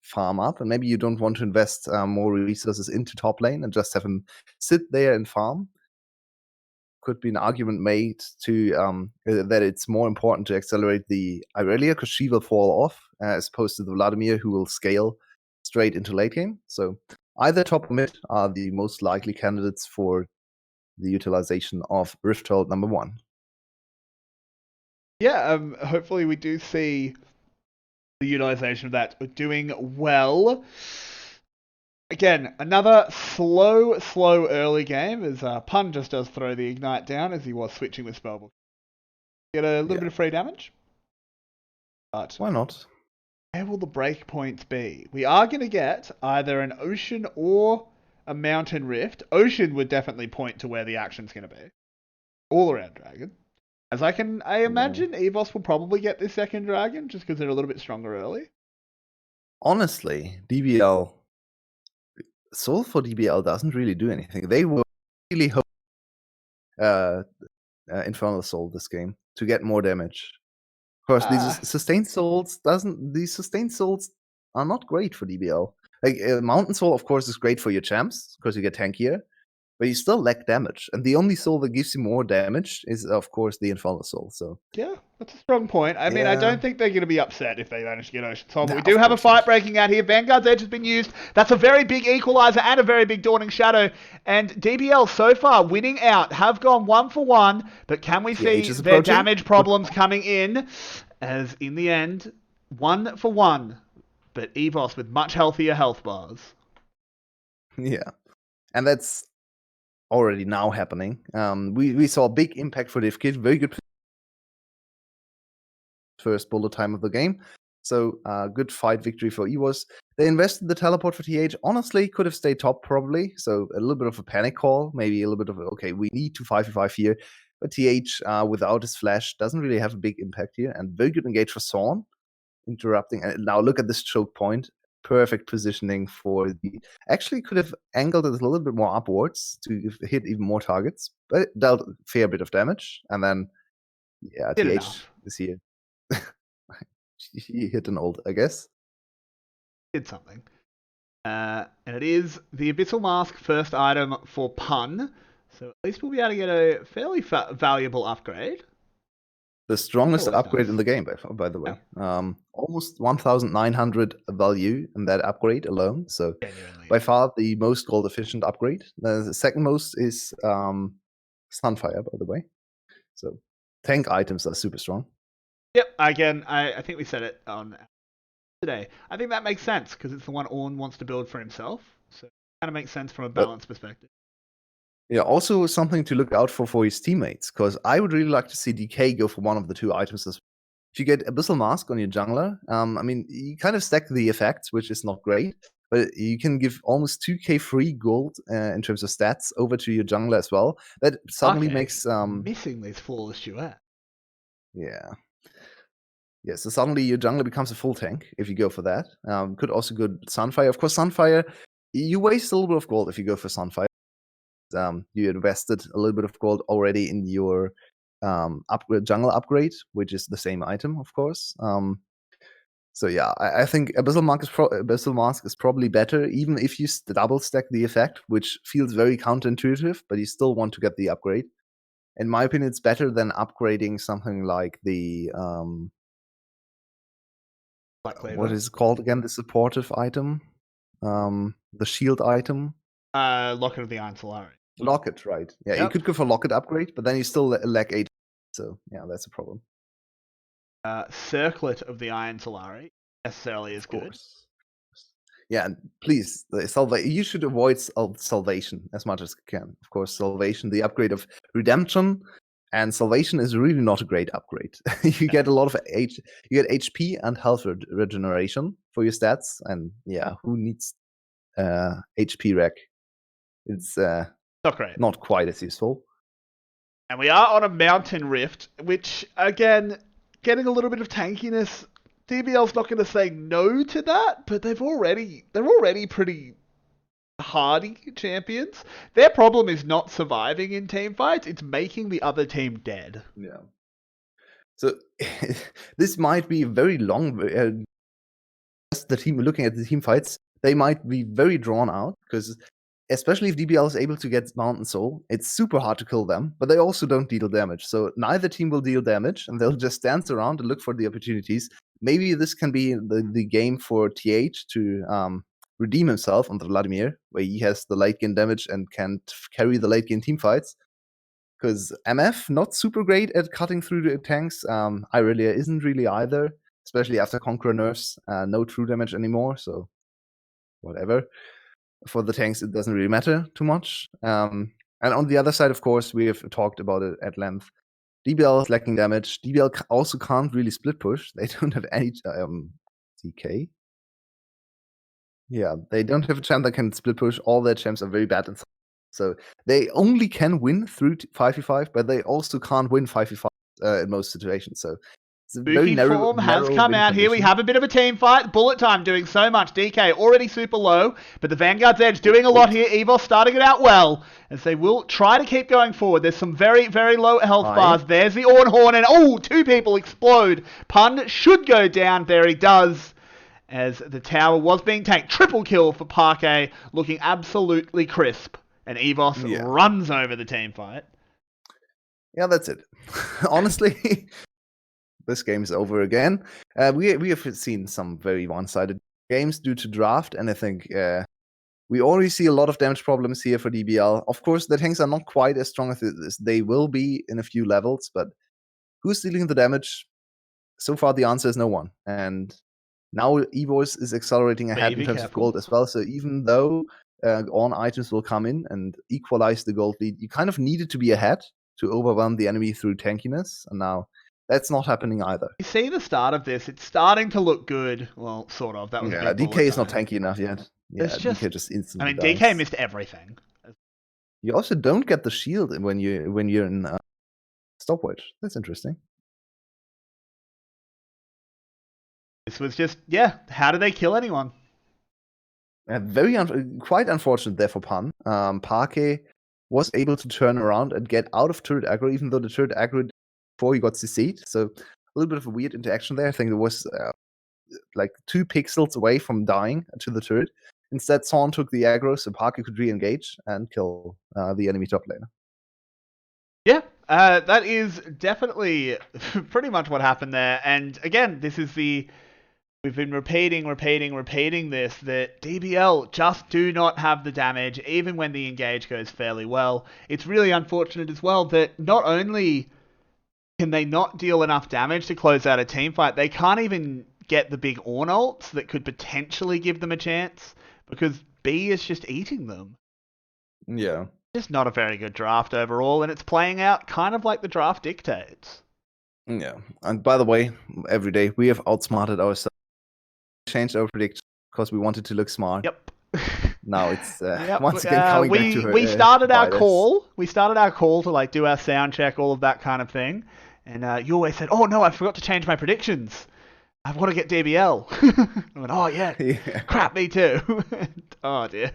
S2: farm up, and maybe you don't want to invest more resources into top lane and just have him sit there and farm. Could be an argument made to that it's more important to accelerate the Irelia because she will fall off as opposed to the Vladimir who will scale straight into late game. So either top or mid are the most likely candidates for the utilization of Rift Hold number 1.
S1: Yeah, hopefully we do see the utilization of that doing well. Again, another slow early game as Pun just does throw the Ignite down as he was switching with Spellbook. Get a little bit of free damage. But
S2: why not?
S1: Where will the break points be? We are going to get either an Ocean or a Mountain Rift. Ocean would definitely point to where the action's going to be. All around Dragon. As I imagine EVOS will probably get this second Dragon just because they're a little bit stronger early.
S2: Honestly, DBL Soul for DBL doesn't really do anything. They will really hope Infernal Soul this game to get more damage. Of course, these sustained souls are not great for DBL. Like Mountain Soul, of course, is great for your champs because you get tankier, but you still lack damage. And the only soul that gives you more damage is, of course, the Infernal Soul. So
S1: yeah, that's a strong point. I mean, I don't think they're going to be upset if they manage to get Ocean Soul. But we do have a fight breaking out here. Vanguard's Edge has been used. That's a very big equalizer and a very big Dawning Shadow. And DBL so far winning out, have gone 1 for 1. But can we see their damage problems coming in? As in the end, 1 for 1. But EVOS with much healthier health bars.
S2: Yeah. And that's already now happening. We saw a big impact for DFK. Very good first bullet time of the game. So good fight victory for EVOS. They invested the teleport for TH. Honestly, could have stayed top probably. So a little bit of a panic call. Maybe a little bit of, okay, we need to 5v5 here. But TH, without his flash, doesn't really have a big impact here. And very good engage for Sorn. Interrupting. And now look at this choke point. Perfect positioning for the... Actually could have angled it a little bit more upwards to hit even more targets. But it dealt a fair bit of damage. And then, yeah, TH is here. He hit an ult, I guess.
S1: Did something. And it is the Abyssal Mask first item for Pun. So at least we'll be able to get a fairly valuable upgrade.
S2: The strongest upgrade in the game, by the way. Yeah. Almost 1,900 value in that upgrade alone. So by far the most gold efficient upgrade. The second most is Sunfire, by the way. So tank items are super strong.
S1: Yep, again, I think we said it on today. I think that makes sense because it's the one Ornn wants to build for himself. So it kind of makes sense from a balance perspective.
S2: Yeah, also something to look out for his teammates, because I would really like to see DK go for one of the two items as well. If you get Abyssal Mask on your jungler, I mean, you kind of stack the effects, which is not great, but you can give almost 2k free gold in terms of stats over to your jungler as well. That suddenly makes...
S1: missing these flawless duet.
S2: Yeah. Yeah, so suddenly your jungler becomes a full tank if you go for that. Could also go Sunfire. Of course, Sunfire, you waste a little bit of gold if you go for Sunfire. You invested a little bit of gold already in your jungle upgrade, which is the same item, of course. So yeah, I think Abyssal Mask is probably better, even if you double stack the effect, which feels very counterintuitive, but you still want to get the upgrade. In my opinion, it's better than upgrading something like the what is it called again? The supportive item, the shield item.
S1: Locket of the Iron Solari.
S2: Locket, right? Yeah, you could go for Locket upgrade, but then you still lack 8. So yeah, that's a problem.
S1: Circlet of the Iron Solari necessarily is good.
S2: Yeah, and please, you should avoid Salvation as much as you can. Of course, Salvation, the upgrade of Redemption, and Salvation is really not a great upgrade. You get a lot of you get HP and health regeneration for your stats, and yeah, who needs HP rec? It's
S1: not great,
S2: not quite as useful.
S1: And we are on a Mountain Rift, which again, getting a little bit of tankiness. DBL's not going to say no to that, but they're already pretty hardy champions. Their problem is not surviving in team fights, it's making the other team dead.
S2: Yeah. So this might be very long. The team looking at the team fights, they might be very drawn out, because especially if DBL is able to get Mountain Soul, it's super hard to kill them, but they also don't deal damage. So neither team will deal damage, and they'll just dance around and look for the opportunities. Maybe this can be the game for TH to redeem himself on the Vladimir, where he has the late game damage and can carry the late game team fights. Because MF, not super great at cutting through the tanks. Irelia isn't really either, especially after Conqueror nerfs. No true damage anymore, so whatever. For the tanks, it doesn't really matter too much. And on the other side, of course, we have talked about it at length. DBL is lacking damage. DBL also can't really split push. They don't have any DK. Yeah, they don't have a champ that can split push. All their champs are very bad. So they only can win through 5v5, but they also can't win 5v5 in most situations. So it's a very narrow
S1: form has come out here. We have a bit of a team fight. Bullet Time doing so much. DK already super low, but the Vanguard's Edge doing a lot here. EVOS starting it out well, as they will try to keep going forward. There's some very, very low health bars. There's the Ornhorn, and two people explode. Pun should go down. There he does, as the tower was being tanked. Triple kill for Parquet, looking absolutely crisp. And EVOS runs over the team fight.
S2: Yeah, that's it. Honestly, this game is over again. We have seen some very one-sided games due to draft, and I think we already see a lot of damage problems here for DBL. Of course, the tanks are not quite as strong as they will be in a few levels, but who's dealing the damage? So far, the answer is no one. And now EVOS is accelerating ahead in terms of gold as well. So even though on items will come in and equalize the gold lead, you kind of needed to be ahead to overwhelm the enemy through tankiness, and now that's not happening either.
S1: You see the start of this, it's starting to look good. Well, sort of. That was
S2: DK is not tanky enough yet. Yeah, DK just instantly dies.
S1: DK missed everything.
S2: You also don't get the shield when you're in stopwatch. That's interesting.
S1: This was just, how did they kill anyone?
S2: Quite unfortunate there for Pan. Parquet was able to turn around and get out of turret aggro, even though the turret aggro before he got CC'd. So a little bit of a weird interaction there. I think it was like 2 pixels away from dying to the turret. Instead, Son took the aggro, so Parquet could re-engage and kill the enemy top laner.
S1: Yeah, that is definitely pretty much what happened there. And again, this is we've been repeating this, that DBL just do not have the damage, even when the engage goes fairly well. It's really unfortunate as well that not only can they not deal enough damage to close out a team fight, they can't even get the big Ornn ults that could potentially give them a chance, because B is just eating them.
S2: Yeah.
S1: Just not a very good draft overall, and it's playing out kind of like the draft dictates.
S2: Yeah, and by the way, every day we have outsmarted ourselves. Changed our prediction because we wanted to look smart.
S1: Yep.
S2: Now it's once again coming back to
S1: we started our call. We started our call to like do our sound check, all of that kind of thing, And Yulwei said, "Oh no, I forgot to change my predictions. I want to get DBL." I went, "Oh yeah,
S2: Yeah.
S1: crap, me too." Oh dear.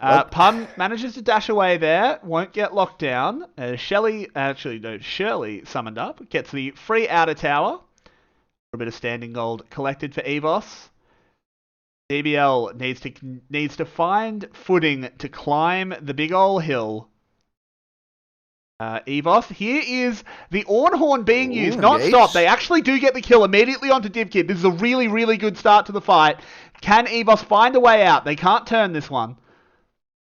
S2: But
S1: Pun manages to dash away there, won't get locked down. Shirley summoned up, gets the free outer tower. A bit of standing gold collected for EVOS. DBL needs to find footing to climb the big ol' hill. EVOS, here is the Ornhorn being used, not
S2: engage.
S1: stopped. They actually do get the kill immediately onto DivKid. This is a really, really good start to the fight. Can EVOS find a way out? They can't turn this one.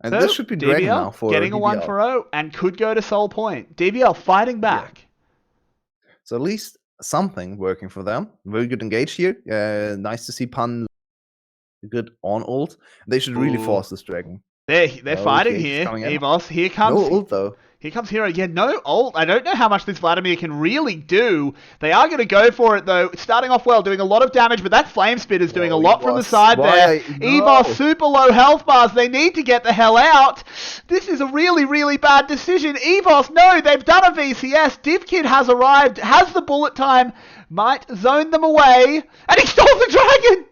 S2: And
S1: So,
S2: this should be Dragon
S1: DBL
S2: now for
S1: getting a
S2: DBL.
S1: 1 for 0 and could go to Soul Point. DBL fighting back.
S2: Yeah. So at least something working for them. Very good engage here. Nice to see Pun good on ult. They should really force this Dragon.
S1: They're fighting
S2: TH
S1: here.
S2: coming out.
S1: EVOS, here comes...
S2: No ult though.
S1: Here comes Hero. Yeah, no ult. I don't know how much this Vladimir can really do. They are going to go for it, though. Starting off well, doing a lot of damage, but that Flame Spit is doing a lot from the side there. EVOS, super low health bars. They need to get the hell out. This is a really, really bad decision. EVOS, no, they've done a VCS. DivKid has arrived, has the bullet time, might zone them away, and he stole the dragon!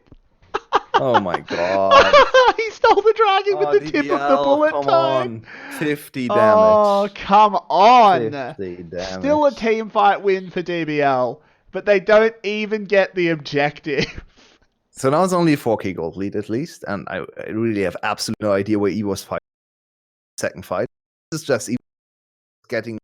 S2: Oh my god.
S1: He stole the dragon with the tip of the bullet
S2: come
S1: time.
S2: On. 50 damage.
S1: Oh, come on.
S2: 50 damage.
S1: Still a team fight win for DBL, but they don't even get the objective.
S2: So now it's only a 4k gold lead at least, and I really have absolutely no idea where EVO's fight. Second fight. This is just EVO getting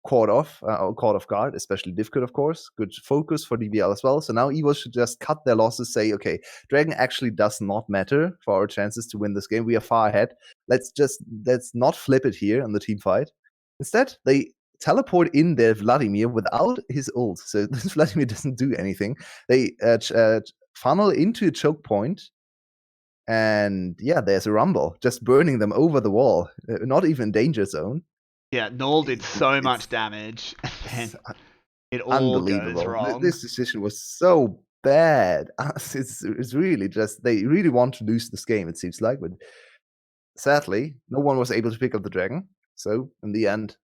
S2: caught off guard, especially DivKid, of course. Good focus for DBL as well. So now EVO should just cut their losses, say, okay, Dragon actually does not matter for our chances to win this game. We are far ahead. Let's not flip it here in the team fight. Instead, they teleport in their Vladimir without his ult. So this Vladimir doesn't do anything. They funnel into a choke point. And yeah, there's a rumble, just burning them over the wall. Not even danger zone.
S1: Yeah, Null did so much damage, and it all goes wrong.
S2: This decision was so bad. It's really just, they really want to lose this game, it seems like, but sadly, no one was able to pick up the dragon. So in the end,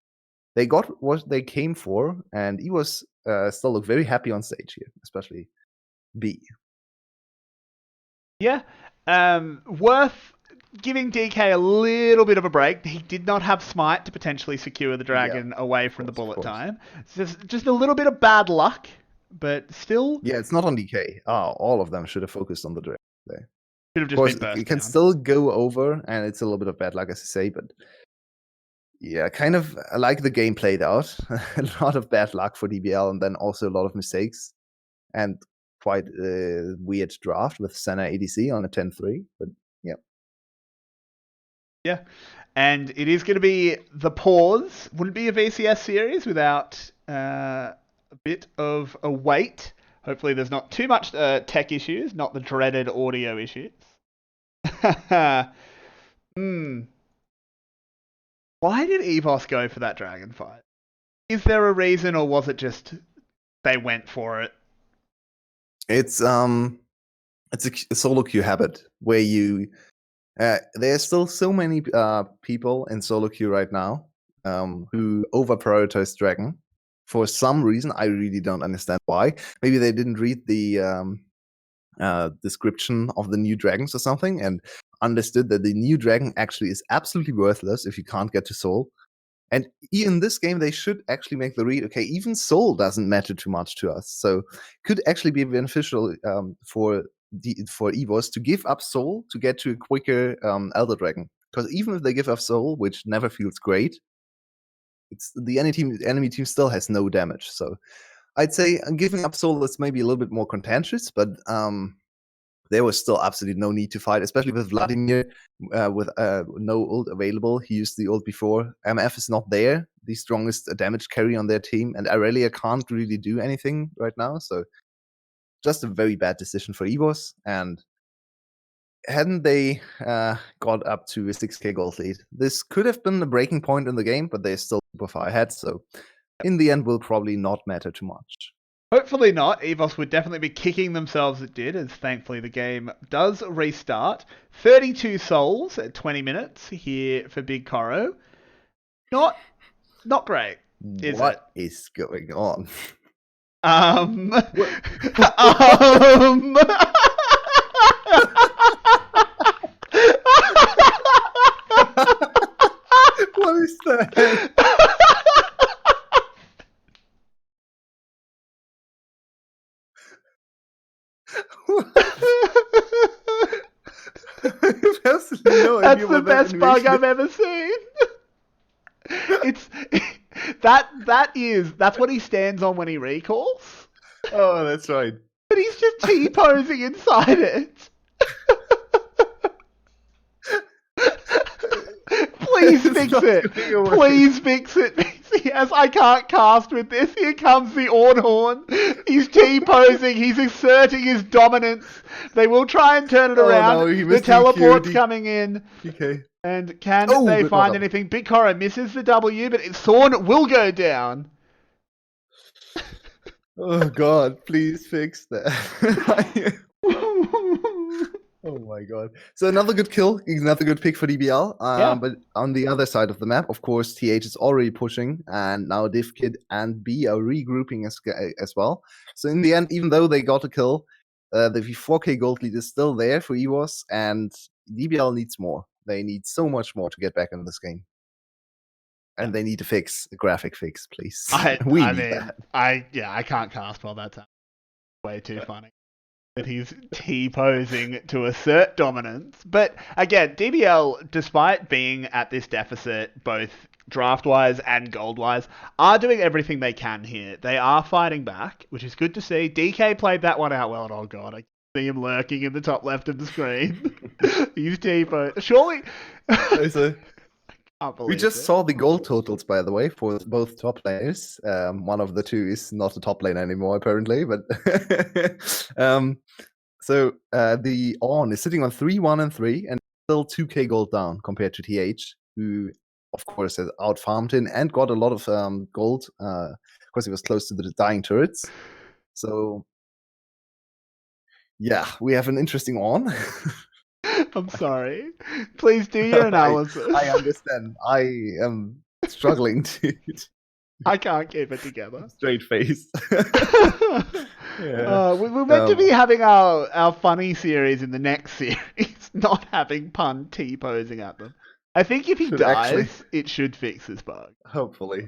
S2: they got what they came for, and he was still look very happy on stage here, especially B.
S1: Yeah, worth giving DK a little bit of a break. He did not have smite to potentially secure the dragon away from the bullet time. It's just a little bit of bad luck, but still.
S2: Yeah, it's not on DK. All of them should have focused on the dragon.
S1: Should have just
S2: of course,
S1: been burst
S2: it can
S1: down.
S2: still go over, and it's a little bit of bad luck, as you say, but yeah, kind of I like the game played out. A lot of bad luck for DBL, and then also a lot of mistakes, and quite a weird draft with Senna ADC on a 10-3, but yeah.
S1: Yeah, and it is going to be the pause. Wouldn't be a VCS series without a bit of a wait. Hopefully there's not too much tech issues, not the dreaded audio issues. Why did EVOS go for that dragon fight? Is there a reason, or was it just they went for it?
S2: It's a solo queue habit where you there's still so many people in solo queue right now who over prioritize dragon for some reason. I really don't understand why. Maybe they didn't read the description of the new dragons or something and understood that the new dragon actually is absolutely worthless if you can't get to soul. And in this game, they should actually make the read, okay, even soul doesn't matter too much to us. So could actually be beneficial for EVOS to give up soul to get to a quicker Elder Dragon. Because even if they give up soul, which never feels great, it's the enemy team still has no damage. So I'd say giving up soul is maybe a little bit more contentious, but there was still absolutely no need to fight, especially with Vladimir with no ult available. He used the ult before. MF is not there, the strongest damage carry on their team, and Aurelia can't really do anything right now. So just a very bad decision for EVOS. And hadn't they got up to a 6k gold lead, this could have been a breaking point in the game, but they're still super far ahead. So in the end, will probably not matter too much.
S1: Hopefully not. EVOS would definitely be kicking themselves it did, as thankfully the game does restart. 32 souls at 20 minutes here for Big Coro. Not great, is it?
S2: What is going on? What is that?
S1: That's the best bug I've ever seen. It's that's what he stands on when he recalls.
S2: Oh, that's right.
S1: But he's just T-posing inside it. Please fix it. Please fix it. VCS, I can't cast with this. Here comes the Ornhorn. He's T-posing. He's asserting his dominance. They will try and turn it around.
S2: No,
S1: the teleport's coming in.
S2: Okay.
S1: And can they find anything? Big Cora misses the W, but Thorn will go down.
S2: Oh God, please fix that. Oh my God. So another good kill, another good pick for DBL. But on the other side of the map, of course, TH is already pushing, and now DivKid and B are regrouping as well. So in the end, even though they got a kill, the 4K gold lead is still there for EVOS, and DBL needs more. They need so much more to get back in this game. And they need a graphic fix, please. We need that.
S1: I can't cast while that's way too funny. That he's T-posing to assert dominance. But again, DBL, despite being at this deficit, both draft-wise and gold-wise, are doing everything they can here. They are fighting back, which is good to see. DK played that one out well, and oh God, I see him lurking in the top left of the screen. He's T-posing. Surely...
S2: We just saw the goal totals, by the way, for both top laners. One of the two is not a top lane anymore, apparently. But so the On is sitting on 3, 1, and 3, and still 2k gold down compared to TH, who, of course, has outfarmed him and got a lot of gold because he was close to the dying turrets. So, yeah, we have an interesting On.
S1: I'm sorry. Please do your analysis.
S2: I understand. I am struggling to...
S1: I can't keep it together.
S2: Straight face.
S1: We're meant to be having our funny series in the next series, not having Pun T-posing at them. I think if he dies, it should fix this bug.
S2: Hopefully.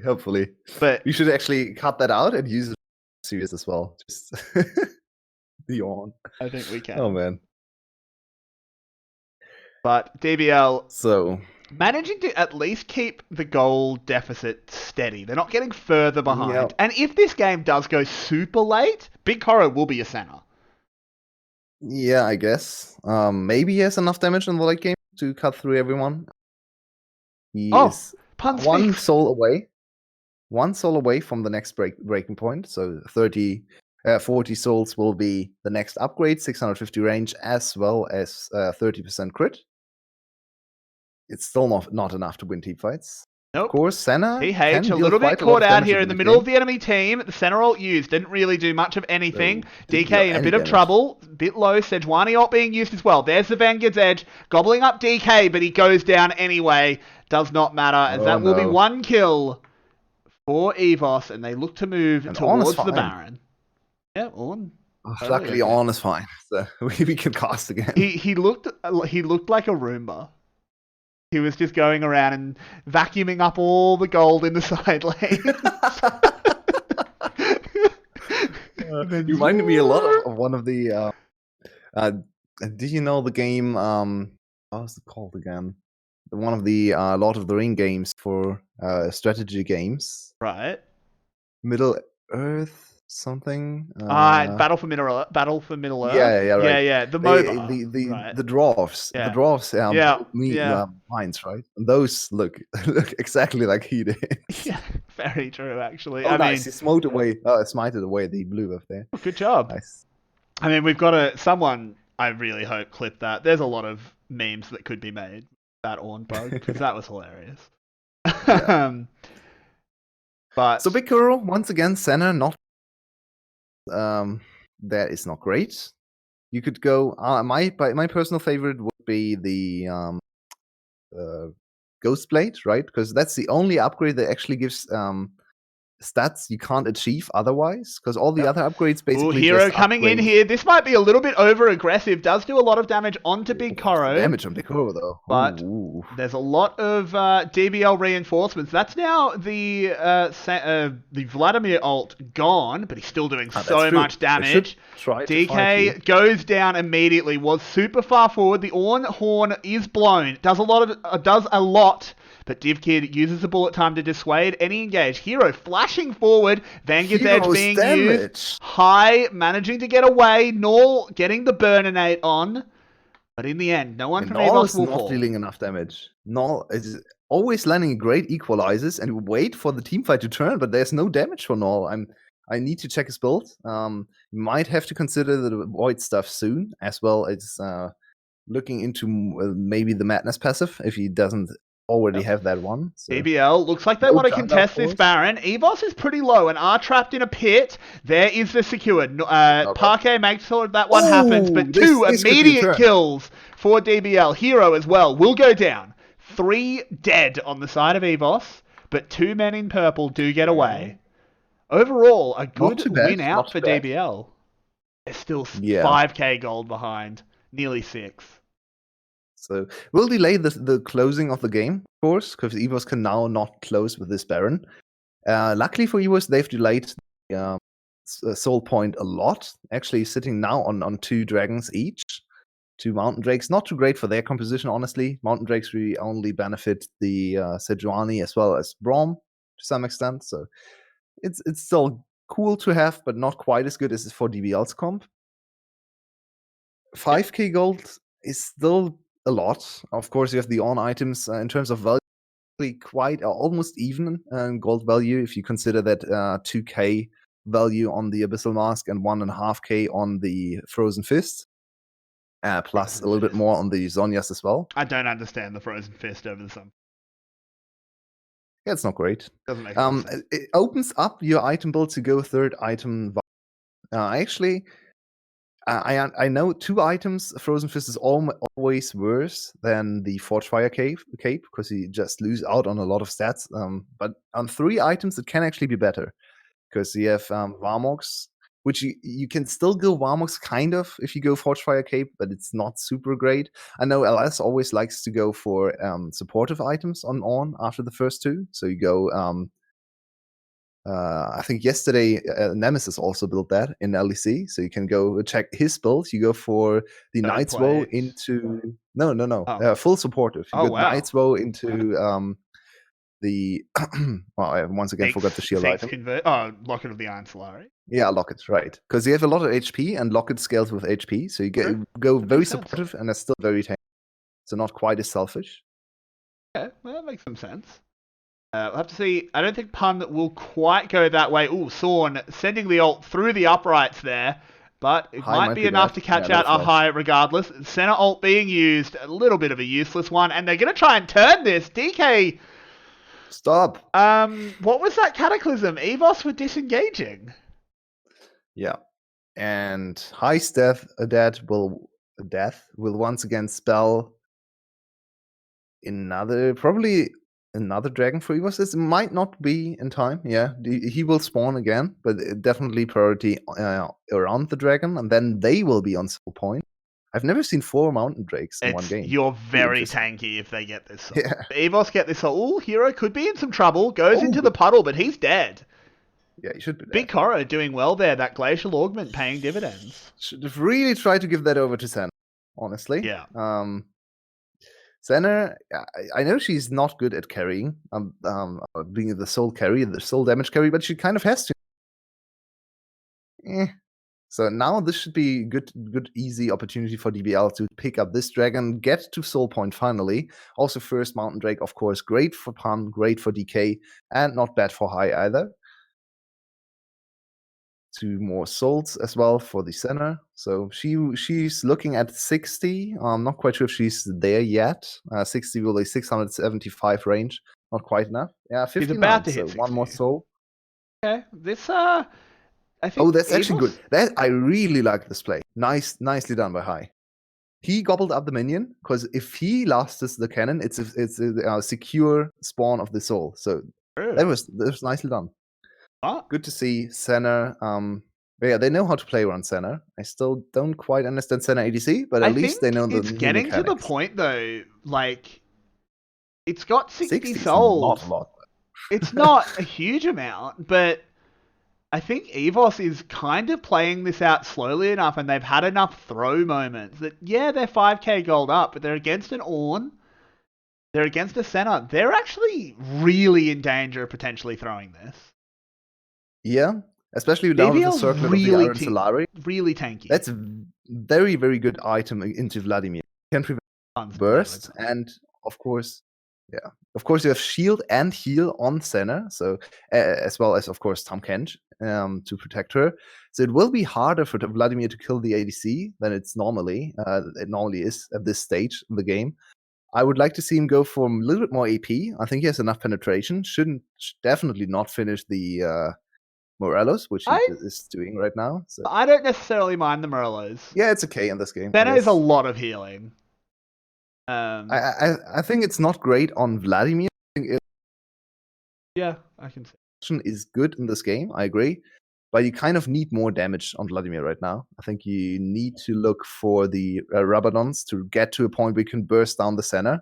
S1: But
S2: you should actually cut that out and use it in the series as well. Just the On.
S1: I think we can.
S2: Oh, man.
S1: But DBL
S2: so
S1: managing to at least keep the goal deficit steady. They're not getting further behind. Yep. And if this game does go super late, Big Coro will be a center.
S2: Yeah, I guess. Maybe he has enough damage in the late game to cut through everyone. He is one soul away. One soul away from the next breaking point. So 40 souls will be the next upgrade, 650 range, as well as 30% crit. It's still not enough to win team fights.
S1: Nope.
S2: Of course, Senna.
S1: PH a little bit caught out here in the middle of the enemy team. The Senna ult used didn't really do much of anything. So, DK in a bit of trouble. Bit low. Sejuani ult being used as well. There's the Vanguard's Edge. Gobbling up DK, but he goes down anyway. Does not matter, as that will be one kill for EVOS, and they look to move towards the Baron. Yeah, On.
S2: Luckily, On is fine. So we can cast again.
S1: He looked like a Roomba. He was just going around and vacuuming up all the gold in the side lanes.
S2: You reminded me a lot of one of the... did you know the game... what was it called again? One of the Lord of the Ring games for strategy games.
S1: Right.
S2: Middle Earth... something.
S1: Battle for Middle Earth.
S2: Yeah, right.
S1: Yeah. The MOBA.
S2: The dwarves. Yeah. The dwarves mines, right? And those look exactly like he did.
S1: Yeah, very true, actually.
S2: Nice. He smited away the blue up there.
S1: Good job.
S2: Nice.
S1: I mean, we've got someone, I really hope, clip that. There's a lot of memes that could be made. That On bug, because that was hilarious.
S2: Yeah.
S1: But
S2: so Big Kuro, once again, Senna not that is not great. You could go. My personal favorite would be the Ghost Blade, right? Because that's the only upgrade that actually gives stats you can't achieve otherwise, because all the other upgrades basically
S1: Hero
S2: just
S1: coming in
S2: upgrade.
S1: here. This might be a little bit over aggressive. Does do a lot of damage onto Big Koro.
S2: Damage on Dekoro though.
S1: But there's a lot of DBL reinforcements. That's now the Vladimir ult gone, but he's still doing so much damage. DK goes down immediately. Was super far forward. The Ornn horn is blown. Does a lot. But DivKid uses the bullet time to dissuade any engage. Hero flashing forward. Vanguard's Edge being used. High managing to get away. Null getting the Burninate on. But in the end, no one from EVOS will fall.
S2: Not dealing enough damage. Null is always landing great equalizers, and you wait for the teamfight to turn, but there's no damage for Null. I need to check his build. You might have to consider the Void stuff soon, as well as looking into maybe the Madness passive if he doesn't already have that one. So.
S1: DBL looks like they want to contest this Baron. EVOS is pretty low and are trapped in a pit. There is the secured. Parquet makes sure that one happens, but two immediate kills for DBL. Hero as well will go down. 3 dead on the side of EVOS, but 2 men in purple do get away. Overall, a good win out for DBL. They're still 5k gold behind, nearly 6.
S2: So we'll delay the closing of the game, of course, because EVOS can now not close with this Baron. Luckily for EVOS, they've delayed the soul point a lot. Actually sitting now on 2 dragons each. 2 mountain drakes. Not too great for their composition, honestly. Mountain drakes really only benefit the Sejuani as well as Braum to some extent. So it's still cool to have, but not quite as good as for DBL's comp. 5k gold is still a lot. Of course, you have the on items in terms of value, quite almost even gold value if you consider that 2k value on the Abyssal Mask and 1.5k on the Frozen Fist, plus a little bit more on the Zhonya's as well.
S1: I don't understand the Frozen Fist over the sun.
S2: Yeah, it's not great.
S1: Doesn't make sense.
S2: It opens up your item build to go 3rd item. Actually, I know 2 items. Frozen Fist is always worse than the Forge Fire cape because you just lose out on a lot of stats. But on 3 items, it can actually be better because you have Varmox, which you can still go Varmox kind of if you go Forge Fire cape, but it's not super great. I know LS always likes to go for supportive items on after the first 2. So you go. I think yesterday Nemesis also built that in LEC, so you can go check his build. You go for the Knight's Woe into full supportive. You go Knight's Woe into the well, I once again forgot the shield item.
S1: Locket of the Iron Solari.
S2: Yeah, Locket, right? Because you have a lot of HP, and Locket scales with HP, so you go very supportive, and it's still very tanky. So not quite as selfish.
S1: Okay, well, that makes some sense. We'll have to see. I don't think Pun will quite go that way. Ooh, Sorn sending the ult through the uprights there. But it might be enough to catch out a high regardless. Center ult being used. A little bit of a useless one. And they're going to try and turn this. DK.
S2: Stop.
S1: What was that Cataclysm? EVOS were disengaging.
S2: Yeah. And Heist Death will once again spell probably another dragon for EVOS. This might not be in time. Yeah, he will spawn again, but definitely priority around the dragon, and then they will be on soul point. I've never seen 4 mountain drakes in one game.
S1: You're very tanky if they get this soul. Yeah. EVOS get this soul. Hero could be in some trouble. Goes into the puddle, but he's dead.
S2: Yeah, he should be dead.
S1: Big Koro doing well there. That glacial augment paying dividends.
S2: Should have really tried to give that over to Senna, honestly.
S1: Yeah.
S2: Senna, I know she's not good at carrying, being the soul carry, the soul damage carry, but she kind of has to. So now this should be good, easy opportunity for DBL to pick up this dragon, get to soul point finally. Also, first mountain drake, of course, great for Pun, great for DK, and not bad for High either. 2 more souls as well for the center. So she's looking at 60. I'm not quite sure if she's there yet. 60 with a 675 range. Not quite enough. Yeah, 59. She's about to hit 60. 1 more soul.
S1: Okay, this I think.
S2: Oh, that's actually good. That I really like this play. Nicely done by High. He gobbled up the minion because if he lasts the cannon, it's a secure spawn of the soul. So that was nicely done. Good to see Senna. Yeah, they know how to play around Senna. I still don't quite understand Senna ADC, but
S1: I
S2: at least they
S1: think
S2: know the
S1: it's
S2: new
S1: getting to the
S2: mechanics.
S1: point though, like it's got 60
S2: 60 is not a
S1: souls.
S2: lot.
S1: It's not a huge amount, but I think EVOS is kind of playing this out slowly enough, and they've had enough throw moments that, yeah, they're 5k gold up, but they're against an Ornn, they're against a Senna. They're actually really in danger of potentially throwing this.
S2: Yeah, especially now with the
S1: DBL's
S2: circlet of the
S1: really,
S2: Iron Solari.
S1: really tanky.
S2: That's very, very good item into Vladimir. Can prevent burst, and of course, yeah, of course you have shield and heal on Senna, so as well as of course Tahm Kench to protect her. So it will be harder for Vladimir to kill the ADC than it normally is at this stage in the game. I would like to see him go for a little bit more AP. I think he has enough penetration. Should definitely not finish the Morelos, which he is doing right now. So.
S1: I don't necessarily mind the Morelos.
S2: Yeah, it's okay in this game.
S1: Senna is a lot of healing.
S2: I think it's not great on Vladimir.
S1: Yeah, I can see.
S2: Is good in this game. I agree, but you kind of need more damage on Vladimir right now. I think you need to look for the Rabadons to get to a point where you can burst down the Senna.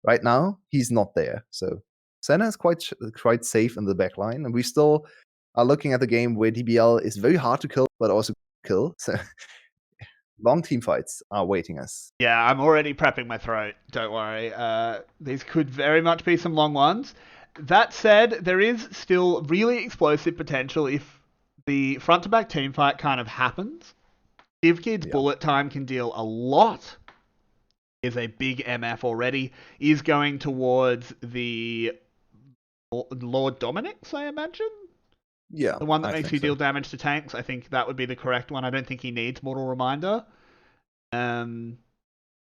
S2: Right now, he's not there. So Senna is quite safe in the back line, and we still are looking at the game where DBL is very hard to kill, but also kill. So long team fights are waiting us.
S1: Yeah, I'm already prepping my throat. Don't worry. These could very much be some long ones. That said, there is still really explosive potential if the front-to-back team fight kind of happens. DivKid's bullet time can deal a lot. Is a big MF already. Is going towards the Lord Dominic's, I imagine?
S2: Yeah.
S1: The one that makes you deal damage to tanks. I think that would be the correct one. I don't think he needs Mortal Reminder.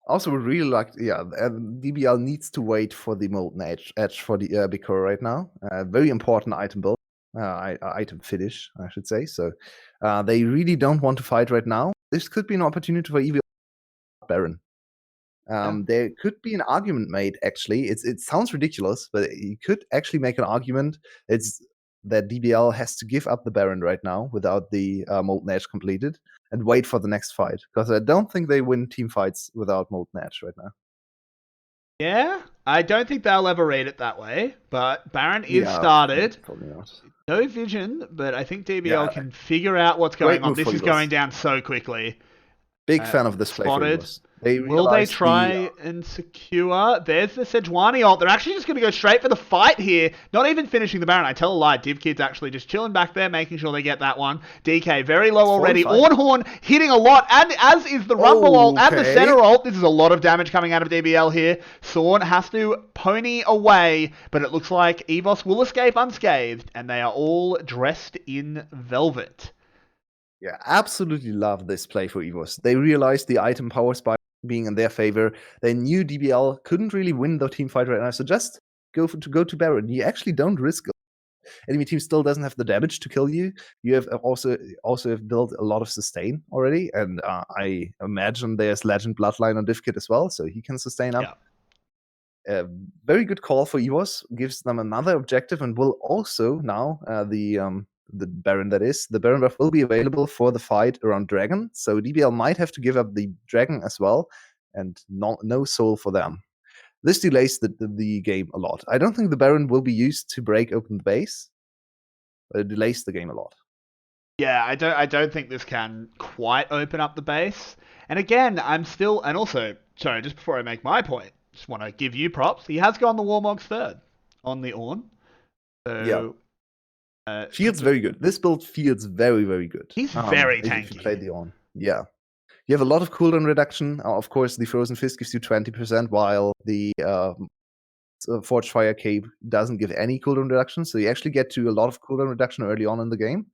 S2: Also, would really like, DBL needs to wait for the Molten Edge for the Bikor right now. Very important item build, item finish, I should say. So they really don't want to fight right now. This could be an opportunity for EVO Baron. There could be an argument made, actually. It sounds ridiculous, but you could actually make an argument. It's that DBL has to give up the Baron right now without the Molten Edge completed and wait for the next fight. Because I don't think they win team fights without Molten Edge right now.
S1: Yeah, I don't think they'll ever read it that way, but Baron is started.
S2: Probably not.
S1: No vision, but I think DBL can figure out what's going on. This is going down so quickly.
S2: Big fan of this play.
S1: Will they try and secure? There's the Sejuani ult. They're actually just going to go straight for the fight here. Not even finishing the Baron. I tell a lie. DivKid's actually just chilling back there, making sure they get that one. DK very low already. Ornhorn hitting a lot, and as is the Rumble ult and the center ult. This is a lot of damage coming out of DBL here. Sorn has to pony away, but it looks like EVOS will escape unscathed, and they are all dressed in velvet.
S2: Yeah, absolutely love this play for EVOS. They realized the item power spike being in their favor. They knew DBL couldn't really win the team fight right now, so just go to Baron. You actually don't risk it. Enemy team still doesn't have the damage to kill you. You have also have built a lot of sustain already, and I imagine there's Legend Bloodline on DivKid as well, so he can sustain up. Yeah. Very good call for EVOS. Gives them another objective, and will also now the Baron, that is. The Baron buff will be available for the fight around Dragon, so DBL might have to give up the Dragon as well, and no soul for them. This delays the game a lot. I don't think the Baron will be used to break open the base, but it delays the game a lot.
S1: Yeah, I don't think this can quite open up the base. And again, sorry, just before I make my point, just want to give you props. He has gone the Warmog's third on the Ornn. So
S2: yeah. Feels very good. This build feels very, very good.
S1: He's very tanky.
S2: If you play the Ornn. Yeah. You have a lot of cooldown reduction. Of course, the Frozen Fist gives you 20%, while the Forged Fire Cape doesn't give any cooldown reduction. So you actually get to a lot of cooldown reduction early on in the game.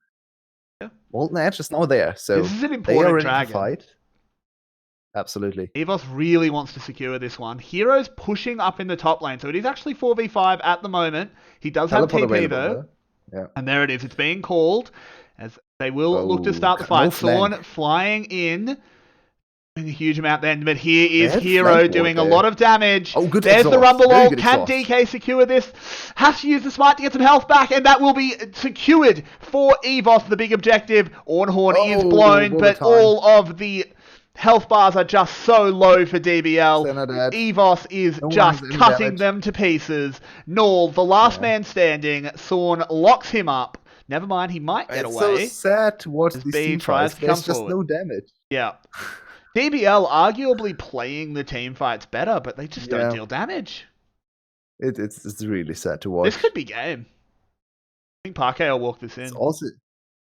S1: Yeah.
S2: Molten Edge is now there. So
S1: this is an important dragon.
S2: Fight. Absolutely.
S1: EVOS really wants to secure this one. Hero's pushing up in the top lane. So it is actually 4v5 at the moment. He does have TP though.
S2: Yeah.
S1: And there it is. It's being called as they will look to start the fight. Sorn flying in. A huge amount then, but here is
S2: had
S1: Hero
S2: flank
S1: doing a
S2: ward
S1: lot
S2: there.
S1: of damage.
S2: Oh, good
S1: There's the
S2: exhaust.
S1: Rumble
S2: Very
S1: Ult.
S2: good
S1: Can
S2: exhaust.
S1: DK secure this? Has to use the smite to get some health back, and that will be secured for EVOS, the big objective. Ornhorn is blown,
S2: bullet
S1: but
S2: time.
S1: all of the health bars are just so low for DBL.
S2: They're not dead.
S1: EVOS is
S2: No one
S1: just
S2: has any
S1: cutting
S2: damage.
S1: them to pieces. Null, the last
S2: Yeah.
S1: man standing. Sorn locks him up. Never mind, he might get
S2: It's
S1: away.
S2: so sad to watch
S1: As
S2: these
S1: B
S2: team
S1: tries
S2: fights.
S1: to
S2: There's
S1: come
S2: just
S1: forward.
S2: no damage.
S1: Yeah. DBL arguably playing the team fights better, but they just don't
S2: Yeah.
S1: deal damage.
S2: It's really sad to watch.
S1: This could be game. I think Parquet will walk this in.
S2: It's also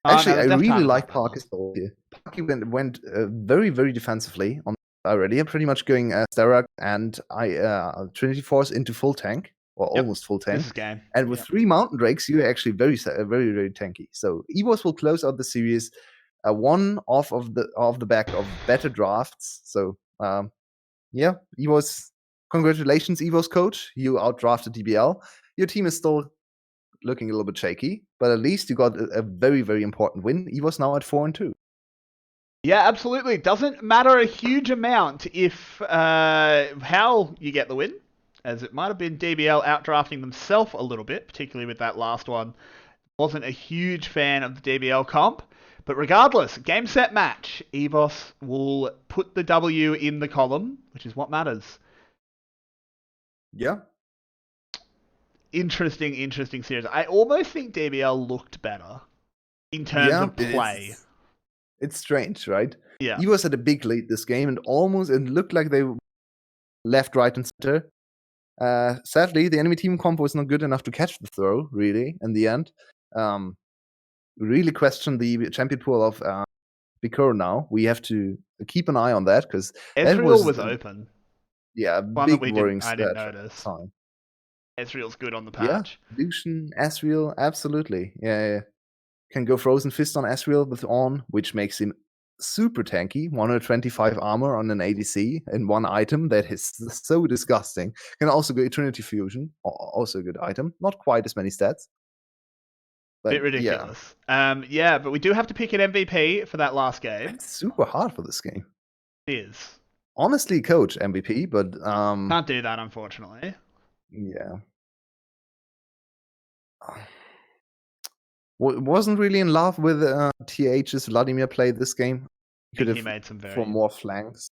S1: Oh,
S2: actually
S1: no,
S2: I
S1: Death
S2: really
S1: Timer's
S2: like
S1: not that long.
S2: Parker's goal here. Parker went very very defensively on already. Pretty much going Sterak and Trinity Force into full tank or
S1: Yep.
S2: almost full tank.
S1: This is game.
S2: And with 3 Mountain Drakes, you're actually very very tanky. So EVOS will close out the series. One off of the back of better drafts. So yeah, EVOS. Congratulations, EVOS coach. You outdrafted DBL. Your team is still looking a little bit shaky, but at least you got a very, very important win. EVOS now at 4-2.
S1: Yeah, absolutely. Doesn't matter a huge amount if how you get the win, as it might have been DBL outdrafting themselves a little bit, particularly with that last one. Wasn't a huge fan of the DBL comp, but regardless, game set match, EVOS will put the W in the column, which is what matters.
S2: Yeah.
S1: Interesting series. I almost think DBL looked better in terms of play.
S2: It's strange, right?
S1: Yeah.
S2: EVOS had a big lead this game, and it looked like they left, right, and center. Sadly, the enemy team comp was not good enough to catch the throw, really, in the end. Really question the champion pool of Bikuro now. We have to keep an eye on that, because
S1: Ezreal was open.
S2: Yeah,
S1: one
S2: big
S1: that
S2: worrying
S1: I didn't notice.
S2: sign.
S1: Ezreal's good on the patch.
S2: Yeah, Lucian, Ezreal, absolutely. Yeah. Can go Frozen Fist on Ezreal with On, which makes him super tanky. 125 armor on an ADC in one item. That is so disgusting. Can also go Eternity Fusion, also a good item. Not quite as many stats. But
S1: bit ridiculous. Yeah, but we do have to pick an MVP for that last game.
S2: It's super hard for this game.
S1: It is.
S2: Honestly, coach MVP, but
S1: can't do that, unfortunately.
S2: Yeah. Wasn't really in love with TH's Vladimir play this game.
S1: Could have made some
S2: for more flanks.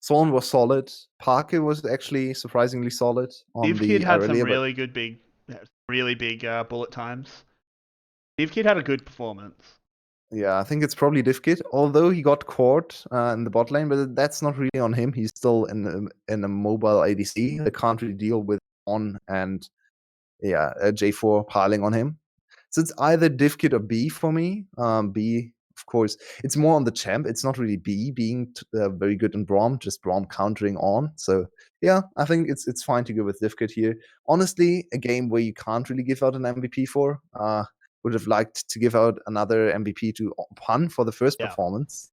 S2: Zorn was solid. Parker was actually surprisingly solid.
S1: DivKid had some really big bullet times. DivKid had a good performance.
S2: Yeah, I think it's probably DivKid, although he got caught in the bot lane, but that's not really on him. He's still in a mobile ADC. They can't really deal with On and J4 piling on him. So it's either DivKid or B for me. B, of course, it's more on the champ. It's not really B being very good in Braum, just Braum countering On. So yeah, I think it's fine to go with DivKid here. Honestly, a game where you can't really give out an MVP for. Would have liked to give out another MVP to Pun for the first performance.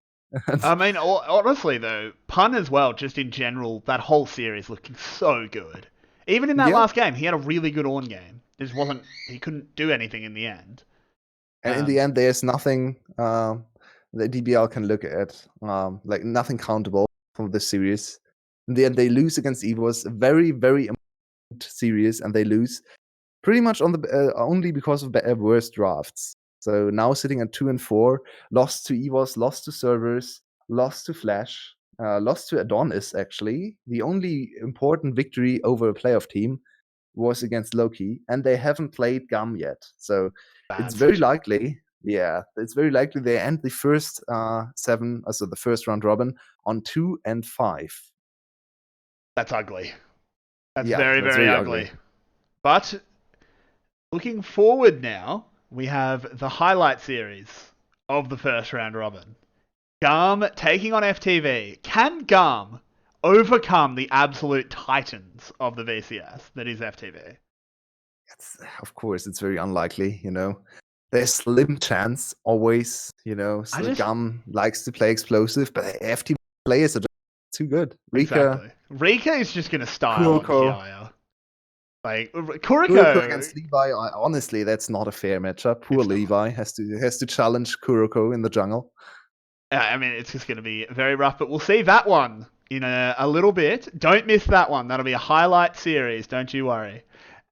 S1: I mean, honestly though, Pun as well, just in general, that whole series looking so good. Even in that last game, he had a really good on game. He couldn't do anything in the end.
S2: And in the end, there's nothing that DBL can look at, like nothing countable from this series. In the end, they lose against EVOS, a very, very important series, and they lose pretty much on the only because of worse drafts. So now sitting at 2-4, lost to EVOS, lost to servers, lost to Flash, lost to Adonis. Actually, the only important victory over a playoff team was against Loki, and they haven't played GAM yet. So it's very likely, it's very likely they end the first the first round robin on 2-5.
S1: That's ugly. That's very, very ugly. But looking forward now, we have the highlight series of the first round robin. GAM taking on FTV. Can GAM overcome the absolute titans of the VCS that is FTV?
S2: Of course, it's very unlikely, There's slim chance always, So GAM likes to play explosive, but FTV players are just too good.
S1: Rika is just going to style on Kiaya. Like
S2: Kuroko against Levi, honestly, that's not a fair matchup. Poor Levi has to challenge Kuroko in the jungle.
S1: I mean, it's just going to be very rough, but we'll see that one in a little bit. Don't miss that one. That'll be a highlight series. Don't you worry.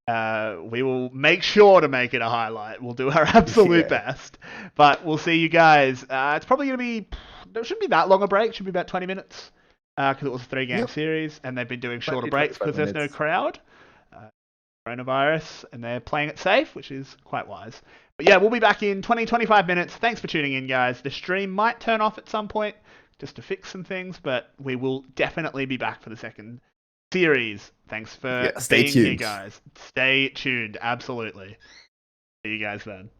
S1: We will make sure to make it a highlight. We'll do our absolute best. But we'll see you guys. It's probably going to be... It shouldn't be that long a break. It should be about 20 minutes. Because it was a 3-game series. And they've been doing shorter breaks because there's no crowd. Coronavirus. And they're playing it safe, which is quite wise. But yeah, we'll be back in 20-25 minutes. Thanks for tuning in, guys. The stream might turn off at some point just to fix some things. But we will definitely be back for the second series. Thanks for being here, guys. Stay tuned. Absolutely. See you guys then.